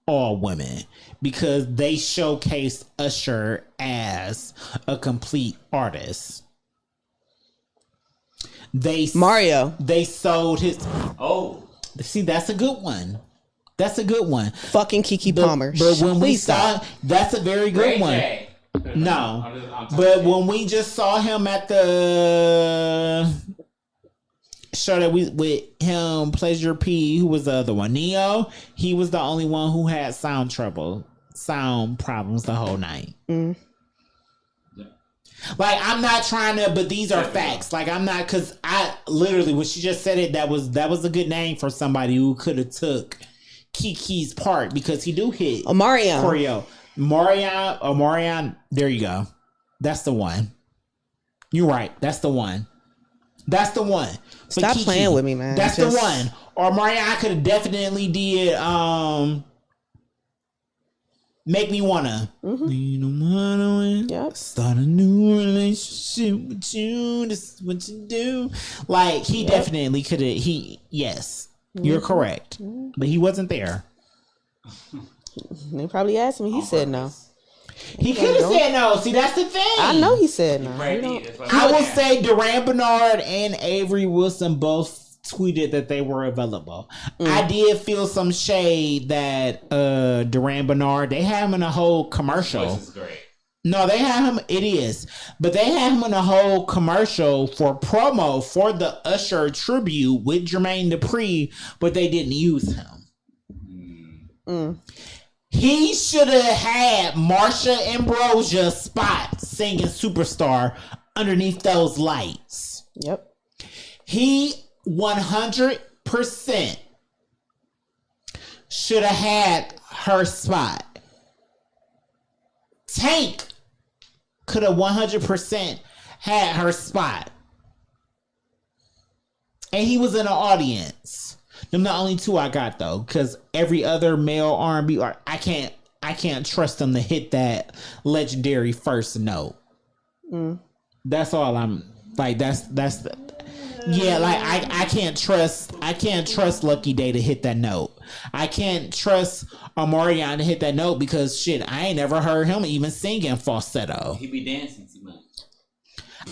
all women, because they showcased Usher as a complete artist. They sold his... Oh. See, that's a good one. That's a good one. Fucking Keke Palmer. But when we saw, that's a very good one. No, but when we just saw him at the show that we with him, Pleasure P, who was the other one, Neo, he was the only one who had sound problems the whole night. Like, I'm not trying to, but these are facts. Like, I'm not, because I literally, when she just said it, that was a good name for somebody who could have took Kiki's part, because he do hit Omarion. Choreo. Omarion, there you go. That's the one. You're right. That's the one. Stop playing with me, man. That's the one. Or Omarion could have definitely did Make Me Wanna. Start a new relationship with you. This is what you do. Like, he definitely could have. Yes. You're correct. But he wasn't there. They probably asked him. He said no. He could have said no. See, that's the thing. I know he said no. I will say Duran Bernard and Avery Wilson both tweeted that they were available. I did feel some shade that Duran Bernard, they have him in a whole commercial. This is great. No, they have him. It is, but they have him in a whole commercial for promo for the Usher tribute with Jermaine Dupri, but they didn't use him. He should have had Marsha Ambrosius spot singing "Superstar" underneath those lights. Yep. He 100% should have had her spot. Tank could have 100% had her spot. And he was in the audience. Them the only two I got though, because every other male R&B, I can't trust them to hit that legendary first note. That's all I'm like. Yeah, like I can't trust Lucky Day to hit that note. I can't trust Omarion to hit that note because shit, I ain't never heard him even singing falsetto. He be dancing too much.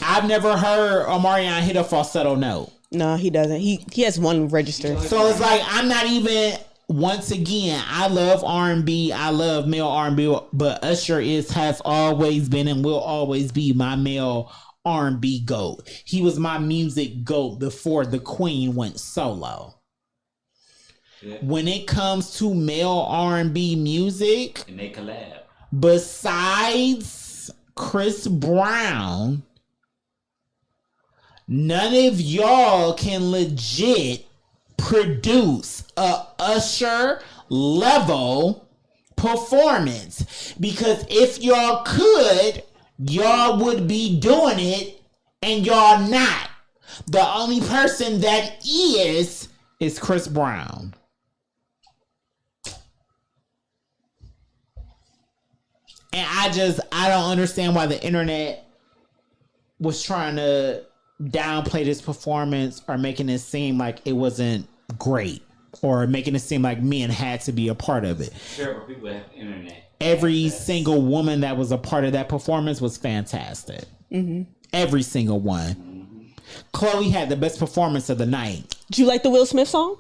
I've never heard Omarion hit a falsetto note. No, he doesn't. He has one register. So it's like I'm not even once again, I love R&B. I love male R&B, but Usher has always been and will always be my male R&B GOAT. He was my music GOAT before the Queen went solo. Yeah. When it comes to male R&B music, and they collab. Besides Chris Brown, none of y'all can legit produce a Usher level performance, because if y'all could, y'all would be doing it, and y'all not. The only person that is Chris Brown. And I don't understand why the internet was trying to downplay this performance or making it seem like it wasn't great or making it seem like men had to be a part of it. Sure, but people have internet. Every single woman that was a part of that performance was fantastic. Mm-hmm. Every single one. Mm-hmm. Chloe had the best performance of the night. Did you like the Will Smith song?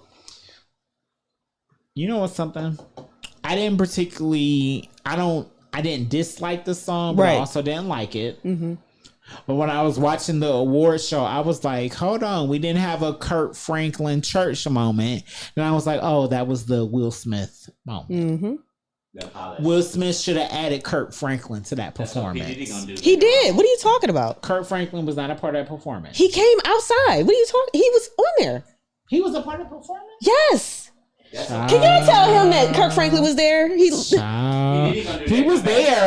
You know what's something? I didn't dislike the song, but I also didn't like it. Mm-hmm. But when I was watching the award show, I was like, hold on, we didn't have a Kirk Franklin church moment. And I was like, oh, that was the Will Smith moment. Mm-hmm. Will Smith should have added Kirk Franklin to that performance. He did. What are you talking about? Kirk Franklin was not a part of that performance. He came outside. What are you talking? He was on there. He was a part of the performance? Yes. Can y'all tell him that Kirk Franklin was there? He was there.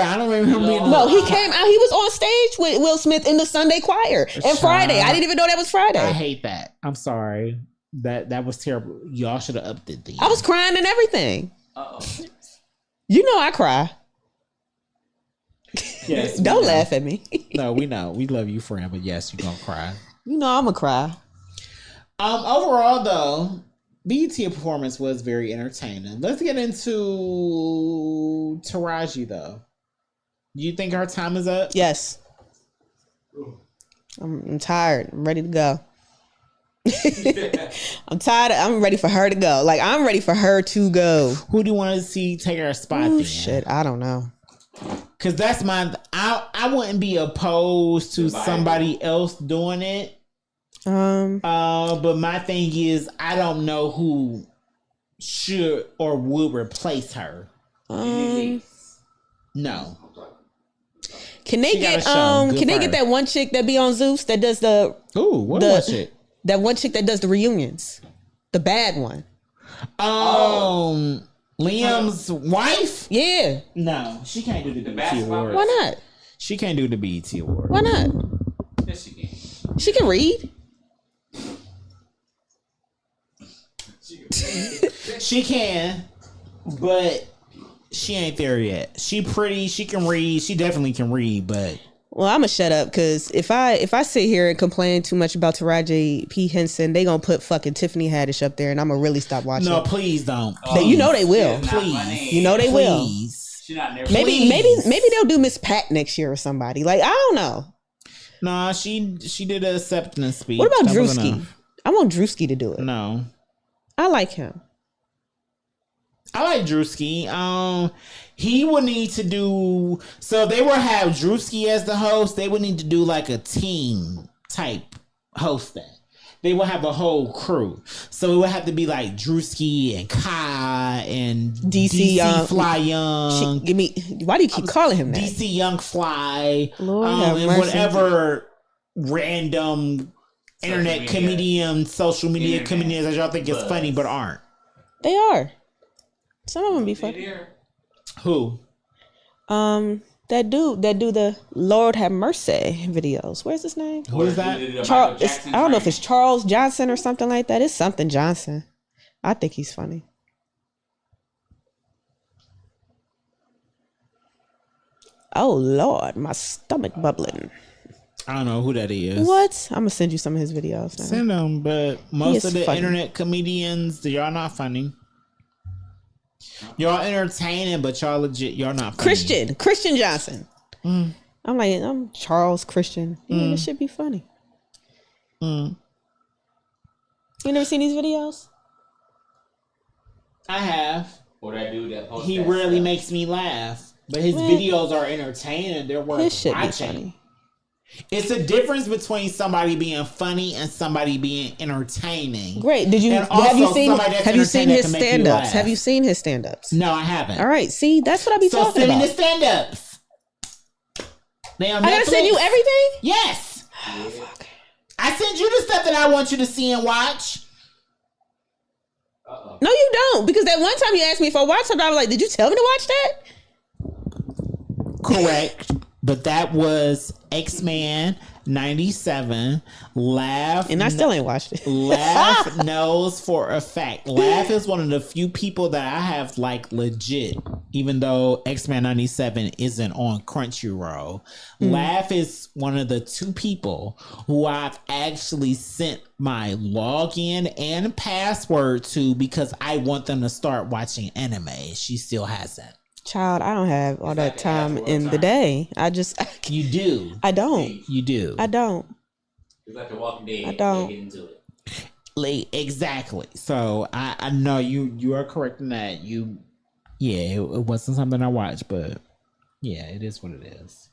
I don't remember. No, he came out. He was on stage with Will Smith in the Sunday choir and Friday. I didn't even know that was Friday. I hate that. I'm sorry. That was terrible. Y'all should have upped it. I was crying and everything. You know I cry. Yes. Don't laugh at me. No, we know. We love you, friend. But yes, you're gonna cry. You know I'm gonna cry. Overall, though, BET performance was very entertaining. Let's get into Taraji, though. Do you think her time is up? Yes. I'm tired. I'm ready to go. I'm tired. I'm ready for her to go. Like, I'm ready for her to go. Who do you want to see take her spot? Then? Shit, I don't know. Cause that's I wouldn't be opposed to somebody else doing it. But my thing is, I don't know who should or would replace her. No. Can they get that one chick that be on Zeus that does the one chick? That one chick that does the reunions, the bad one. Liam's wife? Yeah. No, she can't do the BET Awards. Why not? She can't do the BET Awards. Why not? Yes, she can. She can read. She can, but she ain't there yet. She pretty. She can read. She definitely can read, but. Well, I'm gonna shut up because if I sit here and complain too much about Taraji P. Henson, they gonna put fucking Tiffany Haddish up there, and I'm gonna really stop watching. No, please don't. You know they will. Please, you know they will. She's not there. Maybe they'll do Miss Pat next year or somebody. Like, I don't know. Nah, she did an acceptance speech. What about Drewski? I want Drewski to do it. No, I like him. I like Drewski. He would need to do, so they would have Drewski as the host. They would need to do like a team type hosting. They would have a whole crew. So it would have to be like Drewski and Kai and DC Fly Young. Why do you keep calling him that? DC Young Fly. Lord and whatever random internet comedian, social media comedians that y'all think is funny but aren't. They are. Some of them be funny. Who? That dude that do the Lord Have Mercy videos. Where's his name? Who is that? I don't know if it's Charles Johnson or something like that. It's something Johnson. I think he's funny. Oh Lord, my stomach bubbling. I don't know who that is. What? I'm gonna send you some of his videos now. Send them, but most of the internet comedians, y'all not funny. Y'all entertaining, but y'all legit. Y'all not funny. Christian Johnson. I'm Charles Christian. Yeah, this should be funny. You never seen these videos? I have. Or that dude that posts He that rarely stuff. makes me laugh, but his Man. videos are entertaining. They're worth His shit be watching. funny. It's a difference between somebody being funny and somebody being entertaining. Great. Did you And have you also seen somebody that's have you seen entertaining his that can make you stand-ups? laugh. Have you seen his stand-ups? No, I haven't. All right. See, that's what I be So talking send me about. the stand-ups. They on I gotta send Netflix? you everything? Yes. I send you the stuff that I want you to see and watch. No, you don't. Because that one time you asked me if I watched something, I was like, did you tell me to watch that? Correct. But that was X-Man 97. Laugh. And I still ain't watched it. Laugh knows for a fact. Laugh is one of the few people that I have like legit, even though X-Men 97 isn't on Crunchyroll. Laugh is one of the two people who I've actually sent my login and password to because I want them to start watching anime. She still hasn't. Child, I don't have all that time in the day. You do. I don't. You do. I don't. It's like The Walking Dead. I don't. Get into it. Exactly. So I know you are correct in that. It wasn't something I watched, but yeah, it is what it is.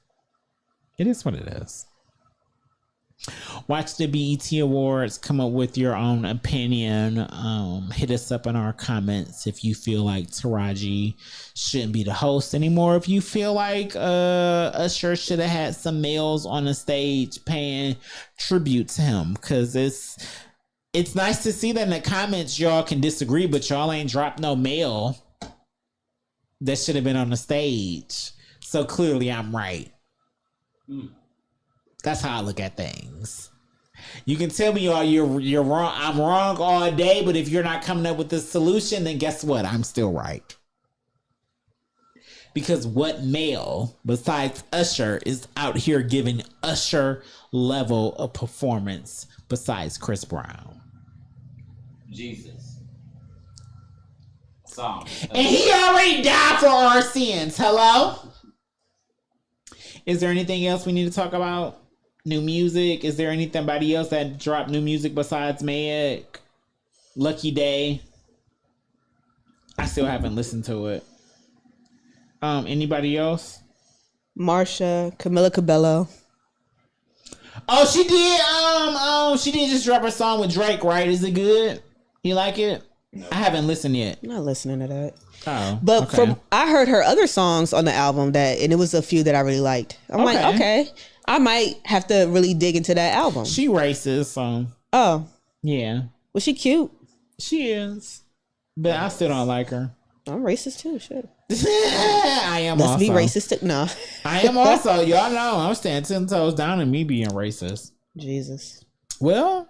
It is what it is. Watch the BET Awards. Come up with your own opinion. Hit us up in our comments if you feel like Taraji shouldn't be the host anymore. If you feel like Usher should have had some males on the stage paying tribute to him, because it's nice to see that in the comments y'all can disagree, but y'all ain't dropped no male that should have been on the stage. So clearly I'm right. That's how I look at things. You can tell me all you're wrong. I'm wrong all day, but if you're not coming up with a solution, then guess what? I'm still right. Because what male besides Usher is out here giving Usher level of performance besides Chris Brown? Jesus. Song. And he already died for our sins. Hello? Is there anything else we need to talk about? New music? Is there anybody else that dropped new music besides Meg? Lucky Day? I still haven't listened to it. Anybody else? Marsha, Camila Cabello. Oh, she did. She did just drop her song with Drake, right? Is it good? You like it? No. I haven't listened yet. I'm not listening to that. Oh, but okay. I heard her other songs on the album and it was a few that I really liked. I'm like, okay, I might have to really dig into that album. She racist, so. Oh. Yeah. Was she cute? She is. But I still don't like her. I'm racist too, shit. I am Let's also. be racist too. No. I am also. Y'all know I'm standing 10 toes down and me being racist. Jesus. Well.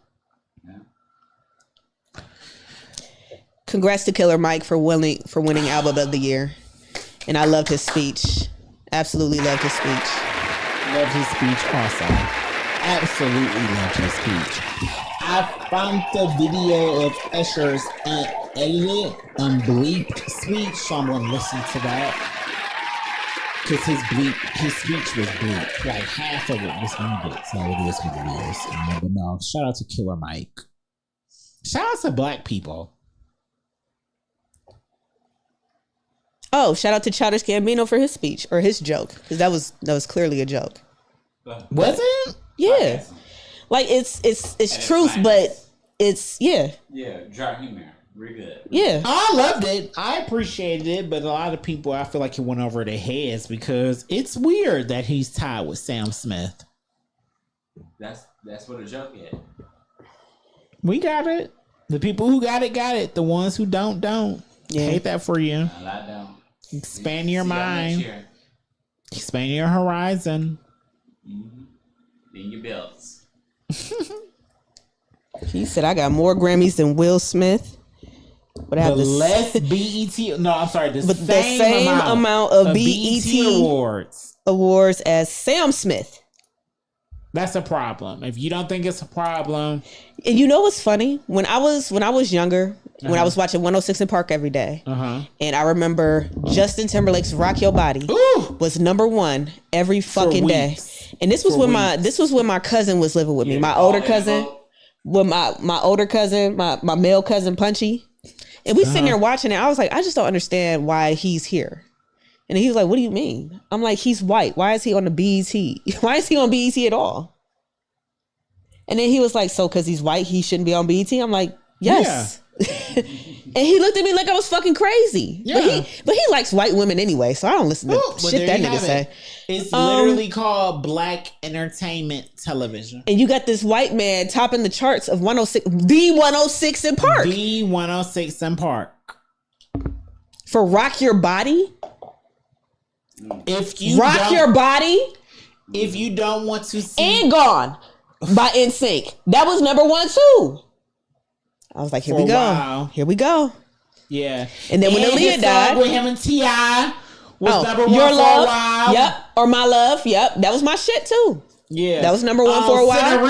Congrats to Killer Mike for winning Album of the Year. And I loved his speech. Absolutely loved his speech. Loved his speech also. Absolutely loved his speech. I found the video of Usher's unedited, unbleeped speech, so I'm gonna listen to that. Because his speech was bleeped. Like half of it was muted, so it is what it is. But no, shout out to Killer Mike. Shout out to black people. Oh, shout out to Childish Gambino for his speech or his joke, because that was clearly a joke. Was it? Yeah, like it's truth, but it's Yeah, dry humor, really good. Yeah, I loved it. I appreciated it, but a lot of people, I feel like it went over their heads because it's weird that he's tied with Sam Smith. That's what a joke is. We got it. The people who got it. The ones who don't. Yeah. Hate that for you. A lot don't. Expand your mind. Expand your horizon. In your belts. He said, I got more Grammys than Will Smith. But I have the less BET. No, I'm sorry. The same amount of BET awards as Sam Smith. That's a problem. If you don't think it's a problem. And you know what's funny? When I was younger, when I was watching 106 in Park every day, and I remember Justin Timberlake's "Rock Your Body" was #1 every fucking day. And this was when my cousin was living with me. My older cousin, my male cousin Punchy, And we sitting there watching it. I was like, I just don't understand why he's here. And he was like, what do you mean? I'm like, he's white. Why is he on the BET? Why is he on BET at all? And then he was like, so because he's white, he shouldn't be on BET? I'm like, yes. Yeah. And he looked at me like I was fucking crazy. Yeah. But he likes white women anyway, so I don't listen to shit that nigga say. It's literally called Black Entertainment Television. And you got this white man topping the charts of 106, the 106 in Park. The 106 in Park. For Rock Your Body? If you Rock Your Body? If you don't want to see. And Gone by NSYNC. That was number 1 too. I was like, here we go. While. Here we go. Yeah. And then when Aaliyah died. With him and T.I. was number 1 Your for Love, a while. Yep. Or My Love. Yep. That was my shit too. Yeah. That was number 1 for a while.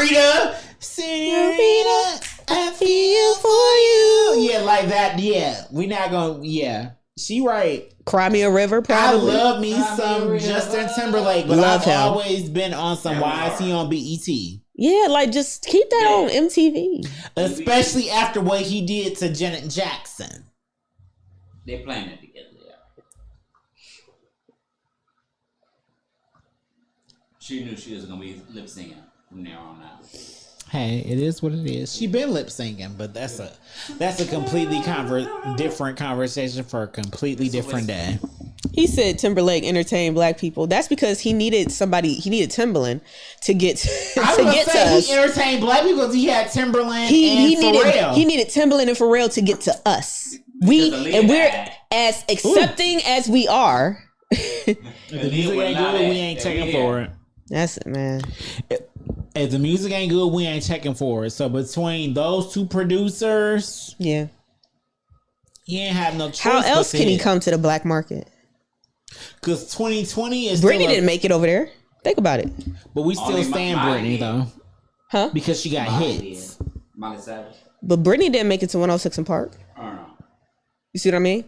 Senorita, I feel for you. Yeah, like that. Yeah. We not gonna, yeah. She right. Cry Me a River, probably. I love me some Justin Timberlake, but I've always been on some why is he on BET? Yeah, like just keep that on MTV. Especially after what he did to Janet Jackson. They playing it together, yeah. She knew she was gonna be lip singing from there on out. Hey, it is what it is. She been lip singing, but that's a completely different conversation for a completely different day. He said Timberlake entertained black people. That's because he needed somebody. He needed Timbaland to get to us. He entertained black people because he had Timberland and Pharrell. He needed Timbaland and Pharrell to get to us. We're as accepting as we are. If the music ain't good, we ain't checking for it. That's it, man. If the music ain't good, we ain't checking for it. So between those two producers, yeah, he ain't have no choice. How else can he come to the black market? Because 2020 is Britney didn't make it over there. Think about it. But we still stand Britney though, huh? Because she got hits. Miley Cyrus. But Britney didn't make it to 106 in Park. I don't know. You see what I mean?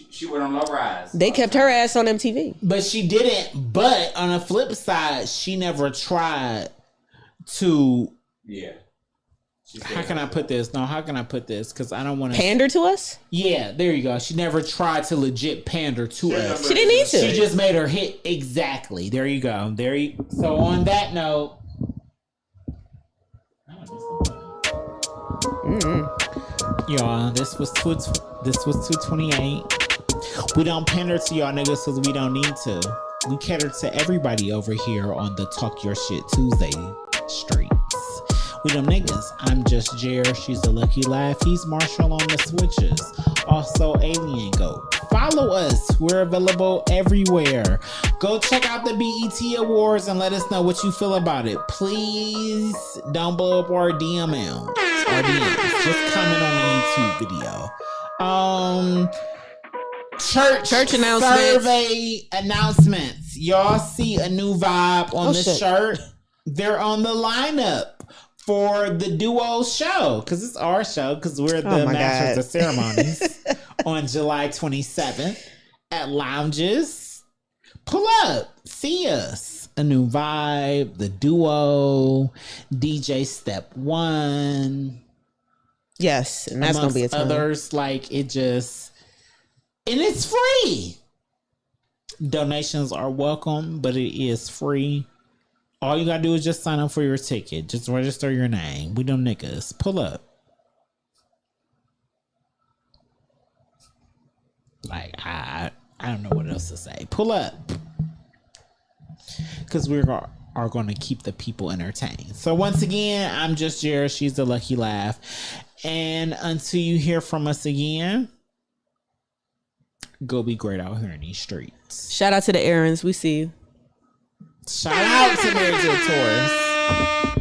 She went on Low Rise. They kept her ass on MTV. But she didn't. But on the flip side, she never tried to. Yeah. How can I put this? No, how can I put this? Because I don't want to pander to us. Yeah, there you go. She never tried to legit pander to us. She didn't need to. She just made her hit exactly. There you go. So on that note, y'all, this was 228. We don't pander to y'all niggas because we don't need to. We cater to everybody over here on the Talk Your Shit Tuesday streets. We them niggas. I'm just Jer. She's the Lucky Laugh. He's Marshall on the switches. Also Alien Goat. Follow us. We're available everywhere. Go check out the BET Awards and let us know what you feel about it. Please don't blow up our DMs. Just comment on the YouTube video. Church announcements. Survey announcements. Y'all see a new vibe on this shirt? They're on the lineup for the duo show, because it's our show, because we're the Masters of Ceremonies on July 27th at Lounges. Pull up, see us. A new vibe, the duo, DJ Step One. Yes, and that's gonna be a ton. Others, like it just, and it's free. Donations are welcome, but it is free. All you gotta do is just sign up for your ticket. Just register your name. We them niggas. Pull up. Like I don't know what else to say. Pull up. Because we are going to keep the people entertained. So once again, I'm just Jared. She's the Lucky Laugh. And until you hear from us again, go be great out here in these streets. Shout out to the Aarons. We see you. Shout out to Mary Jo Taurus.